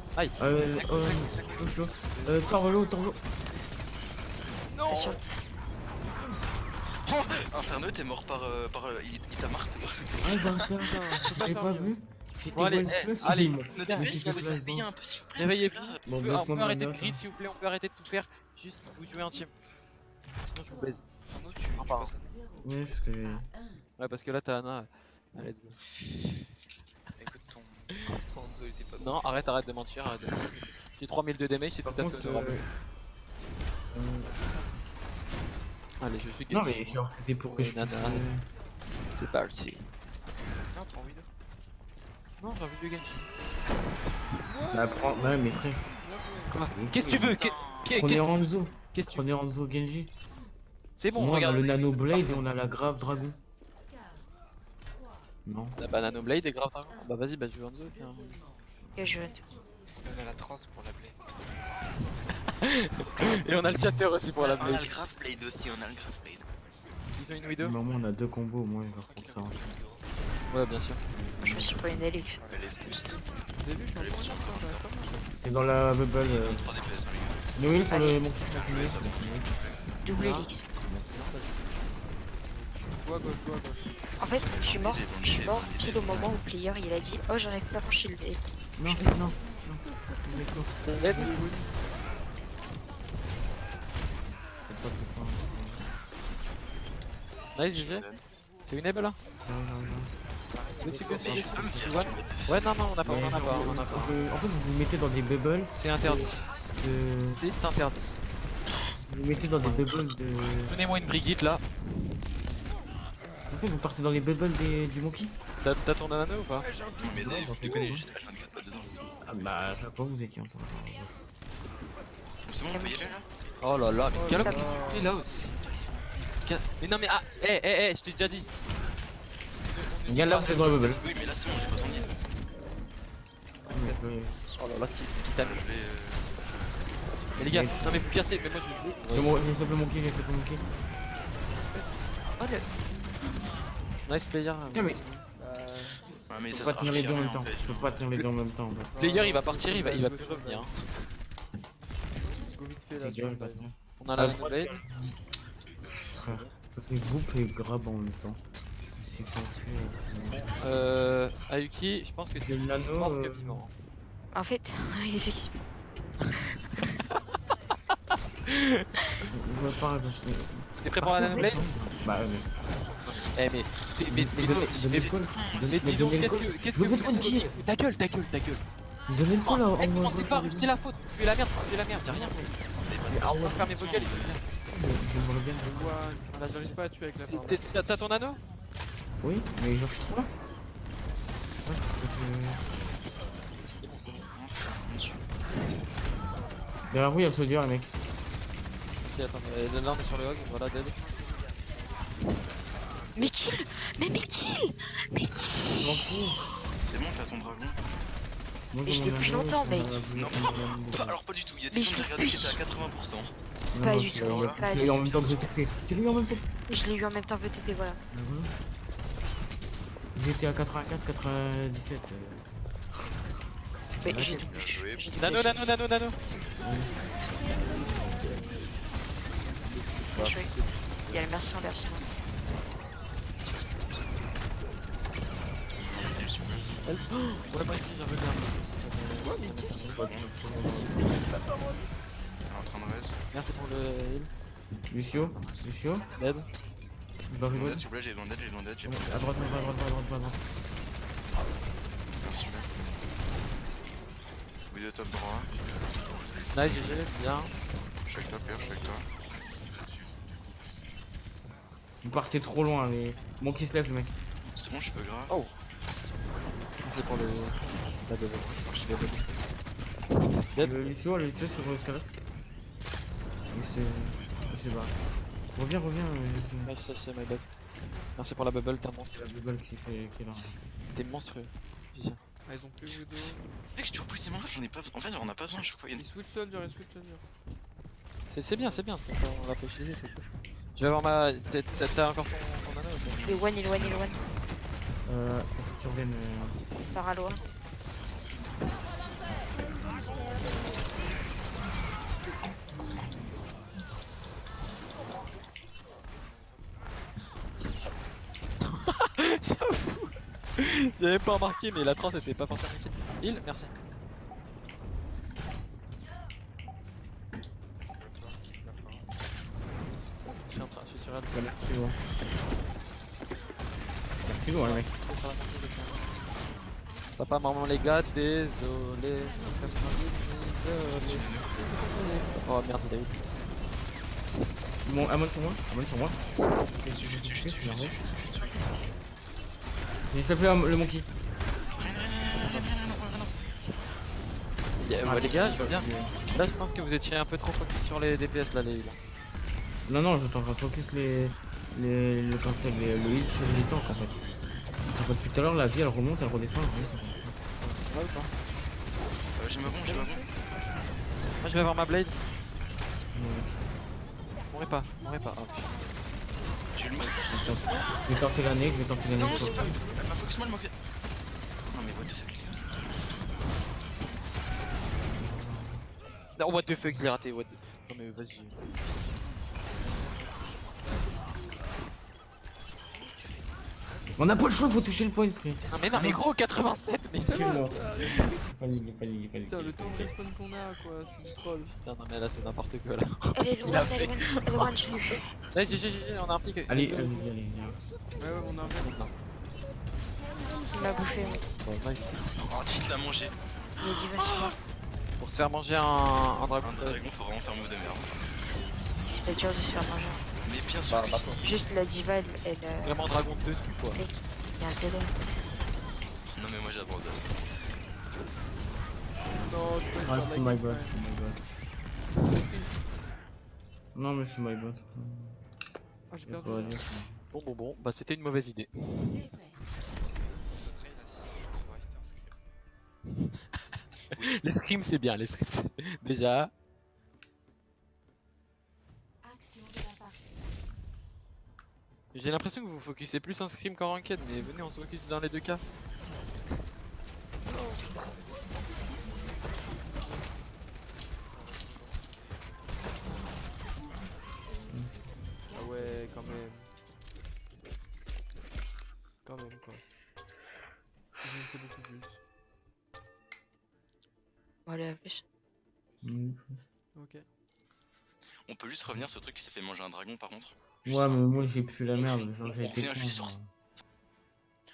Speaker 5: Chaud. Torlo.
Speaker 4: Attention.
Speaker 2: Oh Inferno t'es mort par... il t'a marre toi.
Speaker 5: Ah bah ça, j'ai pas vu.
Speaker 1: Bon, allez, allez.
Speaker 2: Ne dépêche, vous pouvez réveiller un peu s'il vous plaît.
Speaker 1: Réveillez-vous.
Speaker 2: parce que là,
Speaker 5: Bon,
Speaker 1: On
Speaker 5: baisse-moi
Speaker 1: peut arrêter de
Speaker 5: ma note,
Speaker 1: grid
Speaker 5: hein.
Speaker 1: s'il vous plaît, on peut arrêter de tout faire. Juste vous jouez en team. Sinon je vous baise.
Speaker 3: Arnaud, tu
Speaker 1: pardon.
Speaker 3: passes
Speaker 5: Ouais, parce que...
Speaker 1: Ouais, parce que là t'as Anna. Allez, let's go.
Speaker 3: Écoute, ton Hanzo était pas bon.
Speaker 1: Non, arrête de mentir. J'ai 3000 de damage, c'est tout
Speaker 5: Par
Speaker 1: à fait
Speaker 5: contre,
Speaker 1: honorable. Allez, je suis
Speaker 5: non
Speaker 1: Genji.
Speaker 5: mais genre c'était pour que
Speaker 1: Oui,
Speaker 5: je
Speaker 1: nana.
Speaker 5: puisse,
Speaker 1: C'est parti.
Speaker 3: Non, t'as envie de.
Speaker 1: Non, j'ai envie de jouer Genji.
Speaker 5: Bah prends... Ouais mais frère.
Speaker 1: Quoi? Qu'est-ce que tu veux?
Speaker 5: Prenez Hanzo.
Speaker 1: Qu'est-ce que tu veux?
Speaker 5: Prenez Hanzo Genji.
Speaker 1: C'est bon,
Speaker 5: Moi on a
Speaker 1: regarde.
Speaker 5: le Nano Blade et on a la Grave Dragon. Non.
Speaker 1: La banane Blade et grave dragon. Bah vas-y, bah je joue Hanzo. Tiens.
Speaker 4: Et je
Speaker 3: On a la trans pour l'appeler.
Speaker 1: Et on a le chatter aussi pour la
Speaker 2: On a
Speaker 1: Blade.
Speaker 2: le Grave Blade aussi, on a le Grave Blade.
Speaker 1: Ils ont une Widow?
Speaker 5: Mais au moins on a 2 combos au moins genre pour ça.
Speaker 1: Ouais, bien sûr.
Speaker 4: je me suis pris une Elix.
Speaker 2: Elle est boost.
Speaker 6: Vous avez vu, je suis en
Speaker 2: Elle est
Speaker 6: train
Speaker 2: boost sur le compteur.
Speaker 5: C'est dans la bubble.
Speaker 2: 3 DPS hein les gars.
Speaker 5: Noël sur
Speaker 4: Allez.
Speaker 5: le mon
Speaker 4: Double Elix.
Speaker 6: Go à gauche.
Speaker 4: En fait, je suis mort pile au moment où Player il a dit oh j'arrive pas à mon shield. Et
Speaker 5: Non.
Speaker 1: Aide. Nice, GG. C'est une able là?
Speaker 2: Mais je peux me faire...
Speaker 1: Ouais. Ouais, non, on a pas.
Speaker 5: En fait vous vous mettez dans des bubbles
Speaker 1: C'est interdit.
Speaker 5: de...
Speaker 1: C'est interdit.
Speaker 5: Vous vous mettez dans des bubbles de...
Speaker 1: Donnez-moi une Brigitte là.
Speaker 5: En fait vous partez dans les bubbles du monkey.
Speaker 1: T'as ton anneau ou pas?
Speaker 2: Mais Dave, tu déconnes, j'étais H24 pas dedans.
Speaker 5: Ah bah je sais pas vous étiez un peu.
Speaker 2: C'est bon, on peut y aller là?
Speaker 1: Oh là là, mais Scalope, qu'est-ce que tu fais là aussi? Mais non, mais ah, je t'ai déjà dit.
Speaker 5: Regarde là vous êtes dans le bubble.
Speaker 2: Oui mais là c'est bon, j'ai pas besoin d'y aller.
Speaker 1: Oh là là, ce qui t'a.
Speaker 2: Je vais...
Speaker 1: Mais les gars, non mais vous cassez, mais moi je joue.
Speaker 5: J'ai stoppé le monkey,
Speaker 1: Allez. Nice player.
Speaker 5: Tiens, mais-
Speaker 2: Ah mais
Speaker 5: Je
Speaker 2: ça
Speaker 5: peux pas
Speaker 2: sert à
Speaker 5: tenir les deux en
Speaker 2: rien
Speaker 5: même
Speaker 2: en
Speaker 5: temps.
Speaker 2: fait.
Speaker 5: Je peux pas tenir les deux en même temps en fait.
Speaker 1: Player il va partir, il va plus revenir. Hein.
Speaker 6: Go vite fait là
Speaker 5: Les
Speaker 6: sur
Speaker 5: gars,
Speaker 6: le
Speaker 5: je vais pas
Speaker 6: dive.
Speaker 5: tenir.
Speaker 1: On a la Blade.
Speaker 5: Frère, faut que groupe et grab en même temps. C'est confus.
Speaker 1: Ayuki, je pense que
Speaker 5: Le
Speaker 1: c'est
Speaker 5: nano,
Speaker 1: mort que vivant.
Speaker 4: en fait, effectivement.
Speaker 5: On va pas.
Speaker 1: T'es prêt pour la Nano Blade?
Speaker 5: Bah ouais.
Speaker 1: Eh mais
Speaker 5: Donnez le call.
Speaker 1: mais dis donc, qu'est-ce que
Speaker 5: Vous
Speaker 1: vous
Speaker 5: faites
Speaker 1: faites?
Speaker 5: quoi,
Speaker 1: Ta gueule.
Speaker 5: Donnez le call là.
Speaker 1: Eh, commencez pas, c'est la faute, c'est la merde, j'ai rien.
Speaker 5: Ah ouais.
Speaker 1: Faire mes vocales,
Speaker 5: Je me reviens.
Speaker 6: Là, j'arrive pas à tuer avec la farm.
Speaker 1: T'as ton anneau?
Speaker 5: Oui, mais genre je suis trop là. Ouais, derrière vous, il y a le soldier, les mecs.
Speaker 1: Ok, attends, là on est sur le hog, voilà, dead.
Speaker 4: Mais kill.
Speaker 5: Je m'en fous.
Speaker 2: C'est bon, t'as ton dragon.
Speaker 5: Moi,
Speaker 4: Mais je
Speaker 5: j'ai
Speaker 4: l'ai
Speaker 5: mon
Speaker 4: depuis
Speaker 5: anneau,
Speaker 4: longtemps,
Speaker 5: on
Speaker 4: mec.
Speaker 5: a-
Speaker 2: Non, alors pas du tout, il y a des
Speaker 4: Mais
Speaker 2: gens
Speaker 4: je
Speaker 2: qui
Speaker 4: te
Speaker 2: regardaient qui
Speaker 4: pisse.
Speaker 2: étaient à 80%.
Speaker 5: Non,
Speaker 4: Pas
Speaker 5: non,
Speaker 4: du
Speaker 5: tu
Speaker 4: tout,
Speaker 5: l'as-
Speaker 4: pas
Speaker 5: tu
Speaker 4: du
Speaker 5: l'as eu en
Speaker 4: tout.
Speaker 5: même temps que j'étais. Tu l'as eu en même temps.
Speaker 4: Je l'ai eu en même temps que TT, voilà.
Speaker 5: J'étais à 84, 97.
Speaker 4: Mais
Speaker 5: Ouais,
Speaker 4: j'ai
Speaker 2: bien joué.
Speaker 1: Nano.
Speaker 4: Bien joué. Il y a le merci en l'air sinon.
Speaker 1: Ouais, moi aussi j'en veux bien.
Speaker 2: en train de raise.
Speaker 1: Merci pour le heal.
Speaker 5: Lucio,
Speaker 1: Dead.
Speaker 5: il va rigoler.
Speaker 2: Bandage, s'il vous plaît, j'ai bandage, j'ai bandage, j'ai bandage.
Speaker 5: À droite, à droite, à droite, à droite.
Speaker 2: Merci bien. Vous êtes top droit.
Speaker 1: Nice, GG, bien.
Speaker 2: Je suis avec toi, Pierre, je suis avec toi.
Speaker 5: Vous partez trop loin, mais. Bon, qui se lève, le mec.
Speaker 2: C'est bon, je peux grave.
Speaker 1: Oh. Merci pour le. La double. Je suis désolé. Dead.
Speaker 5: Le Lucio sur Scarlet. C'est bas. Reviens.
Speaker 1: Nice, ça c'est my bad. Merci pour la bubble, t'es un monstre.
Speaker 5: C'est la bubble qui est là.
Speaker 1: T'es monstrueux. GG.
Speaker 6: Ah, ils ont plus Widow.
Speaker 2: Mec, j'ai toujours poussé ma ref, j'en ai pas besoin. En fait, on a pas besoin à chaque fois. Il y a
Speaker 6: Ils switch soldier, ils switch soldier.
Speaker 1: C'est bien. On va pas utiliser, c'est cool. Je vais avoir ma. T'as encore ton anneau ou pas?
Speaker 4: Il est one.
Speaker 5: Faut que tu reviennes.
Speaker 4: Par Aloha.
Speaker 1: J'avoue. J'avais pas remarqué, mais la transe était pas forcément utile. Heal, merci. Je suis sur elle.
Speaker 5: Merci loin. Merci loin, le mec.
Speaker 1: Papa, maman, les gars, désolé. Désolé. Oh merde, il a eu.
Speaker 5: Bon, Amon sur moi. J'ai s'appelé le monkey.
Speaker 1: Ouais, les gars, je veux bien. Là, je pense que vous étiez un peu trop focus sur les DPS là, les.
Speaker 5: Non, je t'en focus le heal sur les tanks en fait. Depuis tout à l'heure, la vie elle remonte, elle redescend.
Speaker 1: Ouais ou pas?
Speaker 2: j'ai ma bombe.
Speaker 1: Moi, je vais avoir ma blade. Mourrez pas. Oh,
Speaker 2: J'ai eu le mal.
Speaker 5: Je vais tenter la neige,
Speaker 2: Non, c'est pas. Elle m'a focus mal, moi. Non, mais what the fuck, les gars.
Speaker 1: Non, what the fuck, je l'ai raté. Non, mais vas-y.
Speaker 5: On a pas le choix, faut toucher le point, frère.
Speaker 1: Non, mais gros, 87, mais c'est
Speaker 5: Excuse-moi.
Speaker 1: moi ça.
Speaker 5: Il fallait.
Speaker 6: Putain, le temps de respawn qu'on a, quoi, c'est du troll.
Speaker 1: Putain, non, mais là, c'est n'importe quoi là.
Speaker 4: Elle est
Speaker 1: Il a
Speaker 4: one,
Speaker 1: fait.
Speaker 4: elle est one, je l'ai fait.
Speaker 1: Allez, GG, on a un pic.
Speaker 5: Allez.
Speaker 6: Ouais, on a un bien.
Speaker 4: Il m'a bouffé, mais
Speaker 1: Bon, nice.
Speaker 2: Oh, tu l'as mangé.
Speaker 4: il est divas sur moi.
Speaker 1: Pour se faire manger un dragon.
Speaker 2: Un dragon, faut vraiment faire move de merde.
Speaker 4: C'est pas dur de se faire manger.
Speaker 2: Mais bien sûr, que si.
Speaker 4: Juste la diva, elle
Speaker 1: Vraiment dragon dessus quoi.
Speaker 4: il y a un délai.
Speaker 2: Non, mais moi j'abandonne.
Speaker 6: Non, je peux
Speaker 5: Ah,
Speaker 6: faire
Speaker 5: c'est
Speaker 6: la
Speaker 5: my
Speaker 6: game,
Speaker 5: bad.
Speaker 6: quand même.
Speaker 5: Non, mais c'est my bad.
Speaker 6: Ah, j'ai
Speaker 5: Y'a
Speaker 6: perdu.
Speaker 5: pas à dire.
Speaker 1: Bon, bah c'était une mauvaise idée.
Speaker 3: Notre train a 6, faut rester en script.
Speaker 1: Les scrims c'est bien, les scrims c'est. Déjà.
Speaker 7: Action de la partie.
Speaker 1: J'ai l'impression que vous vous focussez plus en scrim qu'en ranked, mais venez on se focus dans les deux cas.
Speaker 6: Ah ouais, quand même. Quand même, quoi. J'ai une c'est beaucoup plus.
Speaker 4: Voilà, la plus.
Speaker 6: Ok.
Speaker 2: On peut juste revenir sur le truc qui s'est fait manger un dragon par contre.
Speaker 5: Ouais, mais moi j'ai pu la merde. Genre, j'ai
Speaker 2: On
Speaker 5: été
Speaker 2: revient juste
Speaker 5: con,
Speaker 2: sur-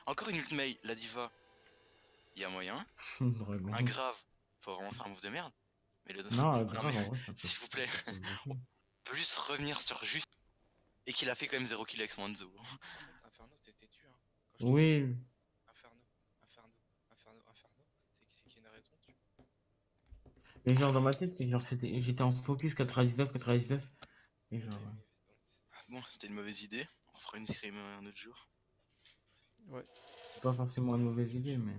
Speaker 2: Encore une ultimate, la diva. Il y a moyen.
Speaker 5: Dragon.
Speaker 2: Un grave, faut vraiment faire un move de merde. Mais le
Speaker 5: Non,
Speaker 2: Non,
Speaker 5: grave,
Speaker 2: mais
Speaker 5: en vrai, ça peut-
Speaker 2: s'il vous plaît, on peut juste revenir sur juste. Et qu'il a fait quand même 0 kill avec son Hanzo.
Speaker 3: Inferno, t'es têtu, hein. Quand je te
Speaker 5: Oui,
Speaker 3: dis Inferno, c'est qu'il y a une raison.
Speaker 5: mais genre dans ma tête, c'est genre j'étais en focus 99. Et genre.
Speaker 2: Bon, c'était une mauvaise idée. On fera une scrim un autre jour.
Speaker 5: C'est pas forcément une mauvaise idée, mais.